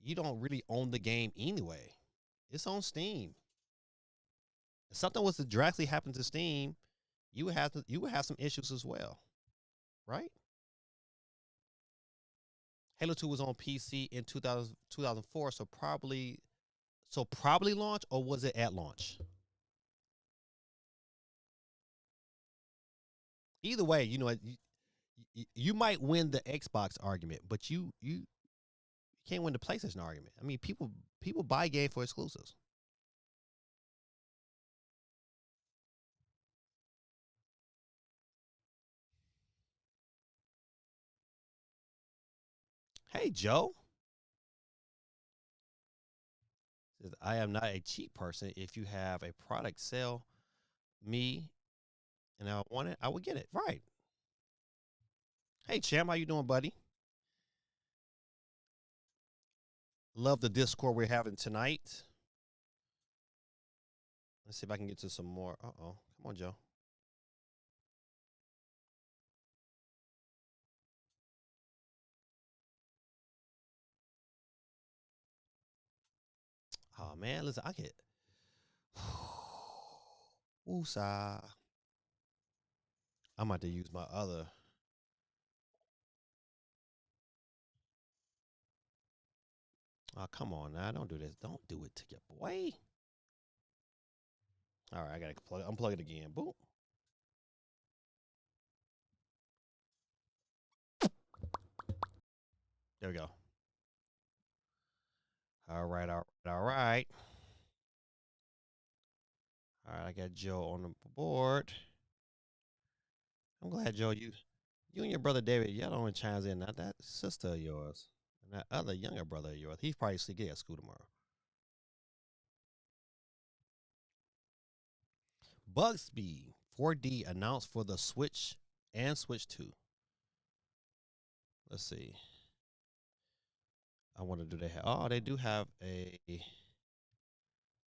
you don't really own the game anyway. It's on Steam. If something was to drastically happen to Steam, you would have some issues as well, right? Halo 2 was on PC in 2004, so probably launch, or was it at launch? Either way, you know what, you might win the Xbox argument, but you can't win the PlayStation argument. I mean, people buy games for exclusives. Hey, Joe. Says, I am not a cheap person. If you have a product, sell me, and I want it, I will get it. Right. Hey, Champ, how you doing, buddy? Love the Discord we're having tonight. Let's see if I can get to some more. Uh-oh. Come on, Joe. Oh, man, listen, I get... Woosah. I'm about to use my other... Oh, come on now. Don't do this. Don't do it to your boy. All right, I got to unplug it again. Boom. There we go. All right. All right. All right, I got Joe on the board. I'm glad, Joe, you and your brother David, y'all don't chime in. Not that sister of yours. And that other younger brother of yours. He's probably sick at school tomorrow. Bugsby 4D announced for the Switch and Switch 2. Let's see. I wonder, do they have... Oh, they do have a...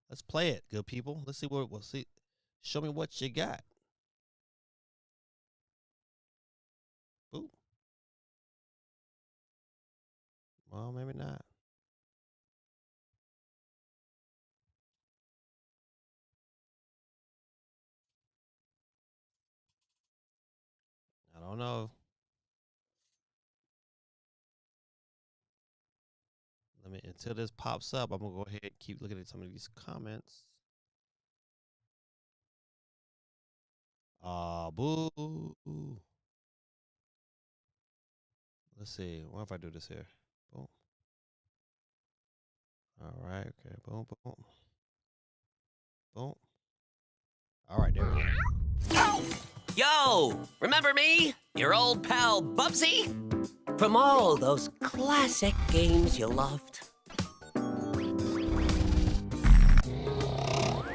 Let's play it, good people. Let's see what we'll see. Show me what you got. Ooh. Well, maybe not. I don't know. Let me, until this pops up, I'm gonna go ahead and keep looking at some of these comments. Boo. Let's see. What if I do this here? Boom. All right. Okay. Boom. Boom. Boom. All right. There we go. Yo, remember me? Your old pal Bubsy? From all those classic games you loved.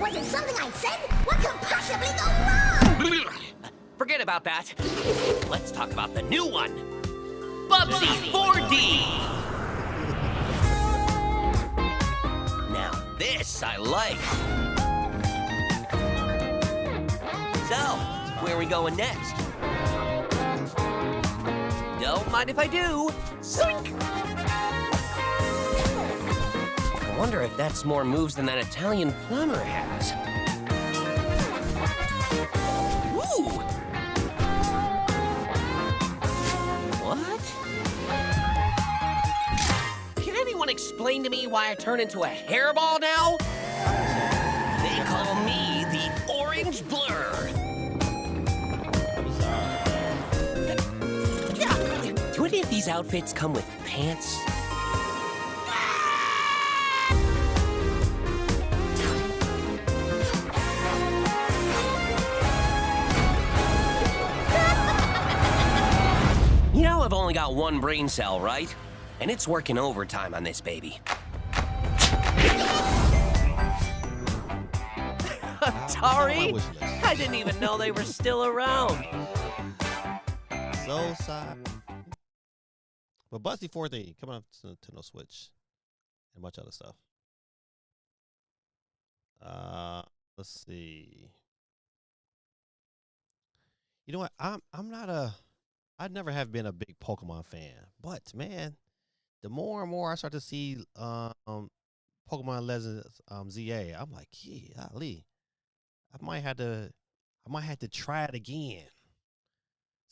Was it something I said? What could possibly go wrong? Forget about that. Let's talk about the new one. Bubsy 4D! Now this I like. So, where are we going next? Don't mind if I do. Zoink! I wonder if that's more moves than that Italian plumber has. Ooh! What? Can anyone explain to me why I turn into a hairball now? They call me the Orange Blur. Do any of these outfits come with pants? You know I've only got one brain cell, right? And it's working overtime on this baby. Atari? I didn't even know they were still around. So sad. But Bubsy 4D coming up to Nintendo Switch and much other stuff. Let's see. You know what? I never have been a big Pokemon fan, but man, the more and more I start to see Pokemon Legends ZA, I'm like, yeah, Ali, I might have to try it again.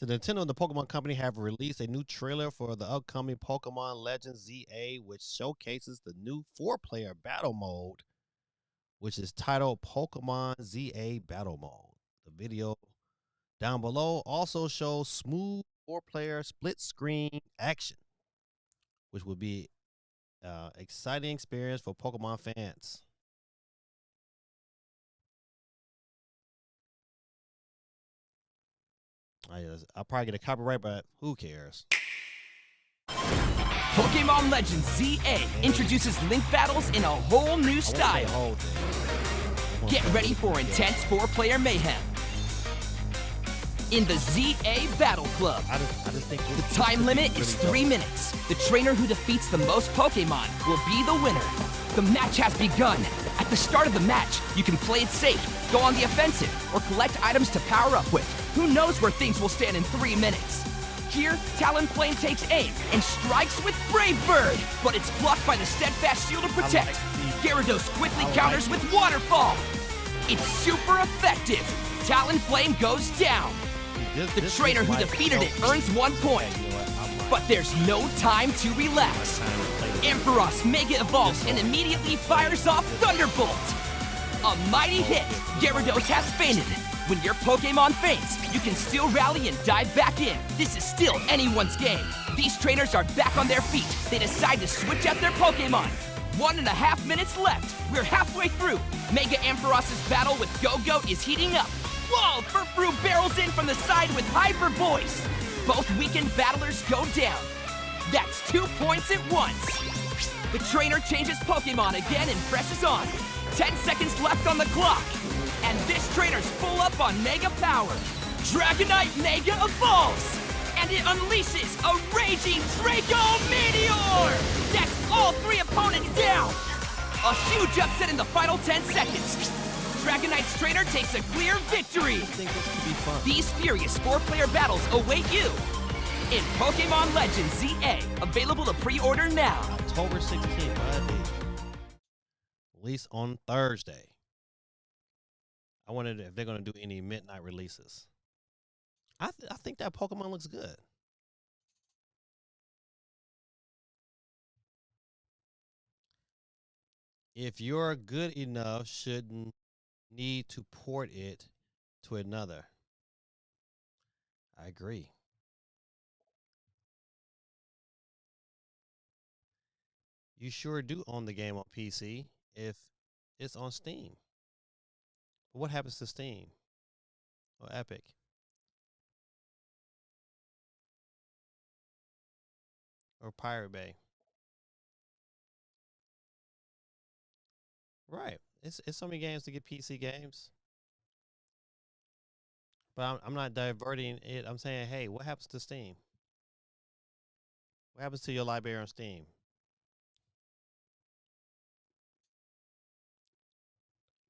So Nintendo and the Pokemon Company have released a new trailer for the upcoming Pokemon Legends ZA, which showcases the new 4-player battle mode, which is titled Pokemon ZA Battle Mode. The video down below also shows smooth 4-player split-screen action, which would be exciting experience for Pokemon fans. I'll probably get a copyright, but who cares? Pokemon Legends ZA introduces link battles in a whole new style. Get ready for intense 4-player mayhem. In the ZA Battle Club, the time limit is 3 minutes. The trainer who defeats the most Pokemon will be the winner. The match has begun. At the start of the match, you can play it safe, go on the offensive, or collect items to power up with. Who knows where things will stand in 3 minutes? Here, Talonflame takes aim and strikes with Brave Bird, but it's blocked by the Steadfast Shield to protect. Gyarados quickly counters with Waterfall. It's super effective. Talonflame goes down. The trainer who defeated it earns 1 point. But there's no time to relax. Ampharos Mega evolves and immediately fires off Thunderbolt. A mighty hit. Gyarados has fainted. When your Pokemon faints, you can still rally and dive back in. This is still anyone's game. These trainers are back on their feet. They decide to switch out their Pokemon. 1.5 minutes left. We're halfway through. Mega Ampharos' battle with Go-Go is heating up. Whoa! Furfrou barrels in from the side with Hyper Voice. Both weakened battlers go down. That's 2 points at once. The trainer changes Pokemon again and presses on. 10 seconds left on the clock. And this trainer's full up on Mega Power. Dragonite Mega evolves. And it unleashes a raging Draco Meteor. That's all 3 opponents down. A huge upset in the final 10 seconds. Dragonite's trainer takes a clear victory. These furious 4-player battles await you in Pokemon Legends ZA, available to pre-order now. October 16th, buddy. Release on Thursday. I wondered if they're going to do any midnight releases. I think that Pokemon looks good. If you're good enough, shouldn't need to port it to another. I agree. You sure do own the game on PC if it's on Steam. But what happens to Steam or Epic? Or Pirate Bay? Right. It's so many games to get PC games. But I'm not diverting it. I'm saying, hey, what happens to Steam? What happens to your library on Steam?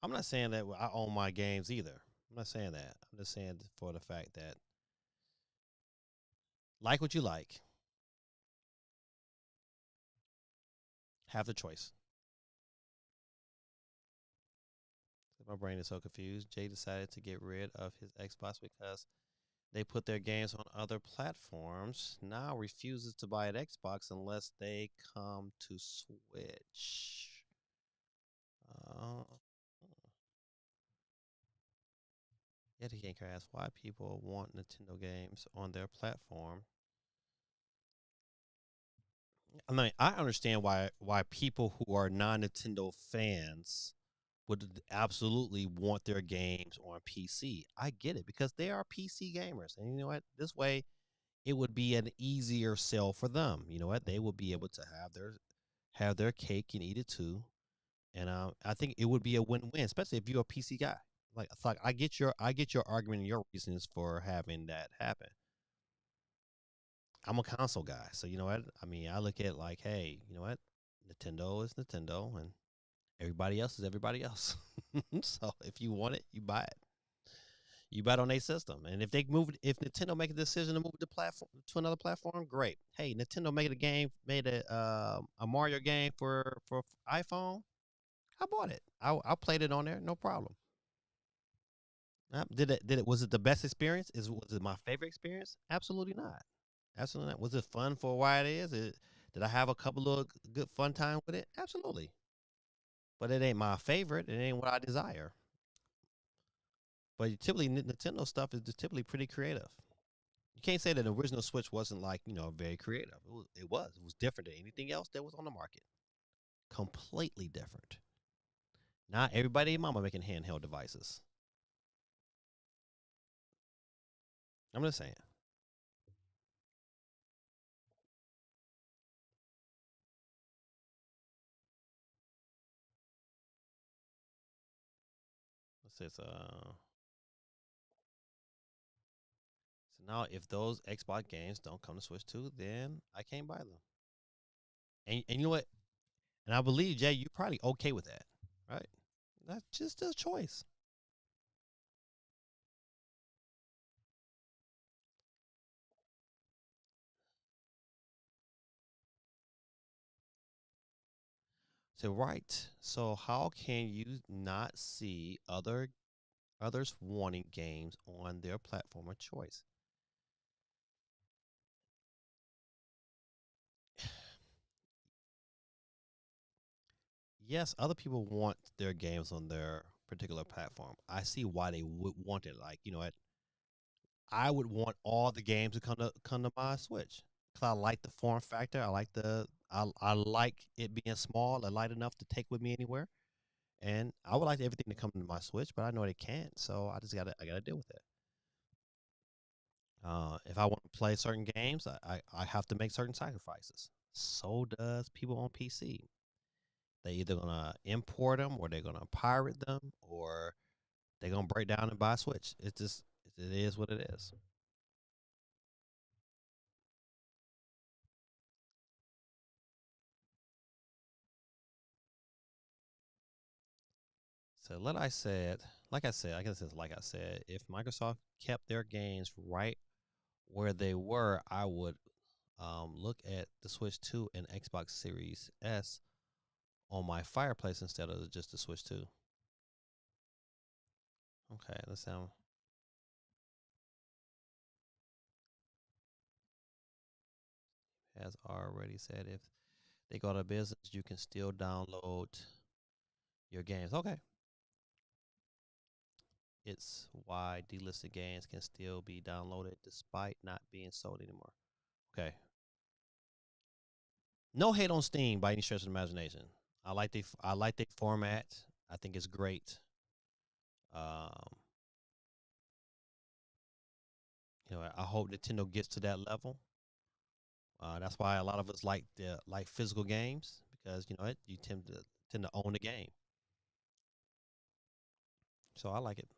I'm not saying that I own my games either. I'm not saying that. I'm just saying for the fact that like what you like, have the choice. My brain is so confused. Jay decided to get rid of his Xbox because they put their games on other platforms. Now refuses to buy an Xbox unless they come to Switch. Yet he can't ask why people want Nintendo games on their platform. I mean, I understand why people who are non-Nintendo fans would absolutely want their games on PC. I get it because they are PC gamers, and you know what? This way, it would be an easier sell for them. You know what? They would be able to have their cake and eat it too. And I think it would be a win-win, especially if you're a PC guy. Like, it's like I get your argument and your reasons for having that happen. I'm a console guy, so you know what? I mean, I look at it like, hey, you know what? Nintendo is Nintendo, and everybody else is everybody else. So if you want it, you buy it. You buy it on a system, and if if Nintendo make a decision to move the platform to another platform, great. Hey, Nintendo made a Mario game for iPhone. I bought it. I played it on there, no problem. Was it the best experience? Was it my favorite experience? Absolutely not. Absolutely not. Was it fun for why it is? Did I have a couple of good fun time with it? Absolutely. But it ain't my favorite. It ain't what I desire. But typically, Nintendo stuff is just typically pretty creative. You can't say that the original Switch wasn't like very creative. It was. It was different than anything else that was on the market. Completely different. Not everybody and mama making handheld devices. I'm just saying. What's this? So now, if those Xbox games don't come to Switch 2, then I can't buy them. And you know what? And I believe, Jay, you're probably okay with that, right? That's just a choice. So right. So how can you not see others wanting games on their platform of choice? Yes, other people want their games on their particular platform. I see why they would want it. Like, you know what? I would want all the games to come to my Switch because I like the form factor. I like it being small and light enough to take with me anywhere. And I would like everything to come to my Switch, but I know they can't, so I gotta deal with it. If I want to play certain games, I have to make certain sacrifices. So does people on PC. They either gonna import them or they're gonna pirate them or they're gonna break down and buy a Switch. It is what it is. So I guess it's like I said, if Microsoft kept their games right where they were, I would look at the Switch 2 and Xbox Series S on my fireplace instead of just the Switch 2. Okay, let's sound has already said if they go to business, you can still download your games. Okay. it's why delisted games can still be downloaded despite not being sold anymore. Okay. No hate on Steam by any stretch of the imagination. I like the format. I think it's great. I hope Nintendo gets to that level. That's why a lot of us like physical games because you tend to own the game. So I like it.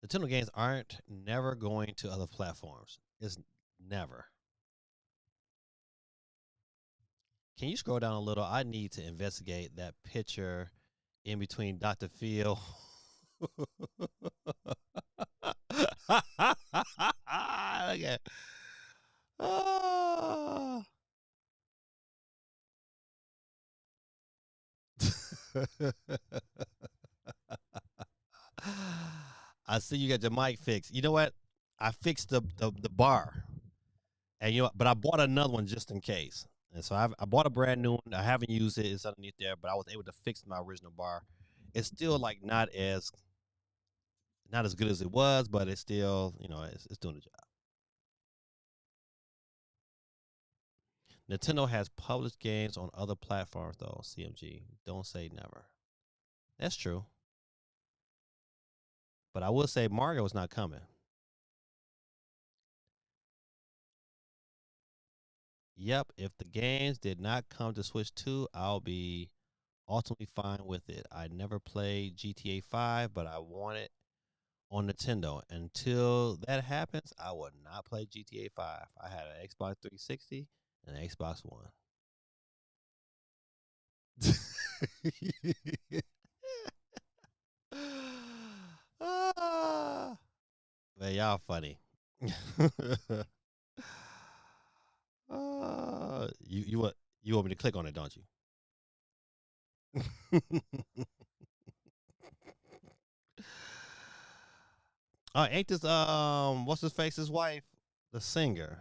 Nintendo games aren't never going to other platforms. It's never. Can you scroll down a little? I need to investigate that picture in between Dr. Phil. Look at. I see you got your mic fixed. You know what? I fixed the bar, and but I bought another one just in case. And so I bought a brand new one. I haven't used it. It's underneath there, but I was able to fix my original bar. It's still like not as good as it was, but it's still it's doing the job. Nintendo has published games on other platforms though. CMG, don't say never. That's true. But I will say Mario is not coming. Yep, if the games did not come to Switch 2, I'll be ultimately fine with it. I never played GTA 5, but I want it on Nintendo. Until that happens, I would not play GTA 5. I had an Xbox 360 and an Xbox One. Man, y'all funny. You want me to click on it, don't you? Ain't this what's his face's wife? The singer.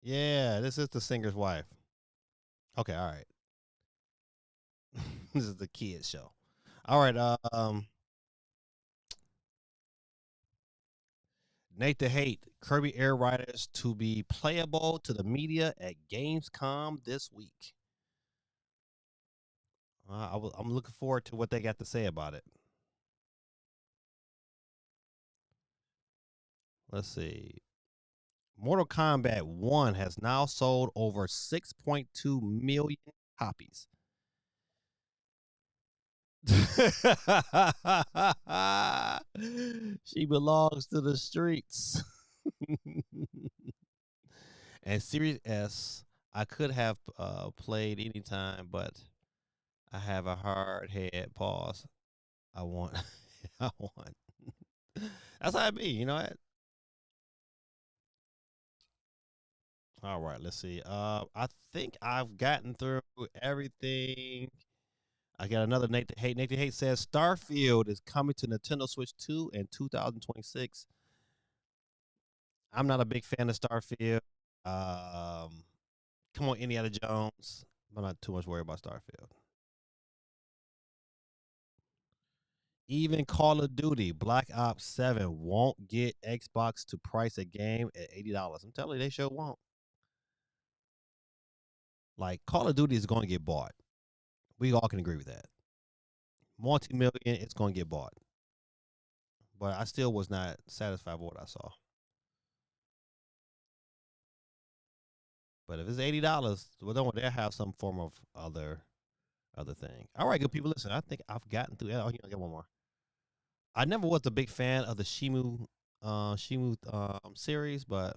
Yeah, this is the singer's wife. Okay, all right. This is the kids show. All right, Nate the Hate, Kirby Air Riders to be playable to the media at Gamescom this week. I'm looking forward to what they got to say about it. Let's see. Mortal Kombat 1 has now sold over 6.2 million copies. She belongs to the streets. And Series S, I could have played anytime, but I have a hard head. Pause. I want. I want. That's how it be, you know what? All right, let's see. I think I've gotten through everything. I got another Nate the Hate. Nate the Hate says Starfield is coming to Nintendo Switch 2 in 2026. I'm not a big fan of Starfield. Come on, Indiana Jones. I'm not too much worried about Starfield. Even Call of Duty Black Ops 7 won't get Xbox to price a game at $80. I'm telling you, they sure won't. Like, Call of Duty is going to get bought. We all can agree with that. Multi-million, it's going to get bought. But I still was not satisfied with what I saw. But if it's $80, well, don't they have some form of other thing. All right, good people. Listen, I think I've gotten through. Oh, I got one more. I never was a big fan of the Shimu series, but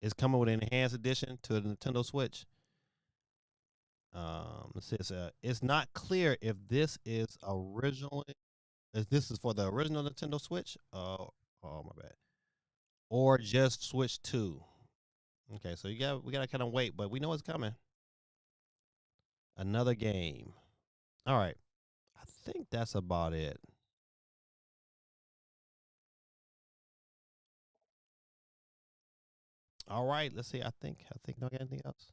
it's coming with an enhanced edition to the Nintendo Switch. It says it's not clear if this is for the original Nintendo Switch. Oh my bad. Or just Switch 2. Okay, so we gotta kind of wait, but we know it's coming. Another game. All right. I think that's about it. All right, let's see. I think don't get anything else.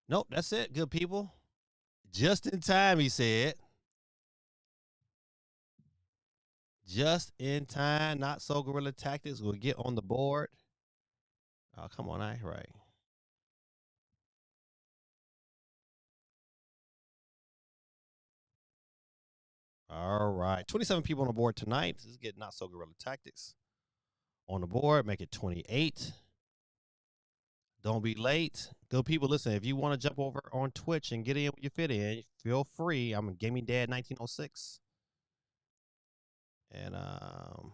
Nope, that's it. Good people. Just in time, he said. Just in time. Not so guerrilla tactics will get on the board. Oh, come on, I right. All right. 27 people on the board tonight. This is getting not so guerrilla tactics on the board. Make it 28. Don't be late. Good people, listen, if you want to jump over on Twitch and get in where you fit in, feel free. I'm Gaming Dad 1906. And all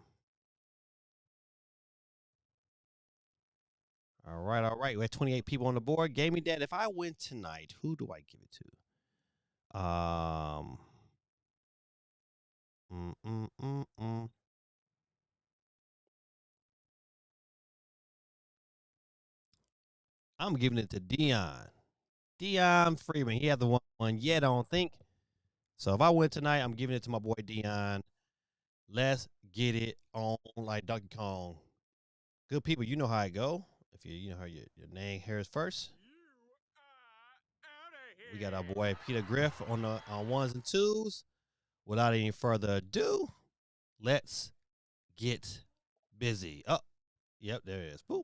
right. We have 28 people on the board. Gaming Dad, if I win tonight, who do I give it to? I'm giving it to Dion. Dion Freeman. He had the one yet, I don't think. So if I win tonight, I'm giving it to my boy Dion. Let's get it on like Donkey Kong. Good people, you know how I go. If you know how your name here is first. We got our boy Peter Griff on the ones and twos. Without any further ado, let's get busy. Oh, yep, there it is. Boop.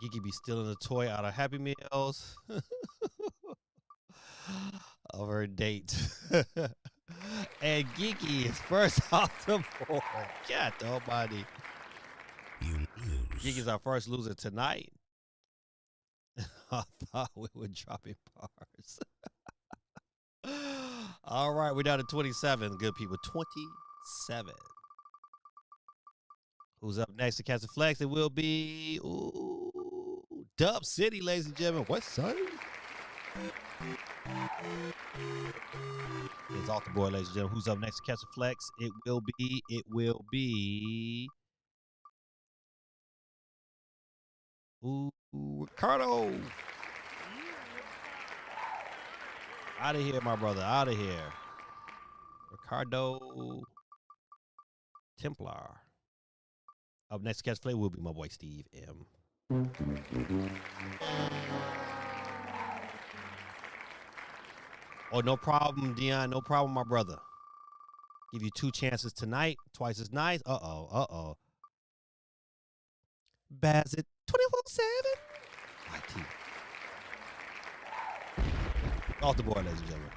Geeky be stealing the toy out of Happy Meals of her date. And Geeky is first off the board. God almighty. You lose. Geeky's our first loser tonight. I thought we were dropping bars. All right, we're down to 27. Good people, 27. Who's up next to catch the flex? It will be Dub City, ladies and gentlemen. What's up? It's off the board, ladies and gentlemen. Who's up next to catch the flex? It will be Ricardo. Out of here, my brother. Out of here. Ricardo Templar. Up next to catch play will be my boy Steve M. Oh, no problem, Dion. No problem, my brother. Give you 2 chances tonight. Twice as nice. Uh-oh. Bassett 24/7. IT. Off the board, ladies and gentlemen.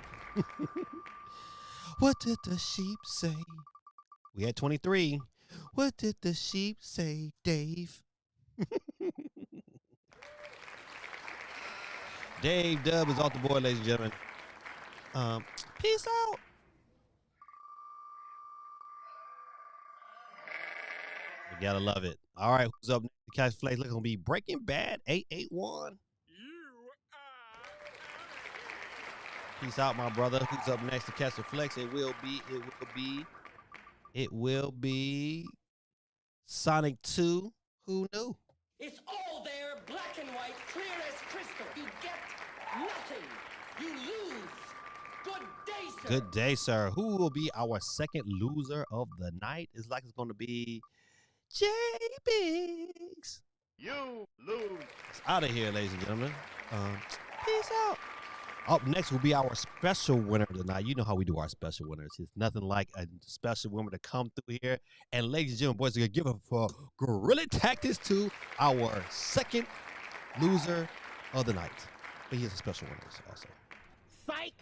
What did the sheep say? We had 23. What did the sheep say, Dave? Dave Dub is off the board, ladies and gentlemen. Peace out. We gotta love it. All right, who's up next to catch flex? Looking to be Breaking Bad 881. Peace out, my brother. Who's up next to catch the flex? It will be Sonic 2. Who knew? It's all there, black and white, clear as crystal. You get nothing. You lose. Good day, sir. Good day, sir. Who will be our second loser of the night? It's like it's going to be J Biggs. You lose. It's out of here, ladies and gentlemen. Peace out. Up next will be our special winner tonight. You know how we do our special winners. It's nothing like a special winner to come through here. And ladies and gentlemen, boys, we're going to give it for Guerrilla Tactics to our second loser of the night. But he has a special winner also. Psych.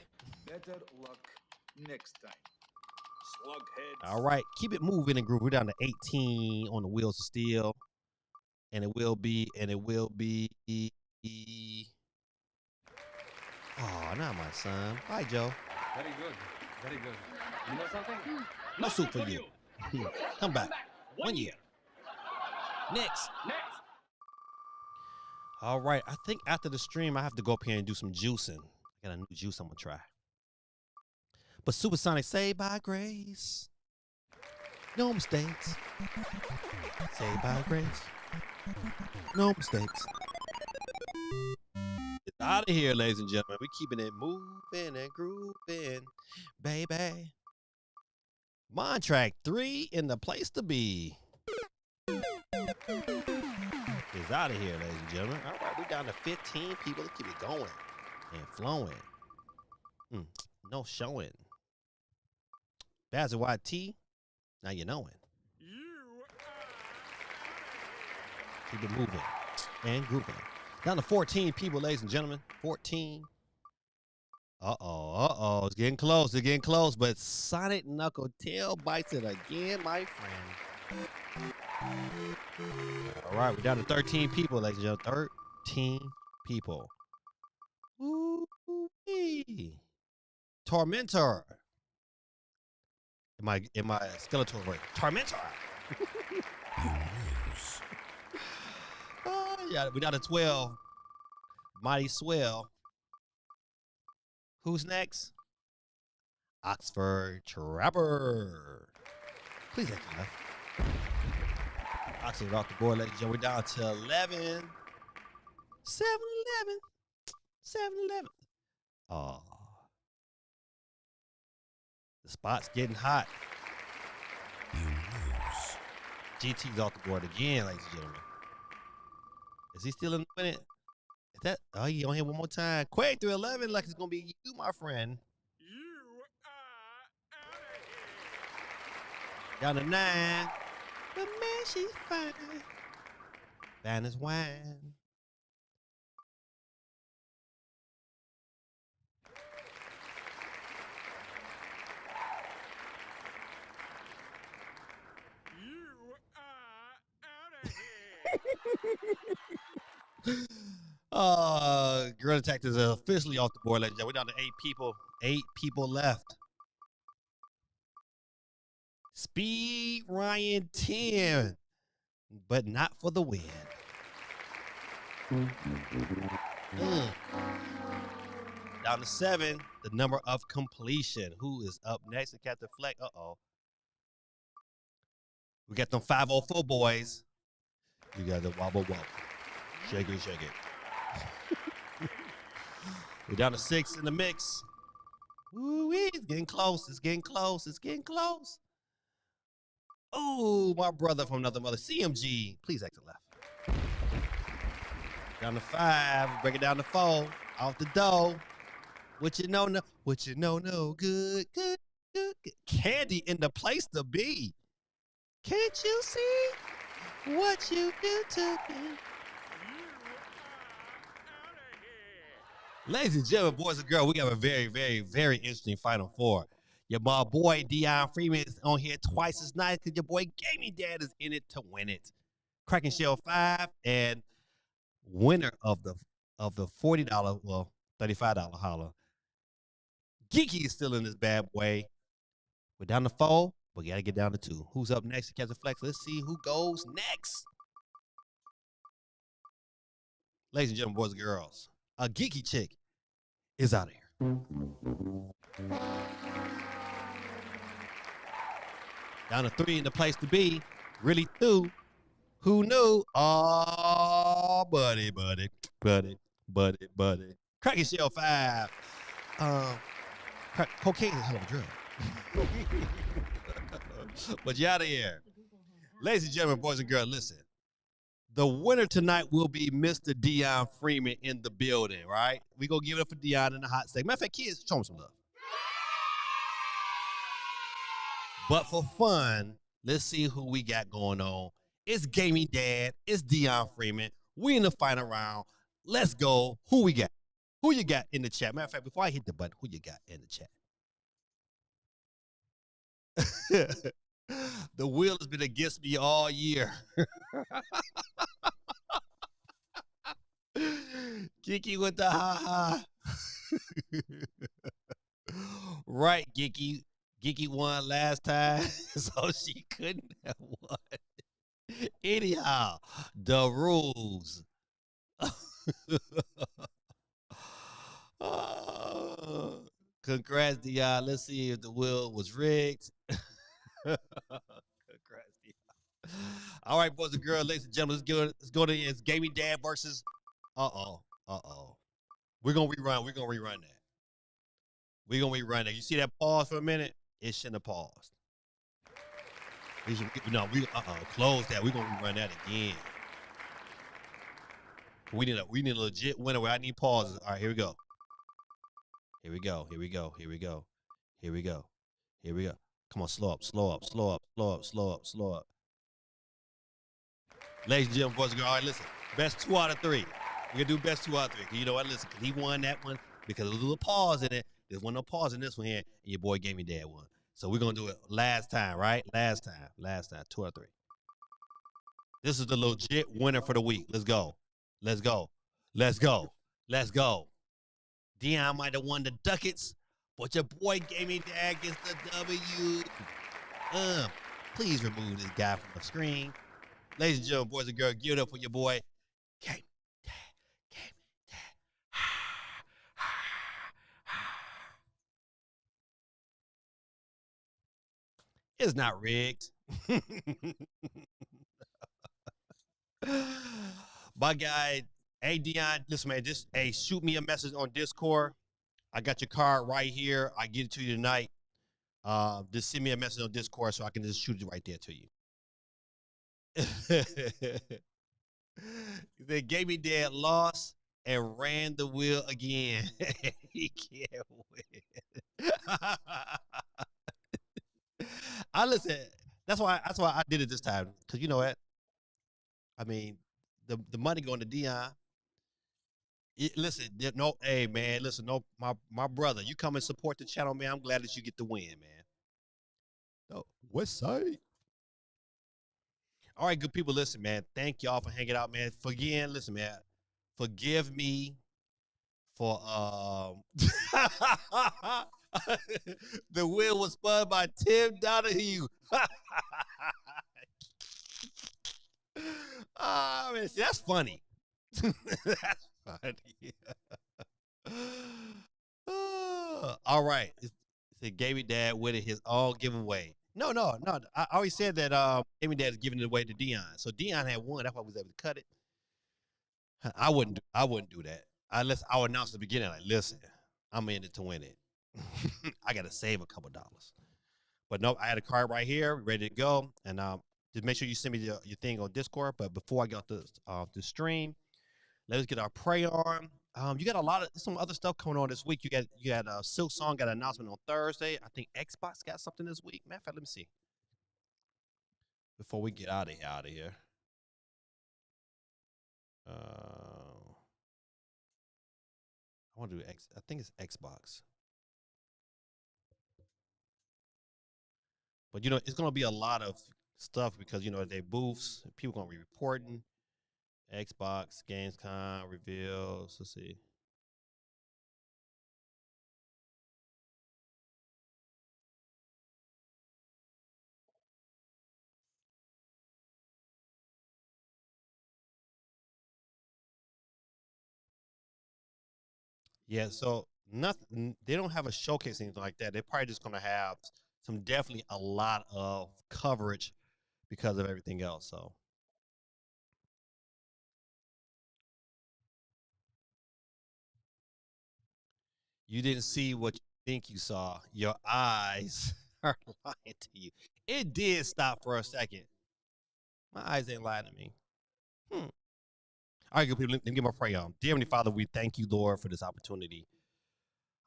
Better luck next time. Slugheads. All right. Keep it moving and groove. We're down to 18 on the wheels of steel. And it will be. Oh, not my son. Bye, Joe. Very good. Very good. You know something? No soup for you. Come back. 1 year. Next. All right. I think after the stream, I have to go up here and do some juicing. I got a new juice I'm going to try. But Supersonic, saved by grace. No mistakes. Saved by grace. No mistakes. It's out of here, ladies and gentlemen. We're keeping it moving and grooving, baby. Montrack 3 in the place to be. It's out of here, ladies and gentlemen. All right, we're down to 15 people. Let's keep it going. and flowing. No showing. Bazzy YT, now you knowin'. Keep it moving and grooving. Down to 14 people, ladies and gentlemen. 14. Uh-oh. It's getting close. It's getting close. But Sonic Knuckle tail bites it again, my friend. All right, we're down to 13 people, ladies and gentlemen. 13 people. Woo-wee. Tormentor. Am I Skeletor right? Tormentor. Yeah, we're down to 12. Mighty Swell. Who's next? Oxford Trapper. Please exit left. Oxford off the board, ladies and gentlemen. We're down to 11. 7-11. 7-11. Oh. The spot's getting hot. GT's off the board again, ladies and gentlemen. Is he still in the minute? Is that? Oh, he on here one more time. Quake through 11, like it's gonna be you, my friend. You are out of here. Down to 9. But man, she's fine. Fine as wine. You are out of here. Gorilla Attack is officially off the board, ladies and gentlemen. We're down to 8 people. 8 people left. Speed Ryan 10, but not for the win. Down to 7, the number of completion. Who is up next? Captain Fleck. We got them 504 boys. You got the wobble wobble. Shake it, shake it. We're down to 6 in the mix. Ooh, it's getting close. It's getting close. It's getting close. Oh, my brother from another mother. CMG. Please exit left. Down to 5. Break it down to 4. Off the door. What you know, no. What you know, no. Good. Candy in the place to be. Can't you see what you do to me? Ladies and gentlemen, boys and girls, we got a very, very, very interesting Final Four. Your boy Dion Freeman is on here twice as nice because your boy Gaming Dad is in it to win it. Kraken Shell 5 and winner of the $40, well, $35 holler. Geeky is still in this bad boy. We're down to 4. We got to get down to 2. Who's up next? Captain Flex. Let's see who goes next. Ladies and gentlemen, boys and girls, a geeky chick is out of here. Down to 3 in the place to be. Really 2. Who knew? Oh, buddy. Kraken Shell 5. Cocaine is a hell of a drug. But you out of here. Ladies and gentlemen, boys and girls, listen. The winner tonight will be Mr. Dion Freeman in the building, right? We're going to give it up for Dion in the hot segment. Matter of fact, kids, show him some love. But for fun, let's see who we got going on. It's Gaming Dad. It's Dion Freeman. We in the final round. Let's go. Who we got? Who you got in the chat? Matter of fact, before I hit the button, who you got in the chat? The wheel has been against me all year. Kiki with the ha-ha. Right, Kiki. Kiki won last time, so she couldn't have won. Anyhow, the rules. Congrats, Dion. Let's see if the wheel was rigged. Congrats, Dion. All right, boys and girls, ladies and gentlemen, let's go to it's Gaming Dad versus. We're gonna rerun that. We're gonna rerun that. You see that pause for a minute? It shouldn't have paused. Close that. We're gonna rerun that again. We need a legit winner where I need pauses. All right, here we go. Here we go. Here we go. Here we go. Here we go. Here we go. Come on, slow up, slow up, slow up, slow up, slow up, slow up. Ladies and gentlemen, boys and girls, all right, listen. Best 2 out of 3. We're gonna do best 2 out of 3. You know what? Listen, because he won that one because there was a little pause in it. There's no pause in this one here, and your boy Gaming Dad won. So we're gonna do it last time, right? Last time, 2 out of 3. This is the legit winner for the week. Let's go. Let's go. Let's go. Let's go. Dion might have won the ducats, but your boy Gaming Dad gets the W. Please remove this guy from the screen. Ladies and gentlemen, boys and girls, give it up for your boy, Gaming Dad. Gaming Dad. It's not rigged. My guy, hey Dion, listen man, just shoot me a message on Discord. I got your card right here. I get it to you tonight. Just send me a message on Discord so I can just shoot it right there to you. They gave me Dad lost and ran the wheel again. He can't win. I listen. That's why I did it this time. Cause you know what? I mean, the money going to Dion. Listen, no, hey man, listen, no, my brother, you come and support the channel, man. I'm glad that you get the win, man. No, West Side. All right, good people, listen, man. Thank y'all for hanging out, man. Listen, man. Forgive me for the wheel was spun by Tim Donahue. Man, see, that's funny. That's funny. All right. It Gaming Dad winning his own giveaway. No. I always said that Gaming Dad is giving it away to Dion. So Dion had won. That's why I was able to cut it. I wouldn't do that. Unless I would announce at the beginning, like, listen, I'm in it to win it. I gotta save a couple dollars. But no, I had a card right here, ready to go. And just make sure you send me your thing on Discord. But before I get off the stream, let's get our pray on. You got some other stuff coming on this week. You got Silk Song got an announcement on Thursday. I think Xbox got something this week. Matter of fact, let me see. Before we get out of here. I want to do I think it's Xbox. But you know, it's gonna be a lot of stuff because you know they booths. People gonna be reporting. Xbox, Gamescom reveals. Let's see. Yeah, so nothing. They don't have a showcase anything like that. They're probably just gonna have definitely a lot of coverage because of everything else. So. You didn't see what you think you saw. Your eyes are lying to you. It did stop for a second. My eyes ain't lying to me. All right, good people. Let me get my prayer on. Dear Heavenly Father, we thank you, Lord, for this opportunity.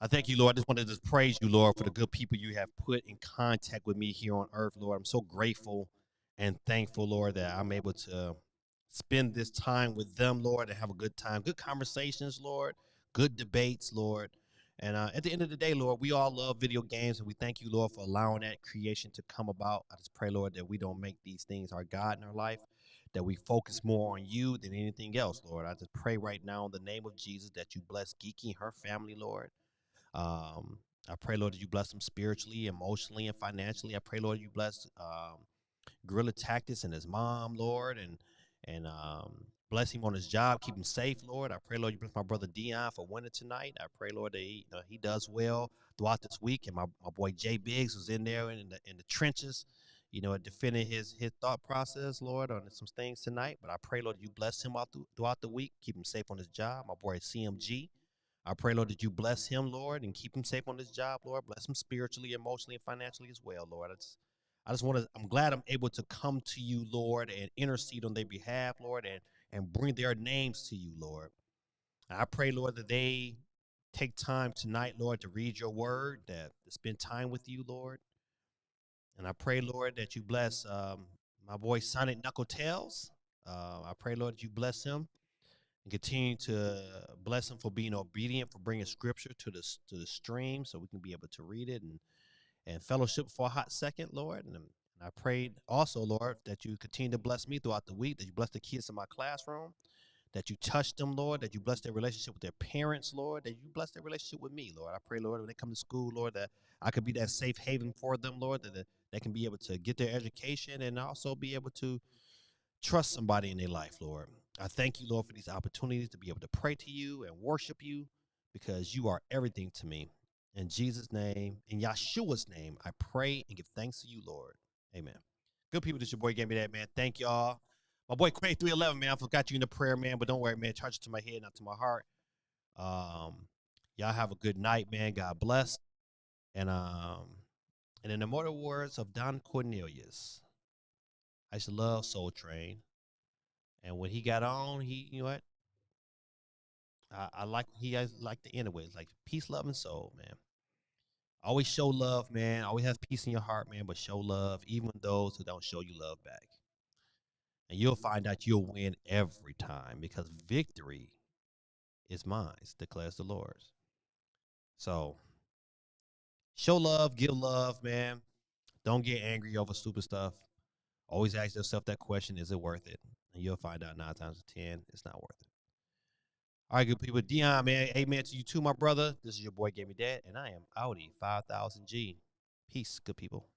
I thank you, Lord. I just want to just praise you, Lord, for the good people you have put in contact with me here on earth, Lord. I'm so grateful and thankful, Lord, that I'm able to spend this time with them, Lord, and have a good time. Good conversations, Lord. Good debates, Lord. And at the end of the day, Lord, we all love video games, and we thank you, Lord, for allowing that creation to come about. I just pray, Lord, that we don't make these things our God in our life, that we focus more on you than anything else, Lord. I just pray right now in the name of Jesus that you bless Geeky and her family, Lord. I pray, Lord, that you bless them spiritually, emotionally, and financially. I pray, Lord, you bless Gorilla Tactics and his mom, Lord, and bless him on his job. Keep him safe, Lord. I pray, Lord, you bless my brother Dion for winning tonight. I pray, Lord, that he does well throughout this week. And my boy Jay Biggs was in there in the trenches, you know, defending his thought process, Lord, on some things tonight. But I pray, Lord, you bless him throughout the week. Keep him safe on his job. My boy CMG. I pray, Lord, that you bless him, Lord, and keep him safe on his job, Lord. Bless him spiritually, emotionally, and financially as well, Lord. I'm glad I'm able to come to you, Lord, and intercede on their behalf, Lord, and bring their names to you, Lord. And I pray, Lord, that they take time tonight, Lord, to read your word, to spend time with you, Lord. And I pray, Lord, that you bless my boy Sonic Knuckletails. I pray, Lord, that you bless him and continue to bless him for being obedient, for bringing scripture to the stream so we can be able to read it and fellowship for a hot second, Lord. And I prayed also, Lord, that you continue to bless me throughout the week, that you bless the kids in my classroom, that you touch them, Lord, that you bless their relationship with their parents, Lord, that you bless their relationship with me, Lord. I pray, Lord, when they come to school, Lord, that I could be that safe haven for them, Lord, that they can be able to get their education and also be able to trust somebody in their life, Lord. I thank you, Lord, for these opportunities to be able to pray to you and worship you because you are everything to me. In Jesus' name, in Yeshua's name, I pray and give thanks to you, Lord. Amen. Good people, this your boy gave me that, man. Thank y'all. My boy Craig 311, man. I forgot you in the prayer, man, but don't worry, man. Charge it to my head, not to my heart. Y'all have a good night, man. God bless. And in the immortal words of Don Cornelius, I used to love Soul Train. And when he got on, you know what? I like he has like the end of it. It's like peace, love, and soul, man. Always show love, man. Always have peace in your heart, man. But show love, even those who don't show you love back. And you'll find out you'll win every time because victory is mine, declares the Lord. So show love, give love, man. Don't get angry over stupid stuff. Always ask yourself that question, is it worth it? And you'll find out 9 times out of 10, it's not worth it. All right, good people. Dion, man. Amen to you too, my brother. This is your boy, Gamey Dad, and I am Audi 5000G. Peace, good people.